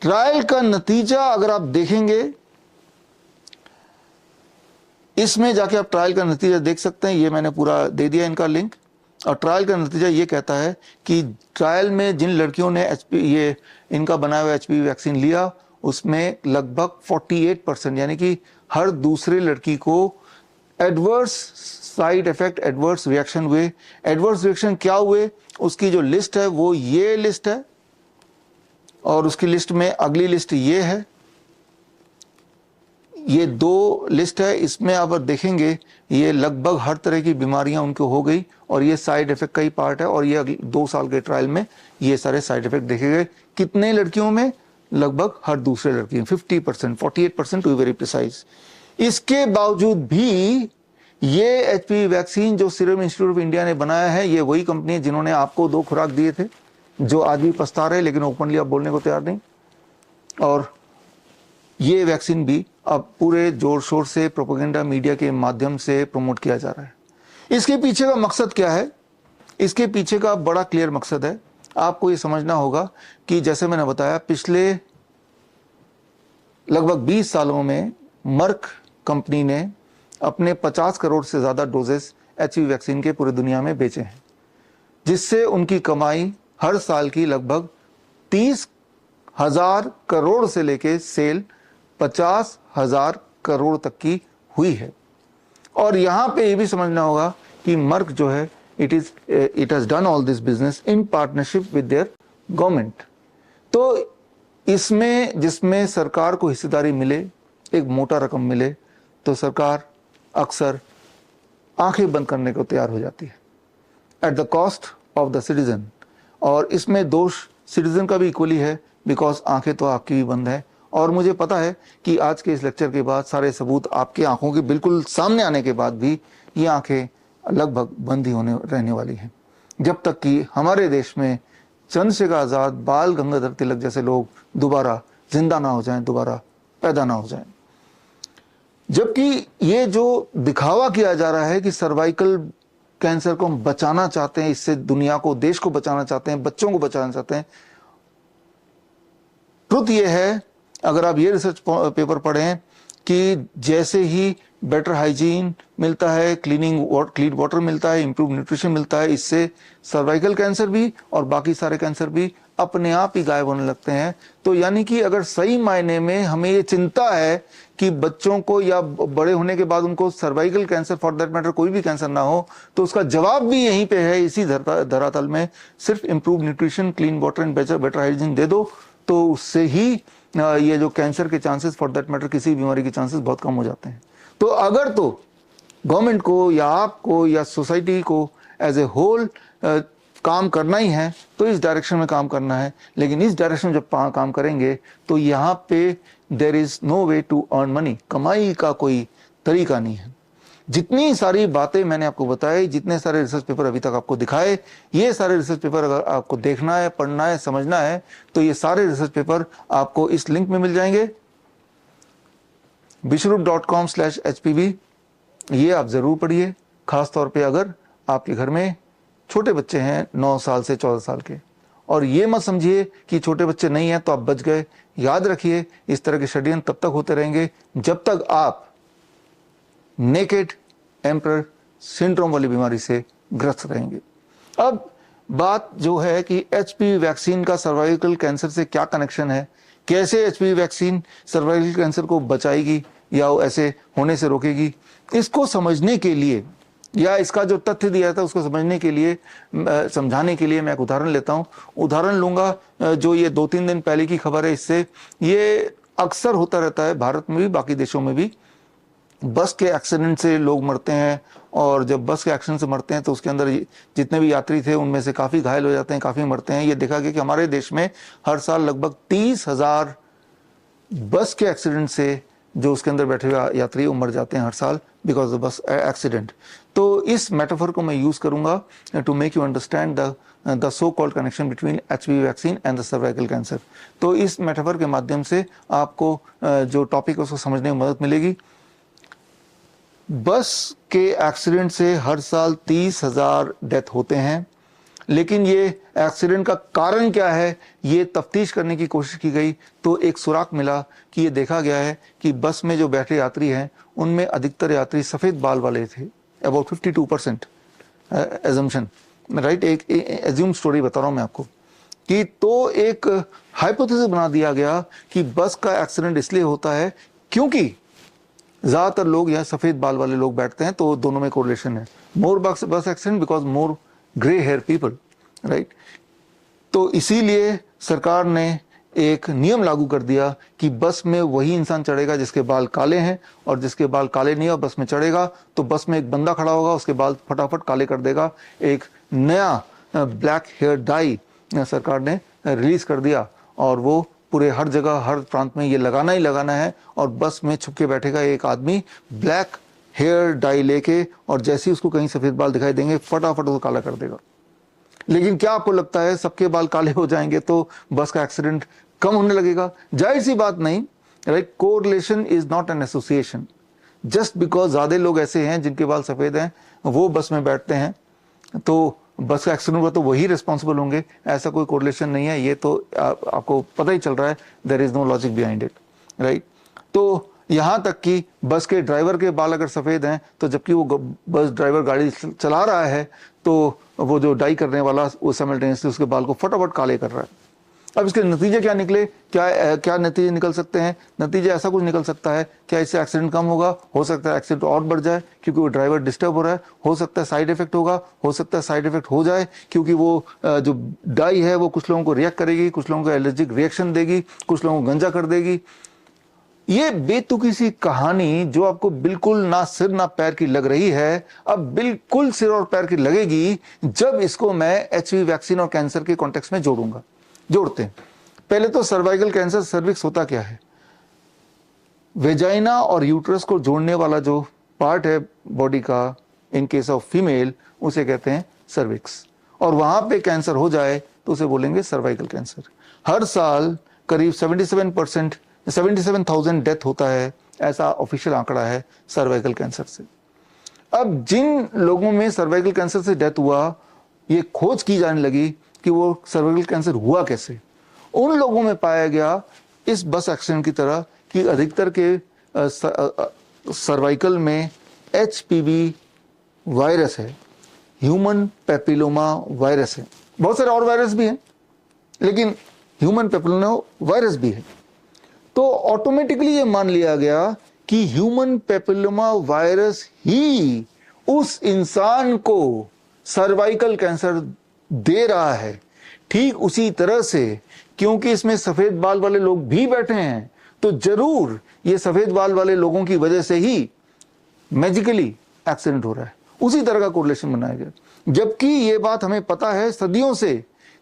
[SPEAKER 1] ट्रायल का नतीजा अगर आप देखेंगे, इसमें जाके आप ट्रायल का नतीजा देख सकते हैं, ये मैंने पूरा दे दिया इनका लिंक। और ट्रायल का नतीजा ये कहता है कि ट्रायल में जिन लड़कियों ने ये इनका बनाया हुआ एचपीवी वैक्सीन लिया उसमें लगभग 48% यानी कि हर दूसरे लड़की को adverse side effect, adverse reaction हुए। एडवर्स रिएक्शन क्या हुए, उसकी जो लिस्ट है वो ये लिस्ट है और उसकी लिस्ट में अगली लिस्ट ये है, ये 2 लिस्ट है। इसमें आप देखेंगे ये लगभग हर तरह की बीमारियां उनको हो गई और ये साइड इफेक्ट का ही पार्ट है। और ये 2 साल के ट्रायल में ये सारे साइड इफेक्ट देखे गए। कितने लड़कियों में? लगभग हर दूसरे लड़की, 50%, 48% टू बी वेरी प्रिसाइज। इसके बावजूद भी ये एचपीवी वैक्सीन जो सीरम इंस्टीट्यूट ऑफ इंडिया ने बनाया है, ये वही कंपनी है जिन्होंने आपको 2 खुराक दिए थे, जो आज भी पछता रहे लेकिन ओपनली आप बोलने को तैयार नहीं। और ये वैक्सीन भी अब पूरे जोर शोर से प्रोपेगेंडा मीडिया के माध्यम से प्रमोट किया जा रहा है। इसके पीछे का मकसद क्या है? इसके पीछे का बड़ा क्लियर मकसद है। आपको ये समझना होगा कि जैसे मैंने बताया, पिछले लगभग 20 सालों में मर्क कंपनी ने अपने 50 करोड़ से ज्यादा डोजेस एचपीवी वैक्सीन के पूरी दुनिया में बेचे हैं, जिससे उनकी कमाई हर साल की लगभग 30,000 करोड़ से लेके सेल 50,000 करोड़ तक की हुई है। और यहां पे ये भी समझना होगा कि मर्क जो है it has done all this business in partnership with their government। तो इसमें जिसमें सरकार को हिस्सेदारी मिले, एक मोटा रकम मिले, तो सरकार अक्सर आंखें बंद करने को तैयार हो जाती है at the cost of the citizen. और इसमें दोष सिटीजन का भी इक्वली है, बिकॉज आंखें तो आपकी भी बंद है। और मुझे पता है कि आज के इस लेक्चर के बाद सारे सबूत आपकी आंखों के बिल्कुल सामने आने के बाद भी ये आंखें लगभग बंद ही होने रहने वाली हैं, जब तक कि हमारे देश में चंद्रशेखर आजाद, बाल गंगाधर तिलक जैसे लोग दोबारा जिंदा ना हो जाएं, दोबारा पैदा ना हो जाएं। जबकि ये जो दिखावा किया जा रहा है कि सर्वाइकल कैंसर को हम बचाना चाहते हैं, इससे दुनिया को, देश को बचाना चाहते हैं, बच्चों को बचाना चाहते हैं, ट्रुथ ये है, अगर आप ये रिसर्च पेपर पढ़ें कि जैसे ही बेटर हाइजीन मिलता है, क्लीन वाटर मिलता है, इंप्रूव न्यूट्रिशन मिलता है, इससे सर्वाइकल कैंसर भी और बाकी सारे कैंसर भी अपने आप ही गायब होने लगते हैं। तो यानी कि अगर सही मायने में हमें ये चिंता है कि बच्चों को या बड़े होने के बाद उनको cervical cancer, for that matter कोई भी कैंसर ना हो, तो उसका जवाब भी यहीं पे है, इसी धरातल में। सिर्फ improve nutrition, clean water and better hygiene दे दो, तो उससे ही ये जो कैंसर के चांसेस, फॉर दैट मैटर किसी बीमारी के चांसेस बहुत कम हो जाते हैं। तो अगर तो गवर्नमेंट को या आपको या सोसाइटी को एज ए होल काम करना ही है तो इस डायरेक्शन में काम करना है। लेकिन इस डायरेक्शन में जब काम करेंगे तो यहाँ पे there is no way to earn money, कमाई का कोई तरीका नहीं है। जितनी सारी बातें मैंने आपको बताई, जितने सारे रिसर्च पेपर अभी तक आपको दिखाए, ये सारे रिसर्च पेपर अगर आपको देखना है, पढ़ना है, समझना है, तो ये सारे रिसर्च पेपर आपको इस लिंक में मिल जाएंगे, bishrup.com/hpv। ये आप जरूर पढ़िए, खास तौर पे अगर आपके घर में छोटे बच्चे हैं 9 साल से 14 साल के। और ये मत समझिए कि छोटे बच्चे नहीं हैं तो आप बच गए। याद रखिए, इस तरह के षड्यंत्र तब तक होते रहेंगे जब तक आप नेकेड एम्परर सिंड्रोम वाली बीमारी से ग्रस्त रहेंगे। अब बात जो है कि एचपीवी वैक्सीन का सर्वाइकल कैंसर से क्या कनेक्शन है, कैसे एचपीवी वैक्सीन सर्वाइकल कैंसर को बचाएगी या ऐसे होने से रोकेगी, इसको समझने के लिए या इसका जो तथ्य दिया था उसको समझने के लिए, समझाने के लिए मैं एक उदाहरण लेता हूं। उदाहरण लूंगा जो ये 2-3 दिन पहले की खबर है। इससे ये अक्सर होता रहता है भारत में भी, बाकी देशों में भी। बस के एक्सीडेंट से लोग मरते हैं और जब बस के एक्सीडेंट से मरते हैं तो उसके अंदर जितने भी यात्री थे उनमें से काफ़ी घायल हो जाते हैं, काफ़ी मरते हैं। ये देखा गया कि हमारे देश में हर साल लगभग 30,000 बस के एक्सीडेंट से जो उसके अंदर बैठे हुए यात्री मर जाते हैं हर साल। Because of bus accident. तो इस मेटाफर को मैं यूज करूंगा to make you understand the so called connection between HPV vaccine and the cervical cancer. तो इस मेटाफर के माध्यम से आपको जो टॉपिक है उसको समझने में मदद मिलेगी। बस के एक्सीडेंट से हर साल 30,000 डेथ होते हैं, लेकिन ये एक्सीडेंट का कारण क्या है ये तफ्तीश करने की कोशिश की गई तो एक सुराग मिला कि ये देखा गया है कि बस में जो बैठे यात्री हैं उनमें अधिकतर यात्री सफ़ेद बाल वाले थे, अबाउट 52% एजम्पशन, राइट। एक एज्यूम स्टोरी बता रहा हूँ मैं आपको कि तो एक हाइपोथेसिस बना दिया गया कि बस का एक्सीडेंट इसलिए होता है क्योंकि ज़्यादातर लोग यहाँ सफ़ेद बाल वाले लोग बैठते हैं, तो दोनों में कोरिलेशन है। More bus accident because more grey hair people, right. तो इसीलिए सरकार ने एक नियम लागू कर दिया कि बस में वही इंसान चढ़ेगा जिसके बाल काले हैं, और जिसके बाल काले नहीं है और बस में चढ़ेगा तो बस में एक बंदा खड़ा होगा, उसके बाल फटाफट काले कर देगा। एक नया ब्लैक हेयर डाई सरकार ने रिलीज कर दिया और वो पूरे हर जगह हर प्रांत में ये लगाना ही लगाना है, और बस में छुप के बैठेगा एक आदमी ब्लैक हेयर डाई लेके, और जैसे ही उसको कहीं सफ़ेद बाल दिखाई देंगे फटाफट उसको काला कर देगा। लेकिन क्या आपको लगता है सबके बाल काले हो जाएंगे तो बस का एक्सीडेंट कम होने लगेगा? जाहिर सी बात नहीं, right. Correlation is not an association. Just because ज़्यादा लोग ऐसे हैं जिनके बाल सफ़ेद हैं वो बस में बैठते हैं तो बस का एक्सीडेंट हुआ तो वही रिस्पॉन्सिबल होंगे, ऐसा कोई कोरिलेशन नहीं है। ये तो आपको पता ही चल रहा है, there is no logic behind it, right. तो यहाँ तक कि बस के ड्राइवर के बाल अगर सफ़ेद हैं तो जबकि वो बस ड्राइवर गाड़ी चला रहा है तो वो जो डाई करने वाला वो साइमल्टेनियसली उसके बाल को फटाफट काले कर रहा है। अब इसके नतीजे क्या निकले, क्या नतीजे निकल सकते हैं? नतीजे ऐसा कुछ निकल सकता है, क्या इससे एक्सीडेंट कम होगा? हो सकता है एक्सीडेंट और बढ़ जाए क्योंकि वो ड्राइवर डिस्टर्ब हो रहा है। हो सकता है साइड इफेक्ट होगा, हो सकता है साइड इफेक्ट हो जाए क्योंकि वो जो डाई है वो कुछ लोगों को रिएक्ट करेगी, कुछ लोगों को एलर्जिक रिएक्शन देगी, कुछ लोगों को गंजा कर देगी। ये बेतुकी सी कहानी जो आपको बिल्कुल ना सिर ना पैर की लग रही है, अब बिल्कुल सिर और पैर की लगेगी जब इसको मैं HPV वैक्सीन और कैंसर के कॉन्टेक्स्ट में जोड़ूंगा। जोड़ते हैं। पहले तो सर्वाइकल कैंसर, सर्विक्स होता क्या है? वेजाइना और यूट्रस को जोड़ने वाला जो पार्ट है बॉडी का, इन केस ऑफ फीमेल उसे कहते हैं सर्विक्स, और वहां पे कैंसर हो जाए तो उसे बोलेंगे सर्वाइकल कैंसर। हर साल करीब 77,000 डेथ होता है, ऐसा ऑफिशियल आंकड़ा है सर्वाइकल कैंसर से। अब जिन लोगों में सर्वाइकल कैंसर से डेथ हुआ, ये खोज की जाने लगी कि वो सर्वाइकल कैंसर हुआ कैसे। उन लोगों में पाया गया इस बस एक्सीडेंट की तरह कि अधिकतर के सर्वाइकल में HPV वायरस है, ह्यूमन पेपिलोमा वायरस है। बहुत सारे और वायरस भी हैं लेकिन ह्यूमन पेपिलोमा वायरस भी है। तो ऑटोमेटिकली ये मान लिया गया कि ह्यूमन पेपिलोमा वायरस ही उस इंसान को सर्वाइकल कैंसर दे रहा है। ठीक उसी तरह से क्योंकि इसमें सफेद बाल वाले लोग भी बैठे हैं तो जरूर ये सफेद बाल वाले लोगों की वजह से ही मैजिकली एक्सीडेंट हो रहा है। उसी तरह का कोरिलेशन बनाया गया, जबकि ये बात हमें पता है सदियों से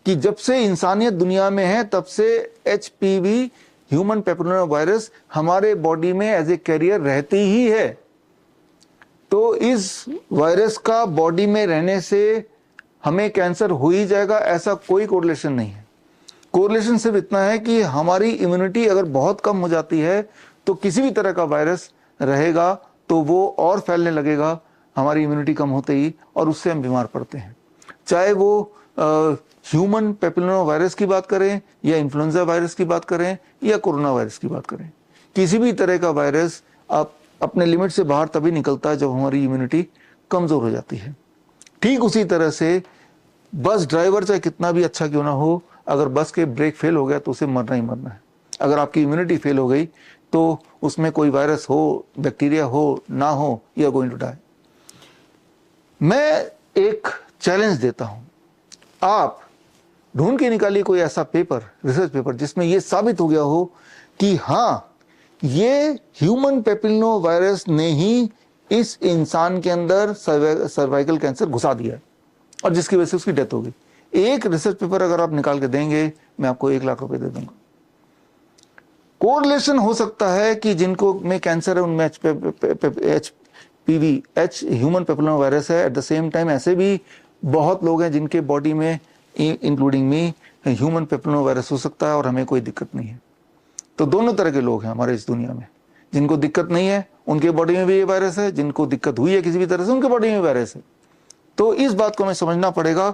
[SPEAKER 1] कि जब से इंसानियत दुनिया में है तब से HPV ह्यूमन पेपिलोमा वायरस हमारे बॉडी में एज ए कैरियर रहती ही है। तो इस वायरस का बॉडी में रहने से हमें कैंसर हो ही जाएगा, ऐसा कोई कोरिलेशन नहीं है। कोरिलेशन सिर्फ इतना है कि हमारी इम्यूनिटी अगर बहुत कम हो जाती है तो किसी भी तरह का वायरस रहेगा तो वो और फैलने लगेगा हमारी इम्यूनिटी कम होते ही, और उससे हम बीमार पड़ते हैं। चाहे वो ह्यूमन पेपिलोमा वायरस की बात करें या इन्फ्लुएंजा वायरस की बात करें या कोरोना वायरस की बात करें, किसी भी तरह का वायरस आप अपने लिमिट से बाहर तभी निकलता है जब हमारी इम्यूनिटी कमजोर हो जाती है। ठीक उसी तरह से बस ड्राइवर चाहे कितना भी अच्छा क्यों ना हो, अगर बस के ब्रेक फेल हो गया तो उसे मरना ही मरना है। अगर आपकी इम्यूनिटी फेल हो गई तो उसमें कोई वायरस हो, बैक्टीरिया हो ना हो, you are going to die. मैं एक चैलेंज देता हूं, आप ढूंढ के निकालिए कोई ऐसा पेपर, रिसर्च पेपर जिसमें यह साबित हो गया हो कि हाँ ये ह्यूमन पेपिलोमा वायरस ने ही इस इंसान के अंदर सर्वाइकल कैंसर घुसा दिया और जिसकी वजह से उसकी डेथ हो गई। एक रिसर्च पेपर अगर आप निकाल के देंगे मैं आपको 1 लाख रुपए दे दूंगा। कोरिलेशन हो सकता है कि जिनको में कैंसर है उनमें HPV ह्यूमन पेपिलोमा वायरस है, एट द सेम टाइम ऐसे भी बहुत लोग हैं जिनके बॉडी में including me human papilloma virus हो सकता है और हमें कोई दिक्कत नहीं है। तो दोनों तरह के लोग हैं हमारे इस दुनिया में, जिनको दिक्कत नहीं है उनके बॉडी में भी ये वायरस है, जिनको दिक्कत हुई है किसी भी तरह से उनके बॉडी में वायरस है। तो इस बात को हमें समझना पड़ेगा।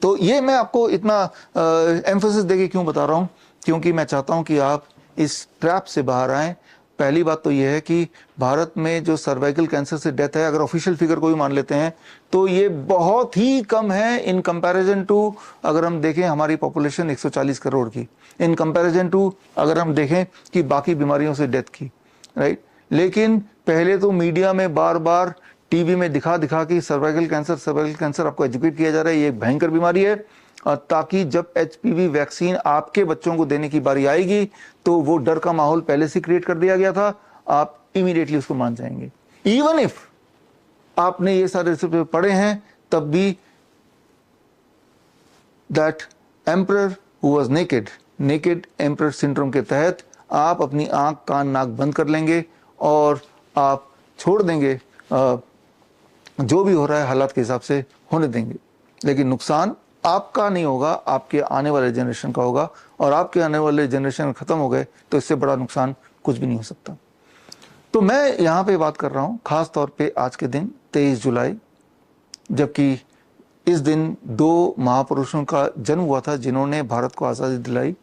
[SPEAKER 1] तो ये मैं आपको इतना एम्फोसिस देके क्यों बता रहा हूँ, क्योंकि मैं चाहता हूँ कि आप इस ट्रैप से बाहर आएं। पहली बात तो ये है कि भारत में जो सर्वाइकल कैंसर से डेथ है, अगर ऑफिशियल फिगर को भी मान लेते हैं तो ये बहुत ही कम है इन कंपैरिजन टू, अगर हम देखें हमारी पॉपुलेशन 140 करोड़ की, इन कंपैरिजन टू अगर हम देखें कि बाकी बीमारियों से डेथ की, राइट। लेकिन पहले तो मीडिया में बार बार टीवी में दिखा दिखा कि सर्वाइकल कैंसर आपको एजुकेट किया जा रहा है, ये एक भयंकर बीमारी है, और ताकि जब HPV वैक्सीन आपके बच्चों को देने की बारी आएगी तो वो डर का माहौल पहले से क्रिएट कर दिया गया था, आप इमीडिएटली उसको मान जाएंगे। इवन इफ आपने ये सारे रिसर्च पढ़े हैं तब भी that emperor who was naked emperor syndrome के तहत आप अपनी आंख कान नाक बंद कर लेंगे और आप छोड़ देंगे, जो भी हो रहा है हालात के हिसाब से होने देंगे। लेकिन नुकसान आपका नहीं होगा, आपके आने वाले जनरेशन का होगा, और आपके आने वाले जनरेशन खत्म हो गए तो इससे बड़ा नुकसान कुछ भी नहीं हो सकता। तो मैं यहाँ पे बात कर रहा हूँ खास तौर पे आज के दिन 23 जुलाई, जबकि इस दिन 2 महापुरुषों का जन्म हुआ था जिन्होंने भारत को आज़ादी दिलाई।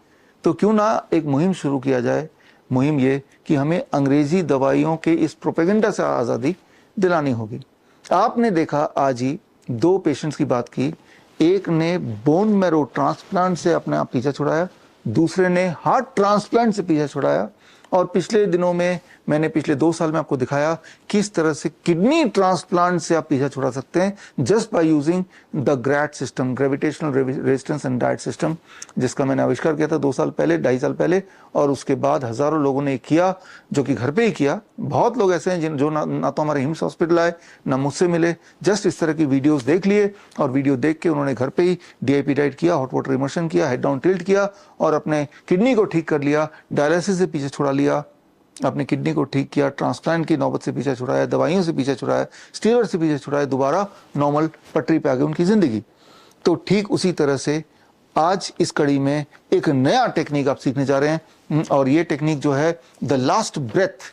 [SPEAKER 1] तो क्यों ना एक मुहिम शुरू किया जाए, मुहिम ये कि हमें अंग्रेजी दवाइयों के इस प्रोपेगेंडा से आज़ादी दिलानी होगी। आपने देखा आज ही 2 पेशेंट्स की बात की, एक ने बोन मैरो ट्रांसप्लांट से अपने आप पीछा छुड़ाया, दूसरे ने हार्ट ट्रांसप्लांट से पीछा छुड़ाया, और पिछले दिनों में मैंने पिछले 2 साल में आपको दिखाया किस तरह से किडनी ट्रांसप्लांट से आप पीछा छुड़ा सकते हैं just by using the GRAD system, gravitational resistance and diet system, जिसका मैंने आविष्कार किया था 2 साल पहले, 2.5 साल पहले, और उसके बाद हजारों लोगों ने किया, जो कि घर पे ही किया। बहुत लोग ऐसे हैं जो ना तो हमारे हिम्स हॉस्पिटल आए ना मुझसे मिले, जस्ट इस तरह की वीडियोस देख लिए और वीडियो देख के उन्होंने घर पे ही DIP डाइट किया, हॉट वाटर इमर्शन किया, हेड डाउन टिल्ट किया और अपने किडनी को ठीक कर लिया, डायलिसिस से पीछे छुड़ा लिया, अपनी किडनी को ठीक किया, ट्रांसप्लांट की नौबत से पीछा छुड़ाया, दवाइयों से पीछा छुड़ाया, स्टीरॉयड से पीछा छुड़ाया, दोबारा नॉर्मल पटरी पे आ गई उनकी जिंदगी। तो ठीक उसी तरह से आज इस कड़ी में एक नया टेक्निक आप सीखने जा रहे हैं, और ये टेक्निक जो है द लास्ट ब्रेथ,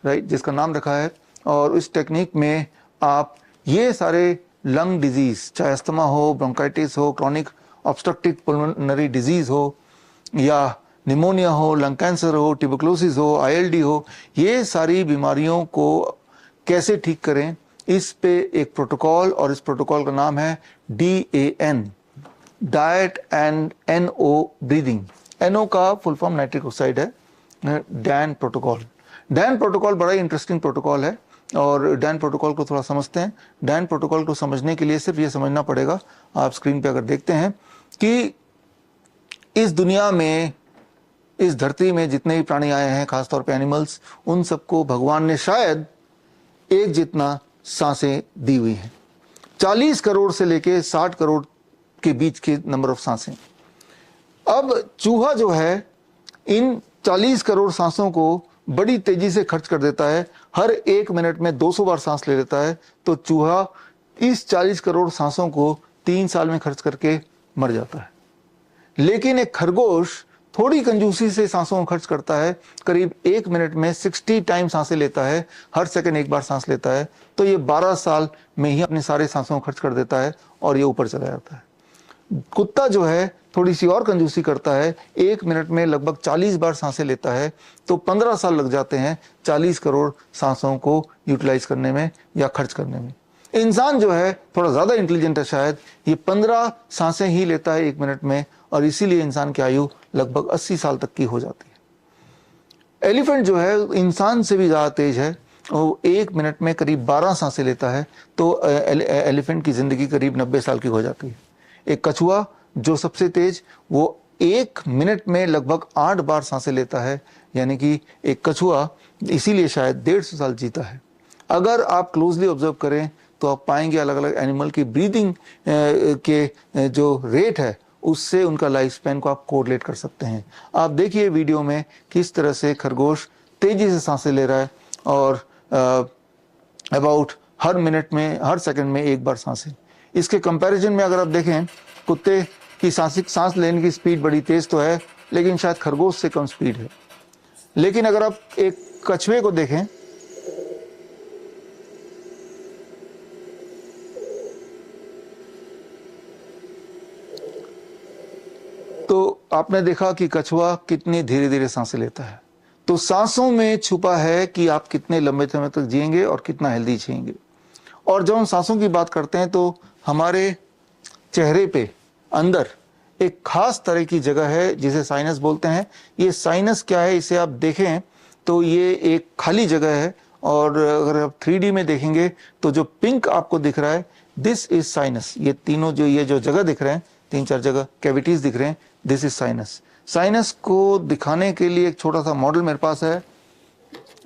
[SPEAKER 1] राइट, जिसका नाम रखा है। और इस टेक्निक में आप ये सारे लंग डिजीज, चाहे अस्थमा हो, ब्रोंकाइटिस हो, क्रॉनिक ऑब्स्ट्रक्टिव पल्मोनरी डिजीज हो, या निमोनिया हो, लंग कैंसर हो, ट्यूबरकुलोसिस हो, ILD हो, ये सारी बीमारियों को कैसे ठीक करें, इस पे एक प्रोटोकॉल, और इस प्रोटोकॉल का नाम है DAN, diet and NO breathing. NO का फुल फॉर्म नाइट्रिक ऑक्साइड है, DAN प्रोटोकॉल। DAN प्रोटोकॉल बड़ा ही इंटरेस्टिंग प्रोटोकॉल है, और DAN प्रोटोकॉल को थोड़ा समझते हैं। DAN प्रोटोकॉल को समझने के लिए सिर्फ ये समझना पड़ेगा, आप स्क्रीन पे अगर देखते हैं कि इस दुनिया में, इस धरती में जितने भी प्राणी आए हैं, खासतौर पे एनिमल्स, उन सबको भगवान ने शायद एक जितना सांसें दी हुई हैं। 40 करोड़ से लेके 60 करोड़ के बीच के नंबर ऑफ सांसें। अब चूहा जो है इन 40 करोड़ सांसों को बड़ी तेजी से खर्च कर देता है, हर 1 मिनट में 200 बार सांस ले लेता है। तो चूहा इस 40 करोड़ सांसों को 3 साल में खर्च करके मर जाता है। लेकिन एक खरगोश थोड़ी कंजूसी से सांसों को खर्च करता है, करीब 1 मिनट में 60 टाइम सांसें लेता है, हर सेकंड 1 बार सांस लेता है। तो ये 12 साल में ही अपने सारे सांसों को खर्च कर देता है और ये ऊपर चला जाता है। कुत्ता जो है थोड़ी सी और कंजूसी करता है, 1 मिनट में लगभग 40 बार सांसें लेता है, तो 15 साल लग जाते हैं 40 करोड़ सांसों को यूटिलाइज करने में या खर्च करने में। इंसान जो है थोड़ा ज्यादा इंटेलिजेंट है, शायद ये 15 सांसें ही लेता है 1 मिनट में, और इसीलिए इंसान की आयु लगभग 80 साल तक की हो जाती है। एलिफेंट जो है इंसान से भी ज्यादा तेज है, वो 1 मिनट में करीब 12 सांसें लेता है, तो एलिफेंट की जिंदगी करीब 90 साल की हो जाती है। एक कछुआ जो सबसे तेज, वो 1 मिनट में लगभग 8 बार सांसें लेता है, यानी कि एक कछुआ इसीलिए शायद 150 साल जीता है। अगर आप क्लोजली ऑब्जर्व करें तो आप पाएंगे अलग अलग एनिमल की ब्रीदिंग के जो रेट है उससे उनका लाइफ स्पैन को आप कोरिलेट कर सकते हैं। आप देखिए वीडियो में किस तरह से खरगोश तेजी से सांसें ले रहा है, और अबाउट हर मिनट में, हर सेकंड में एक बार सांसें। इसके कंपैरिजन में अगर आप देखें, कुत्ते की सांस लेने की स्पीड बड़ी तेज तो है, लेकिन शायद खरगोश से कम स्पीड है। लेकिन अगर आप एक कछुए को देखें, तो आपने देखा कि कछुआ कितनी धीरे धीरे सांसें लेता है। तो सांसों में छुपा है कि आप कितने लंबे समय तक जिएंगे और कितना हेल्दी जिएंगे। और जब हम सांसों की बात करते हैं तो हमारे चेहरे पे अंदर एक खास तरह की जगह है जिसे साइनस बोलते हैं। ये साइनस क्या है, इसे आप देखें तो ये एक खाली जगह है, और अगर आप 3D में देखेंगे तो जो पिंक आपको दिख रहा है, दिस इज साइनस। ये तीनों ये जो जगह दिख रहे हैं, 3-4 जगह कैविटीज दिख रहे हैं, दिस इज साइनस। साइनस को दिखाने के लिए एक छोटा सा मॉडल मेरे पास है।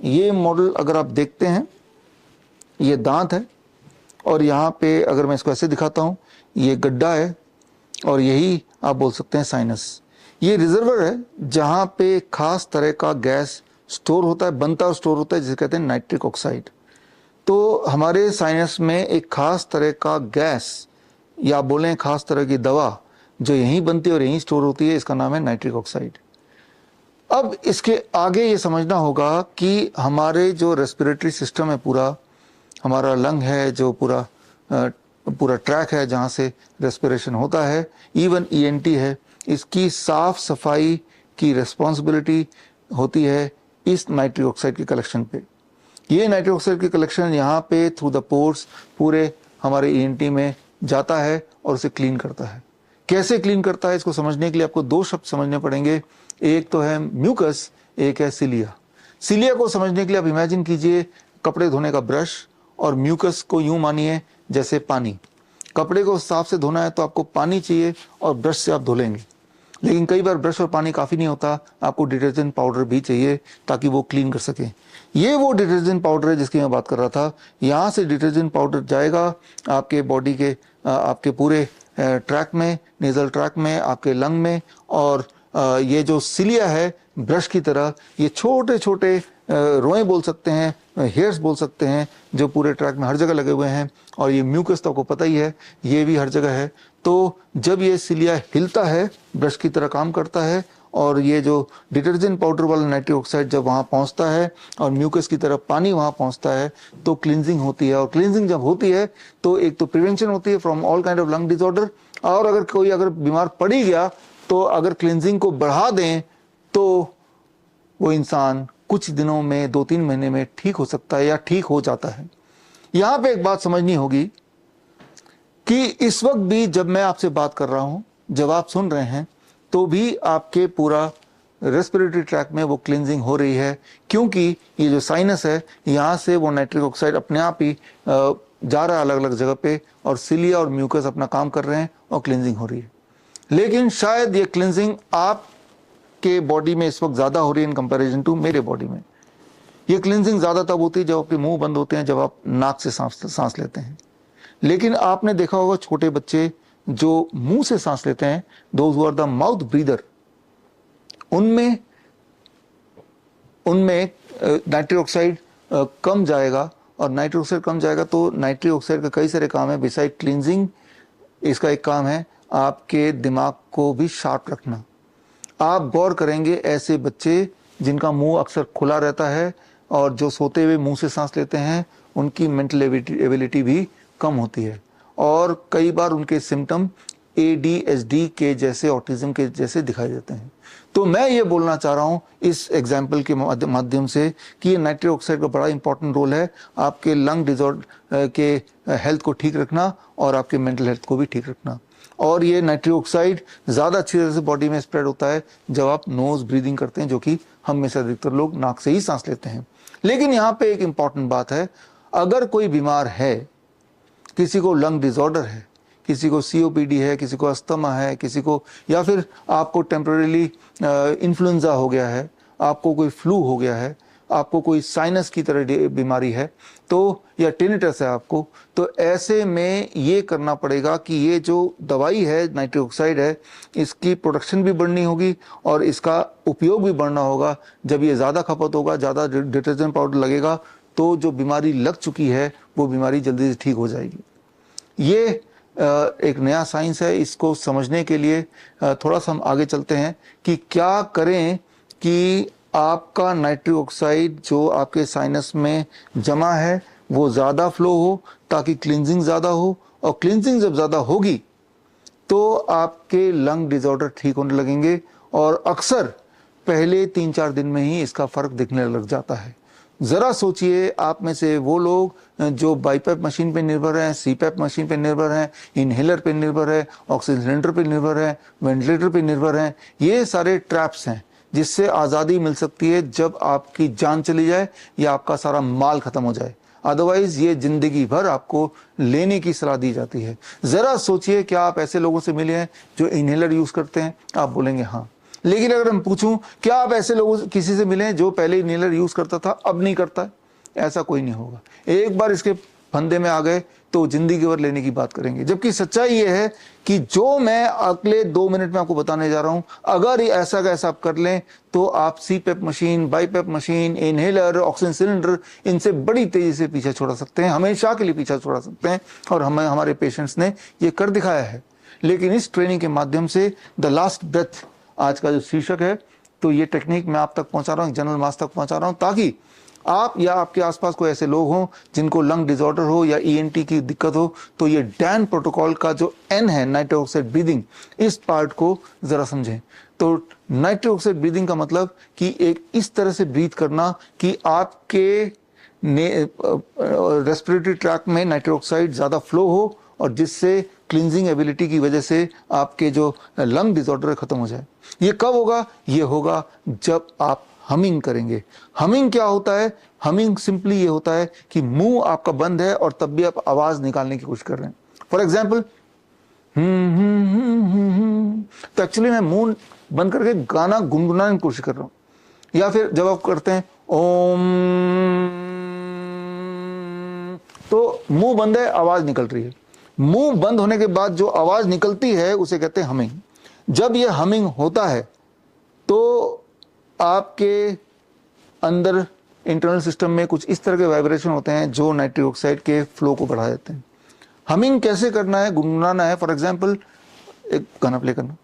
[SPEAKER 1] ये मॉडल अगर आप देखते हैं, ये दांत है, और यहाँ पे अगर मैं इसको ऐसे दिखाता हूँ, ये गड्ढा है, और यही आप बोल सकते हैं साइनस। ये रिजर्वर है जहाँ पे खास तरह का गैस स्टोर होता है, बनता और स्टोर होता है, जिसे कहते हैं नाइट्रिक ऑक्साइड। तो हमारे साइनस में एक खास तरह का गैस, या बोलें खास तरह की दवा, जो यहीं बनती है और यहीं स्टोर होती है, इसका नाम है नाइट्रिक ऑक्साइड। अब इसके आगे ये समझना होगा कि हमारे जो रेस्पिरेटरी सिस्टम है, पूरा हमारा लंग है, जो पूरा ट्रैक है जहाँ से रेस्पिरेशन होता है, इवन ENT है, इसकी साफ सफाई की रिस्पॉन्सिबिलिटी होती है इस नाइट्रिक ऑक्साइड के कलेक्शन पे। ये नाइट्रिक ऑक्साइड की कलेक्शन यहाँ पे थ्रू द पोर्स पूरे हमारे ENT में जाता है और उसे क्लीन करता है। कैसे क्लीन करता है, इसको समझने के लिए आपको 2 शब्द समझने पड़ेंगे। एक तो है म्यूकस, एक है सिलिया। सिलिया को समझने के लिए आप इमेजिन कीजिए कपड़े धोने का ब्रश, और म्यूकस को यूं मानिए जैसे पानी। कपड़े को साफ से धोना है तो आपको पानी चाहिए और ब्रश से आप धो लेंगे, लेकिन कई बार ब्रश और पानी काफ़ी नहीं होता, आपको डिटर्जेंट पाउडर भी चाहिए ताकि वो क्लीन कर सके। ये वो डिटर्जेंट पाउडर है जिसकी मैं बात कर रहा था। यहाँ से डिटर्जेंट पाउडर जाएगा आपके बॉडी के, आपके पूरे ट्रैक में, नेजल ट्रैक में, आपके लंग में, और ये जो सिलिया है ब्रश की तरह, ये छोटे छोटे रोए बोल सकते हैं, हेयर्स बोल सकते हैं, जो पूरे ट्रैक में हर जगह लगे हुए हैं। और ये म्यूकस तो आपको पता ही है, ये भी हर जगह है। तो जब ये सिलिया हिलता है, ब्रश की तरह काम करता है, और ये जो डिटर्जेंट पाउडर वाला नाइट्रिक ऑक्साइड जब वहाँ पहुँचता है और म्यूकस की तरह पानी वहाँ पहुँचता है, तो क्लिनजिंग होती है। और क्लिनजिंग जब होती है तो एक तो प्रिवेंशन होती है from all kind of lung disorder, और अगर कोई बीमार पड़ ही गया तो अगर क्लिनजिंग को बढ़ा दें तो वो इंसान कुछ दिनों में, 2-3 महीने में ठीक हो सकता है या ठीक हो जाता है। यहाँ पे एक बात समझनी होगी कि इस वक्त भी जब मैं आपसे बात कर रहा हूँ, जब आप सुन रहे हैं, तो भी आपके पूरा रेस्पिरेटरी ट्रैक में वो क्लिनजिंग हो रही है, क्योंकि ये जो साइनस है, यहाँ से वो नाइट्रिक ऑक्साइड अपने आप ही जा रहा है अलग अलग जगह पे, और सिलिया और म्यूकस अपना काम कर रहे हैं और क्लिनजिंग हो रही है। लेकिन शायद ये क्लिनजिंग आपके बॉडी में इस वक्त ज़्यादा हो रही है इन कंपैरिजन टू मेरे बॉडी में। ये क्लिनजिंग ज़्यादा तब होती है जब आपके मुंह बंद होते हैं, जब आप नाक से सांस लेते हैं। लेकिन आपने देखा होगा छोटे बच्चे जो मुंह से सांस लेते हैं, those who are the mouth breather, उनमें नाइट्रिक ऑक्साइड कम जाएगा। और नाइट्रिक ऑक्साइड कम जाएगा तो नाइट्रिक ऑक्साइड का कई सारे काम है बिसाइड क्लींजिंग। इसका एक काम है आपके दिमाग को भी शार्प रखना। आप गौर करेंगे ऐसे बच्चे जिनका मुंह अक्सर खुला रहता है और जो सोते हुए मुंह से सांस लेते हैं, उनकी मेंटल एबिलिटी भी कम होती है, और कई बार उनके सिम्टम ADHD के जैसे, ऑटिज्म के जैसे दिखाई देते हैं। तो मैं ये बोलना चाह रहा हूँ इस एग्जाम्पल के माध्यम से कि ये नाइट्रिक ऑक्साइड का बड़ा इंपॉर्टेंट रोल है आपके लंग डिसऑर्डर के हेल्थ को ठीक रखना और आपके मेंटल हेल्थ को भी ठीक रखना। और ये नाइट्रिक ऑक्साइड ज़्यादा अच्छी तरह से बॉडी में स्प्रेड होता है जब आप नोज ब्रीदिंग करते हैं, जो कि हम में से अधिकतर लोग नाक से ही सांस लेते हैं। लेकिन यहाँ पे एक इम्पॉर्टेंट बात है, अगर कोई बीमार है, किसी को लंग डिसऑर्डर है, किसी को COPD है, किसी को अस्थमा है, किसी को, या फिर आपको टेम्परेरी इन्फ्लुएंजा हो गया है, आपको कोई फ्लू हो गया है, आपको कोई साइनस की तरह बीमारी है, तो या टिनिटस है आपको, तो ऐसे में ये करना पड़ेगा कि ये जो दवाई है नाइट्रिक ऑक्साइड है, इसकी प्रोडक्शन भी बढ़नी होगी और इसका उपयोग भी बढ़ना होगा। जब ये ज़्यादा खपत होगा, ज़्यादा डिटर्जेंट पाउडर लगेगा, तो जो बीमारी लग चुकी है वो बीमारी जल्दी से ठीक हो जाएगी। ये एक नया साइंस है, इसको समझने के लिए थोड़ा सा हम आगे चलते हैं कि क्या करें कि आपका नाइट्रिक ऑक्साइड जो आपके साइनस में जमा है वो ज़्यादा फ्लो हो, ताकि क्लींजिंग ज़्यादा हो, और क्लींजिंग जब ज़्यादा होगी तो आपके लंग डिसऑर्डर ठीक होने लगेंगे, और अक्सर पहले 3-4 दिन में ही इसका फ़र्क दिखने लग जाता है। ज़रा सोचिए, आप में से वो लोग जो बाईपैप मशीन पे निर्भर हैं, सीपैप मशीन पे निर्भर हैं, इनहेलर पे निर्भर है, ऑक्सीजन सिलेंडर पे निर्भर है, वेंटिलेटर पे निर्भर हैं, ये सारे ट्रैप्स हैं जिससे आज़ादी मिल सकती है जब आपकी जान चली जाए या आपका सारा माल ख़त्म हो जाए। अदरवाइज ये जिंदगी भर आपको लेने की सलाह दी जाती है। ज़रा सोचिए, क्या आप ऐसे लोगों से मिले हैं जो इनहेलर यूज़ करते हैं? आप बोलेंगे हाँ। लेकिन अगर हम पूछूं, क्या आप ऐसे लोगों किसी से मिले जो पहले इनहेलर यूज़ करता था अब नहीं करता है? ऐसा कोई नहीं होगा। एक बार इसके फंदे में आ गए तो जिंदगी भर लेने की बात करेंगे। जबकि सच्चाई ये है कि जो मैं अगले 2 मिनट में आपको बताने जा रहा हूं, अगर ऐसा का ऐसा आप कर लें तो आप CPAP machine, BiPAP machine, inhaler, oxygen cylinder, इनसे बड़ी तेजी से पीछा छोड़ा सकते हैं, हमेशा के लिए पीछा छोड़ा सकते हैं। और हमारे पेशेंट्स ने ये कर दिखाया है। लेकिन इस ट्रेनिंग के माध्यम से द लास्ट ब्रेथ आज का जो शीर्षक है, तो ये टेक्निक मैं आप तक पहुंचा रहा हूँ, जनरल मास तक पहुंचा रहा हूँ, ताकि आप या आपके आसपास कोई ऐसे लोग हों जिनको लंग डिसऑर्डर हो या ईएनटी की दिक्कत हो, तो ये डैन प्रोटोकॉल का जो एन है, नाइट्रिक ऑक्साइड ब्रीदिंग, इस पार्ट को जरा समझें। तो नाइट्रिक ऑक्साइड ब्रीदिंग का मतलब कि एक इस तरह से ब्रीथ करना कि आपके रेस्पिरेटरी ट्रैक्ट में नाइट्रिक ऑक्साइड ज़्यादा फ्लो हो, और जिससे क्लींजिंग एबिलिटी की वजह से आपके जो लंग डिसऑर्डर खत्म हो जाए। ये कब होगा? ये होगा जब आप हमिंग करेंगे। हमिंग क्या होता है? हमिंग सिंपली ये होता है कि मुंह आपका बंद है और तब भी आप आवाज निकालने की कोशिश कर रहे हैं। फॉर एग्जाम्पल, तो एक्चुअली मैं मुंह बंद करके गाना गुनगुनाने की कोशिश कर रहा हूं। या फिर जब आप करते हैं ओम, तो मुंह बंद है, आवाज निकल रही है। मुंह बंद होने के बाद जो आवाज निकलती है उसे कहते हैं हमिंग। जब यह हमिंग होता है तो आपके अंदर इंटरनल सिस्टम में कुछ इस तरह के वाइब्रेशन होते हैं जो नाइट्रिक ऑक्साइड के फ्लो को बढ़ा देते हैं। हमिंग कैसे करना है? गुनगुनाना है। फॉर एग्जांपल, एक गाना प्ले करना,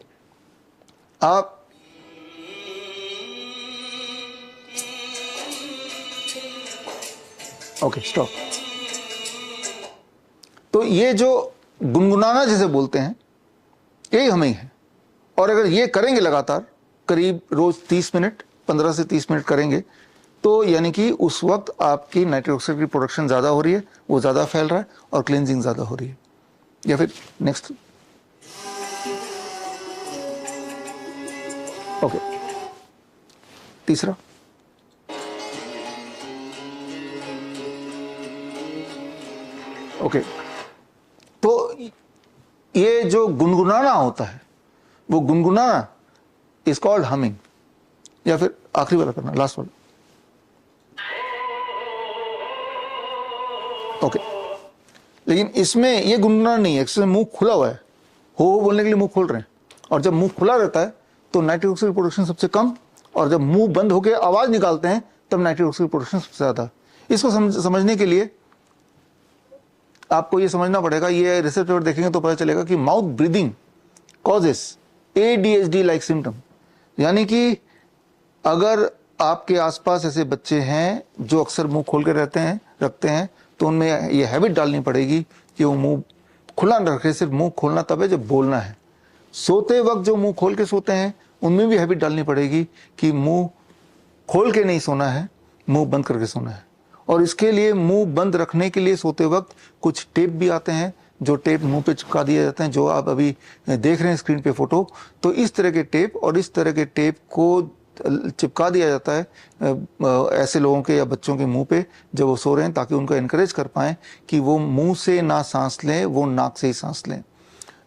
[SPEAKER 1] आप ओके स्टॉप। तो ये जो गुनगुनाना जिसे बोलते हैं, यही हमिंग है। और अगर ये करेंगे लगातार, करीब रोज 30 मिनट, 15 से 30 मिनट करेंगे, तो यानी कि उस वक्त आपकी नाइट्रिक ऑक्साइड की प्रोडक्शन ज़्यादा हो रही है, वो ज़्यादा फैल रहा है और क्लींजिंग ज़्यादा हो रही है। या फिर नेक्स्ट, ओके, तीसरा, ओके। तो ये जो गुनगुनाना होता है, वो गुनगुनाना इज कॉल्ड हमिंग। या फिर आखिरी वाला करना, लास्ट वाला, ओके। लेकिन इसमें ये गुनगुनाना नहीं है, एक्चुअली मुंह खुला हुआ है, हो बोलने के लिए मुंह खोल रहे हैं। और जब मुंह खुला रहता है तो नाइट्रिक ऑक्साइड की प्रोडक्शन सबसे कम, और जब मुंह बंद होकर आवाज निकालते हैं तब नाइट्रिक ऑक्साइड की प्रोडक्शन सबसे ज्यादा। इसको समझने के लिए आपको ये समझना पड़ेगा, ये रिसर्च पेपर देखेंगे तो पता चलेगा कि mouth breathing causes ADHD like symptom. यानी कि अगर आपके आसपास ऐसे बच्चे हैं जो अक्सर मुंह खोल के रखते हैं, तो उनमें ये हैबिट डालनी पड़ेगी कि वो मुंह खुला न रखे। सिर्फ मुंह खोलना तब है जब बोलना है। सोते वक्त जो मुंह खोल के सोते हैं, उनमें भी हैबिट डालनी पड़ेगी कि मुंह खोल के नहीं सोना है, मुंह बंद करके सोना है। और इसके लिए मुंह बंद रखने के लिए सोते वक्त कुछ टेप भी आते हैं, जो टेप मुंह पे चिपका दिए जाते हैं, जो आप अभी देख रहे हैं स्क्रीन पे फोटो। तो इस तरह के टेप और इस तरह के टेप को चिपका दिया जाता है ऐसे लोगों के या बच्चों के मुंह पे जब वो सो रहे हैं, ताकि उनको एनकरेज कर पाएं कि वो मुंह से ना सांस लें, वो नाक से ही सांस लें।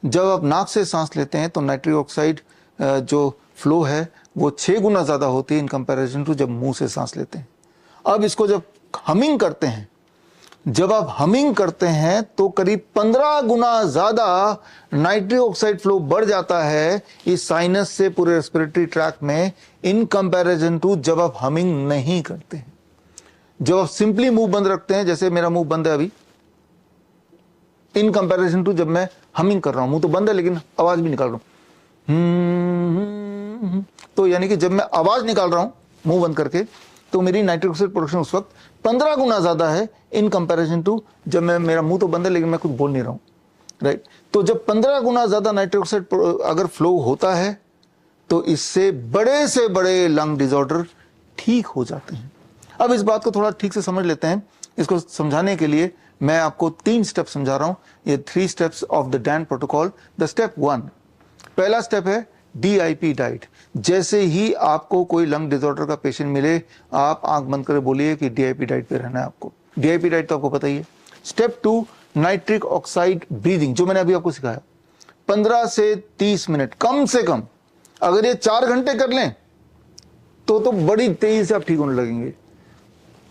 [SPEAKER 1] जब आप नाक से सांस लेते हैं तो नाइट्रिक ऑक्साइड जो फ्लो है वो 6 गुना ज़्यादा होती है इन कंपैरिजन टू जब मुंह से सांस लेते हैं। अब इसको जब हमिंग करते हैं, जब आप हमिंग करते हैं तो करीब 15 गुना ज्यादा नाइट्रिक ऑक्साइड फ्लो बढ़ जाता है इस साइनस से पूरे रेस्पिरेटरी ट्रैक्ट में, इन कंपैरिजन टू जब आप हमिंग नहीं करते हैं। जब आप सिंपली मुंह बंद रखते हैं, जैसे मेरा मुंह बंद है अभी, इन कंपैरिजन टू जब मैं हमिंग कर रहा हूं, मुंह तो बंद है लेकिन आवाज भी निकाल रहा हूं, तो यानी कि जब मैं आवाज निकाल रहा हूं मुंह बंद करके, तो मेरी नाइट्रिक ऑक्साइड प्रोडक्शन उस वक्त 15 गुना ज्यादा है इन कंपैरिजन टू जब मेरा मुंह तो बंद है लेकिन मैं कुछ बोल नहीं रहा हूं, राइट। तो जब 15 गुना ज्यादा नाइट्रिक ऑक्साइड अगर फ्लो होता है तो इससे बड़े से बड़े लंग डिसऑर्डर ठीक हो जाते हैं। अब इस बात को थोड़ा ठीक से समझ लेते हैं। इसको समझाने के लिए मैं आपको 3 स्टेप समझा रहा हूं, ये 3 steps of the Dan protocol. The step 1, पहला स्टेप है DIP डाइट। जैसे ही आपको कोई लंग डिसऑर्डर का पेशेंट मिले, आप आंख बंद कर बोलिए कि DIP डाइट पे रहना है आपको। DIP डाइट तो आपको पता ही है। स्टेप 2, नाइट्रिक ऑक्साइड ब्रीदिंग, जो मैंने अभी आपको सिखाया। 15 से 30 मिनट कम से कम, अगर ये 4 घंटे कर लें तो बड़ी तेजी से आप ठीक होने लगेंगे।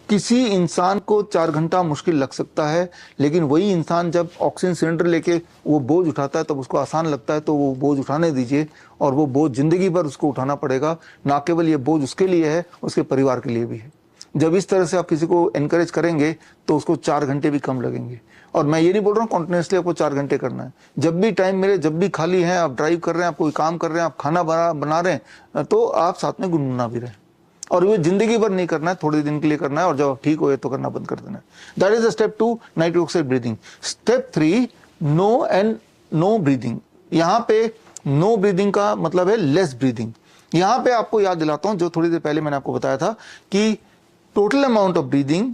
[SPEAKER 1] किसी इंसान को 4 घंटा मुश्किल लग सकता है, लेकिन वही इंसान जब ऑक्सीजन सिलेंडर लेके वो बोझ उठाता है तब उसको आसान लगता है, तो वो बोझ उठाने दीजिए, और वो बोझ जिंदगी भर उसको उठाना पड़ेगा। ना केवल ये बोझ उसके लिए है, उसके परिवार के लिए भी है। जब इस तरह से आप किसी को एनकरेज करेंगे तो उसको 4 घंटे भी कम लगेंगे। और मैं ये नहीं बोल रहा हूँ कॉन्टिन्यूसली आपको 4 घंटे करना है। जब भी टाइम मिले, जब भी खाली है, आप ड्राइव कर रहे हैं, आप कोई काम कर रहे हैं, आप खाना बना रहे हैं, तो आप साथ में गुनगुना भी रहे। और ये जिंदगी भर नहीं करना है, थोड़े दिन के लिए करना है, और जब आप ठीक हो तो करना बंद कर देना है। That is the step 2, nitric oxide breathing. Step 3, no breathing. यहाँ पे नो ब्रीदिंग का मतलब है लेस ब्रीदिंग। यहाँ पे आपको याद दिलाता हूं, जो थोड़ी देर पहले मैंने आपको बताया था कि total amount of breathing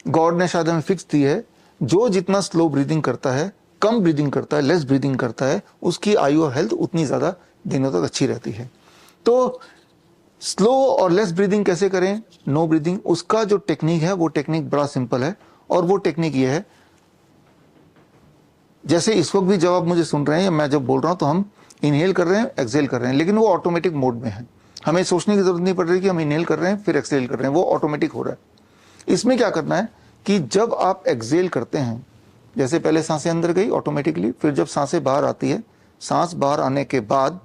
[SPEAKER 1] God ने शायद हमें फिक्स दी है। जो जितना स्लो ब्रीदिंग करता है, कम ब्रीदिंग करता है, लेस ब्रीदिंग करता है, उसकी आयु और हेल्थ उतनी ज्यादा दिनों तक अच्छी रहती है। तो स्लो और लेस ब्रीदिंग कैसे करें, नो ब्रीदिंग, उसका जो टेक्निक है वो टेक्निक बड़ा सिंपल है। और वो टेक्निक ये है, जैसे इस वक्त भी जब आप मुझे सुन रहे हैं या मैं जब बोल रहा हूं तो हम इनहेल कर रहे हैं, एक्सहेल कर रहे हैं, लेकिन वो ऑटोमेटिक मोड में है। हमें सोचने की जरूरत नहीं पड़ रही कि हम इनहेल कर रहे हैं फिर एक्सहेल कर रहे हैं, वो ऑटोमेटिक हो रहा है। इसमें क्या करना है कि जब आप एक्सहेल करते हैं, जैसे पहले सांसें अंदर गई ऑटोमेटिकली, फिर जब सांसें बाहर आती है, सांस बाहर आने के बाद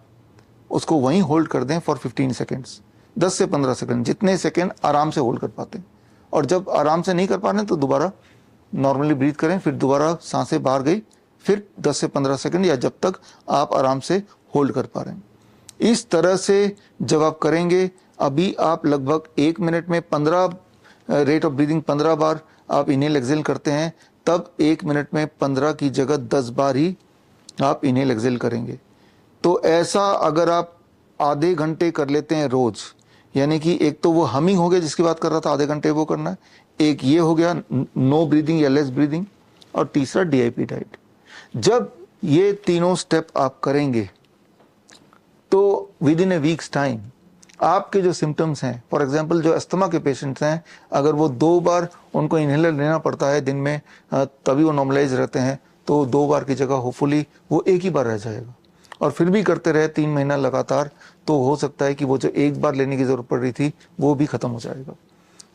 [SPEAKER 1] उसको वहीं होल्ड कर दें फॉर 15 सेकेंड्स, 10 से 15 सेकंड, जितने सेकंड आराम से होल्ड कर पाते हैं। और जब आराम से नहीं कर पा रहे तो दोबारा नॉर्मली ब्रीथ करें, फिर दोबारा सांसें बाहर गई, फिर 10 से 15 सेकंड, या जब तक आप आराम से होल्ड कर पा रहे हैं। इस तरह से जब आप करेंगे, अभी आप लगभग 1 मिनट में 15 रेट ऑफ ब्रीदिंग 15 बार आप इनहेल एक्सहेल करते हैं, तब 1 मिनट में 15 की जगह 10 बार ही आप इनहेल एक्सहेल करेंगे। तो ऐसा अगर आप आधे घंटे कर लेते हैं रोज, यानी कि एक तो वो हमिंग हो गया जिसकी बात कर रहा था, आधे घंटे वो करना है, एक ये हो गया नो ब्रीदिंग या लेस ब्रीदिंग, और तीसरा DIP डाइट। जब ये तीनों स्टेप आप करेंगे तो with in A weeks time आपके जो सिम्टम्स हैं, फॉर एग्जांपल जो अस्थमा के पेशेंट्स हैं, अगर वो 2 बार उनको इनहेलर लेना पड़ता है दिन में तभी वो नॉर्मलाइज रहते हैं, तो 2 बार की जगह होपफुली वो 1 ही बार रह जाएगा। और फिर भी करते रहे 3 महीना लगातार, तो हो सकता है कि वो जो 1 बार लेने की जरूरत पड़ रही थी वो भी खत्म हो जाएगा।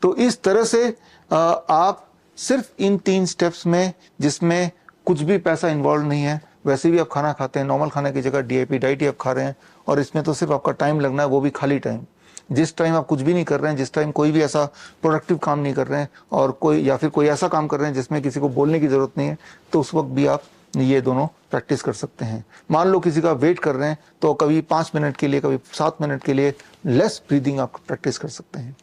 [SPEAKER 1] तो इस तरह से आप सिर्फ इन 3 स्टेप्स में, जिसमें कुछ भी पैसा इन्वॉल्व नहीं है, वैसे भी आप खाना खाते हैं, नॉर्मल खाने की जगह DIP डाइट ही आप खा रहे हैं, और इसमें तो सिर्फ आपका टाइम लगना है, वो भी खाली टाइम। जिस टाइम आप कुछ भी नहीं कर रहे हैं, जिस टाइम कोई भी ऐसा प्रोडक्टिव काम नहीं कर रहे हैं, और कोई या फिर कोई ऐसा काम कर रहे हैं जिसमें किसी को बोलने की जरूरत नहीं है, तो उस वक्त भी आप ये दोनों प्रैक्टिस कर सकते हैं। मान लो किसी का वेट कर रहे हैं, तो कभी 5 मिनट के लिए, कभी 7 मिनट के लिए लेस ब्रीदिंग आप प्रैक्टिस कर सकते हैं।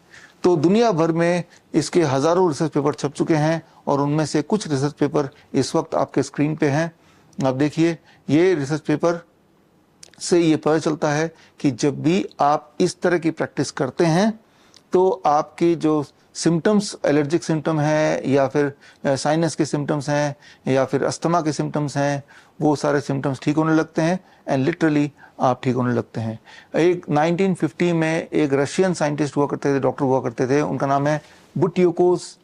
[SPEAKER 1] तो दुनिया भर में इसके हजारों रिसर्च पेपर छप चुके हैं, और उनमें से कुछ रिसर्च पेपर इस वक्त आपके स्क्रीन पे हैं। आप देखिए, ये रिसर्च पेपर से ये पता चलता है कि जब भी आप इस तरह की प्रैक्टिस करते हैं तो आपकी जो सिम्टम्स, एलर्जिक सिम्टम है, या फिर साइनस के सिम्टम्स हैं, या फिर अस्थमा के सिम्टम्स हैं, वो सारे सिम्टम्स ठीक होने लगते हैं, एंड लिटरली आप ठीक होने लगते हैं। एक 1950 में एक रशियन साइंटिस्ट हुआ करते थे, डॉक्टर हुआ करते थे, उनका नाम है बुटियोकोस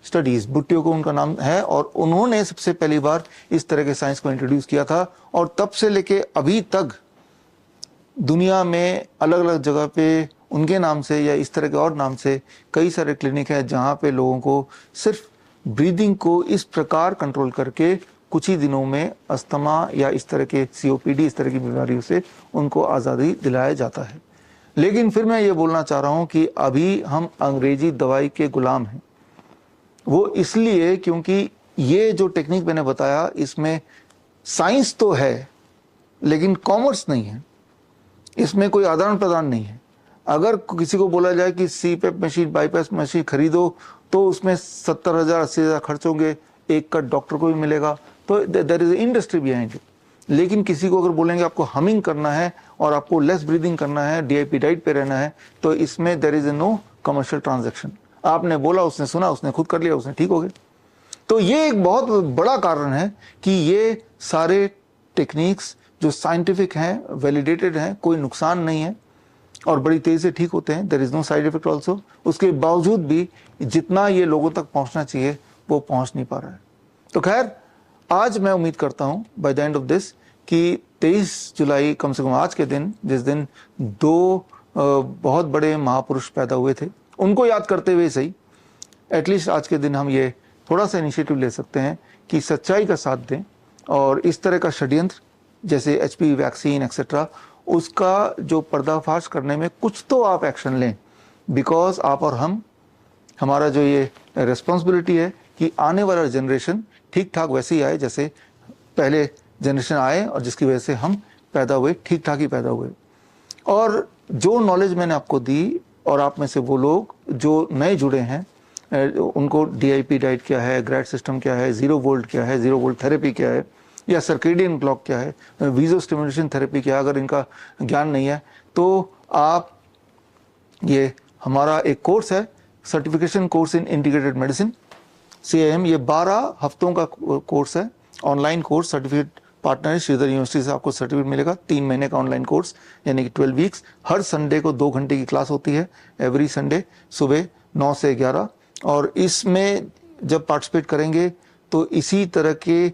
[SPEAKER 1] स्टडीज, बुटियोको उनका नाम है, और उन्होंने सबसे पहली बार इस तरह के साइंस को इंट्रोड्यूस किया था। और तब से लेके अभी तक दुनिया में अलग अलग जगह पे उनके नाम से या इस तरह के और नाम से कई सारे क्लिनिक है, जहाँ पे लोगों को सिर्फ ब्रीदिंग को इस प्रकार कंट्रोल करके कुछ ही दिनों में अस्थमा या इस तरह के COPD, इस तरह की बीमारियों से उनको आज़ादी दिलाया जाता है। लेकिन फिर मैं ये बोलना चाह रहा हूँ कि अभी हम अंग्रेजी दवाई के गुलाम हैं। वो इसलिए क्योंकि ये जो टेक्निक मैंने बताया इसमें साइंस तो है लेकिन कॉमर्स नहीं है, इसमें कोई आदान प्रदान नहीं है। अगर किसी को बोला जाए कि सीपेप मशीन, बाईपास मशीन खरीदो तो उसमें 70,000 80,000 खर्च होंगे, एक कट डॉक्टर को भी मिलेगा, तो there is industry behind it. लेकिन किसी को अगर बोलेंगे आपको हमिंग करना है और आपको लेस ब्रीदिंग करना है, डीआईपी डाइट पे रहना है, तो इसमें there is no commercial transaction. आपने बोला, उसने सुना, उसने खुद कर लिया, उसने ठीक हो गया। तो ये एक बहुत बड़ा कारण है कि ये सारे टेक्निक्स जो साइंटिफिक हैं, वैलिडेटेड हैं, कोई नुकसान नहीं है और बड़ी तेजी से ठीक होते हैं। There is no side effect also. उसके बावजूद भी जितना ये लोगों तक पहुंचना चाहिए वो पहुंच नहीं पा रहा है। तो खैर, आज मैं उम्मीद करता हूं by the end of this कि 23 जुलाई कम से कम आज के दिन, जिस दिन दो बहुत बड़े महापुरुष पैदा हुए थे, उनको याद करते हुए सही एटलीस्ट आज के दिन हम ये थोड़ा सा इनिशिएटिव ले सकते हैं कि सच्चाई का साथ दें और इस तरह का षड्यंत्र जैसे एचपीवी वैक्सीन एक्सेट्रा, उसका जो पर्दाफाश करने में कुछ तो आप एक्शन लें। बिकॉज आप और हमारा जो ये रिस्पॉन्सिबिलिटी है कि आने वाला जनरेशन ठीक ठाक वैसे ही आए जैसे पहले जनरेशन आए और जिसकी वजह से हम पैदा हुए, ठीक ठाक ही पैदा हुए। और जो नॉलेज मैंने आपको दी और आप में से वो लोग जो नए जुड़े हैं, उनको डीआईपी डाइट क्या है, ग्रैड सिस्टम क्या है, 0 वोल्ट क्या है, 0 वोल्ट थेरेपी क्या है, या सर्केडियन क्लॉक क्या है, वीजो स्टिमुलेशन थेरेपी क्या है, अगर इनका ज्ञान नहीं है तो आप, ये हमारा एक कोर्स है, certification course in integrated medicine CIM, ये 12 हफ्तों का कोर्स है, ऑनलाइन कोर्स, सर्टिफिकेट पार्टनर है श्रीधर यूनिवर्सिटी से, आपको सर्टिफिकेट मिलेगा। 3 महीने का ऑनलाइन कोर्स यानी कि 12 वीक्स। हर संडे को 2 घंटे की क्लास होती है, एवरी संडे सुबह 9 से 11। और इसमें जब पार्टिसिपेट करेंगे तो इसी तरह के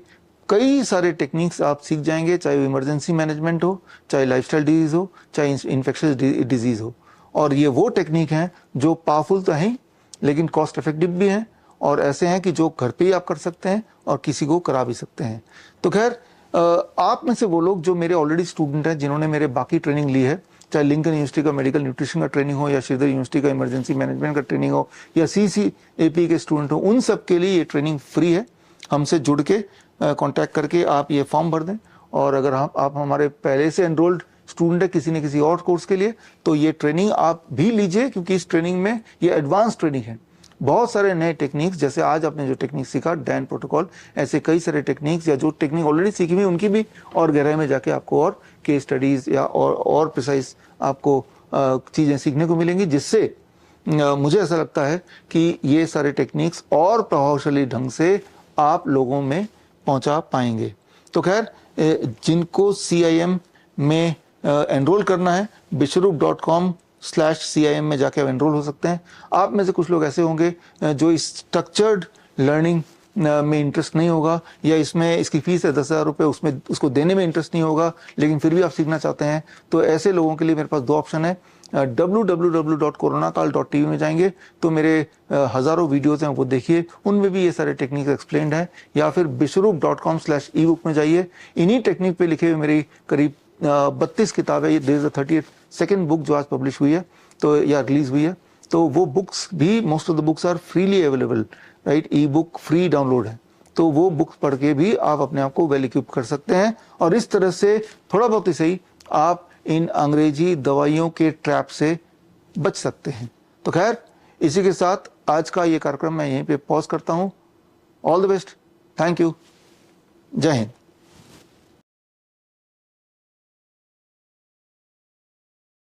[SPEAKER 1] कई सारे टेक्निक्स आप सीख जाएंगे, चाहे वो इमरजेंसी मैनेजमेंट हो, चाहे लाइफस्टाइल डिजीज हो, चाहे इन्फेक्शियस डिजीज हो। और ये वो टेक्निक हैं जो पावरफुल तो हैं लेकिन कॉस्ट इफेक्टिव भी हैं और ऐसे हैं कि जो घर पे ही आप कर सकते हैं और किसी को करा भी सकते हैं। तो खैर, आप में से वो लोग जो मेरे ऑलरेडी स्टूडेंट हैं, जिन्होंने मेरे बाकी ट्रेनिंग ली है, चाहे लिंकन यूनिवर्सिटी का मेडिकल न्यूट्रिशन का ट्रेनिंग हो या श्रीधर यूनिवर्सिटी का इमरजेंसी मैनेजमेंट का ट्रेनिंग हो या CCAP के स्टूडेंट हो, उन सब के लिए ये ट्रेनिंग फ्री है। हमसे जुड़ के कांटेक्ट करके आप ये फॉर्म भर दें और अगर आप हमारे पहले से एनरोल्ड स्टूडेंट है किसी न किसी और कोर्स के लिए, तो ये ट्रेनिंग आप भी लीजिए, क्योंकि इस ट्रेनिंग में ये एडवांस ट्रेनिंग है। बहुत सारे नए टेक्निक्स, जैसे आज आपने जो टेक्निक सीखा डैन प्रोटोकॉल, ऐसे कई सारे टेक्निक्स या जो टेक्निक ऑलरेडी सीखी हुई उनकी भी और गहराई में जाके आपको और केस स्टडीज या और प्रिसाइज आपको चीज़ें सीखने को मिलेंगी, जिससे मुझे ऐसा लगता है कि ये सारे टेक्निक्स और प्रभावशाली ढंग से आप लोगों में पहुंचा पाएंगे। तो खैर, जिनको CIM में एनरोल करना है, bishrup.com/CIM में जाके आप एनरोल हो सकते हैं। आप में से कुछ लोग ऐसे होंगे जो इस स्ट्रक्चर्ड लर्निंग में इंटरेस्ट नहीं होगा, या इसमें इसकी फीस है 10,000 रुपये, उसमें उसको देने में इंटरेस्ट नहीं होगा, लेकिन फिर भी आप सीखना चाहते हैं। तो ऐसे लोगों के लिए मेरे पास 2 ऑप्शन है। www.coronakal.tv में जाएंगे तो मेरे हजारों वीडियोस हैं, वो देखिए, उनमें भी ये सारे टेक्निक एक्सप्लेन्ड है। या फिर bishrup.com/ebook में जाइए, इन्हीं टेक्निक पे लिखे हुए मेरी करीब 32 किताबें, ये there is the 32nd book जो आज पब्लिश हुई है तो या रिलीज हुई है। तो वो बुक्स भी, most of the books are freely available, right, ebook free download है। तो वो बुक्स पढ़ के भी आप अपने आप को वेल इक्विप कर सकते हैं और इस तरह से थोड़ा बहुत ही सही आप इन अंग्रेजी दवाइयों के ट्रैप से बच सकते हैं। तो खैर, इसी के साथ आज का ये कार्यक्रम मैं यहीं पे पॉज करता हूं। All the best, thank you, जय हिंद।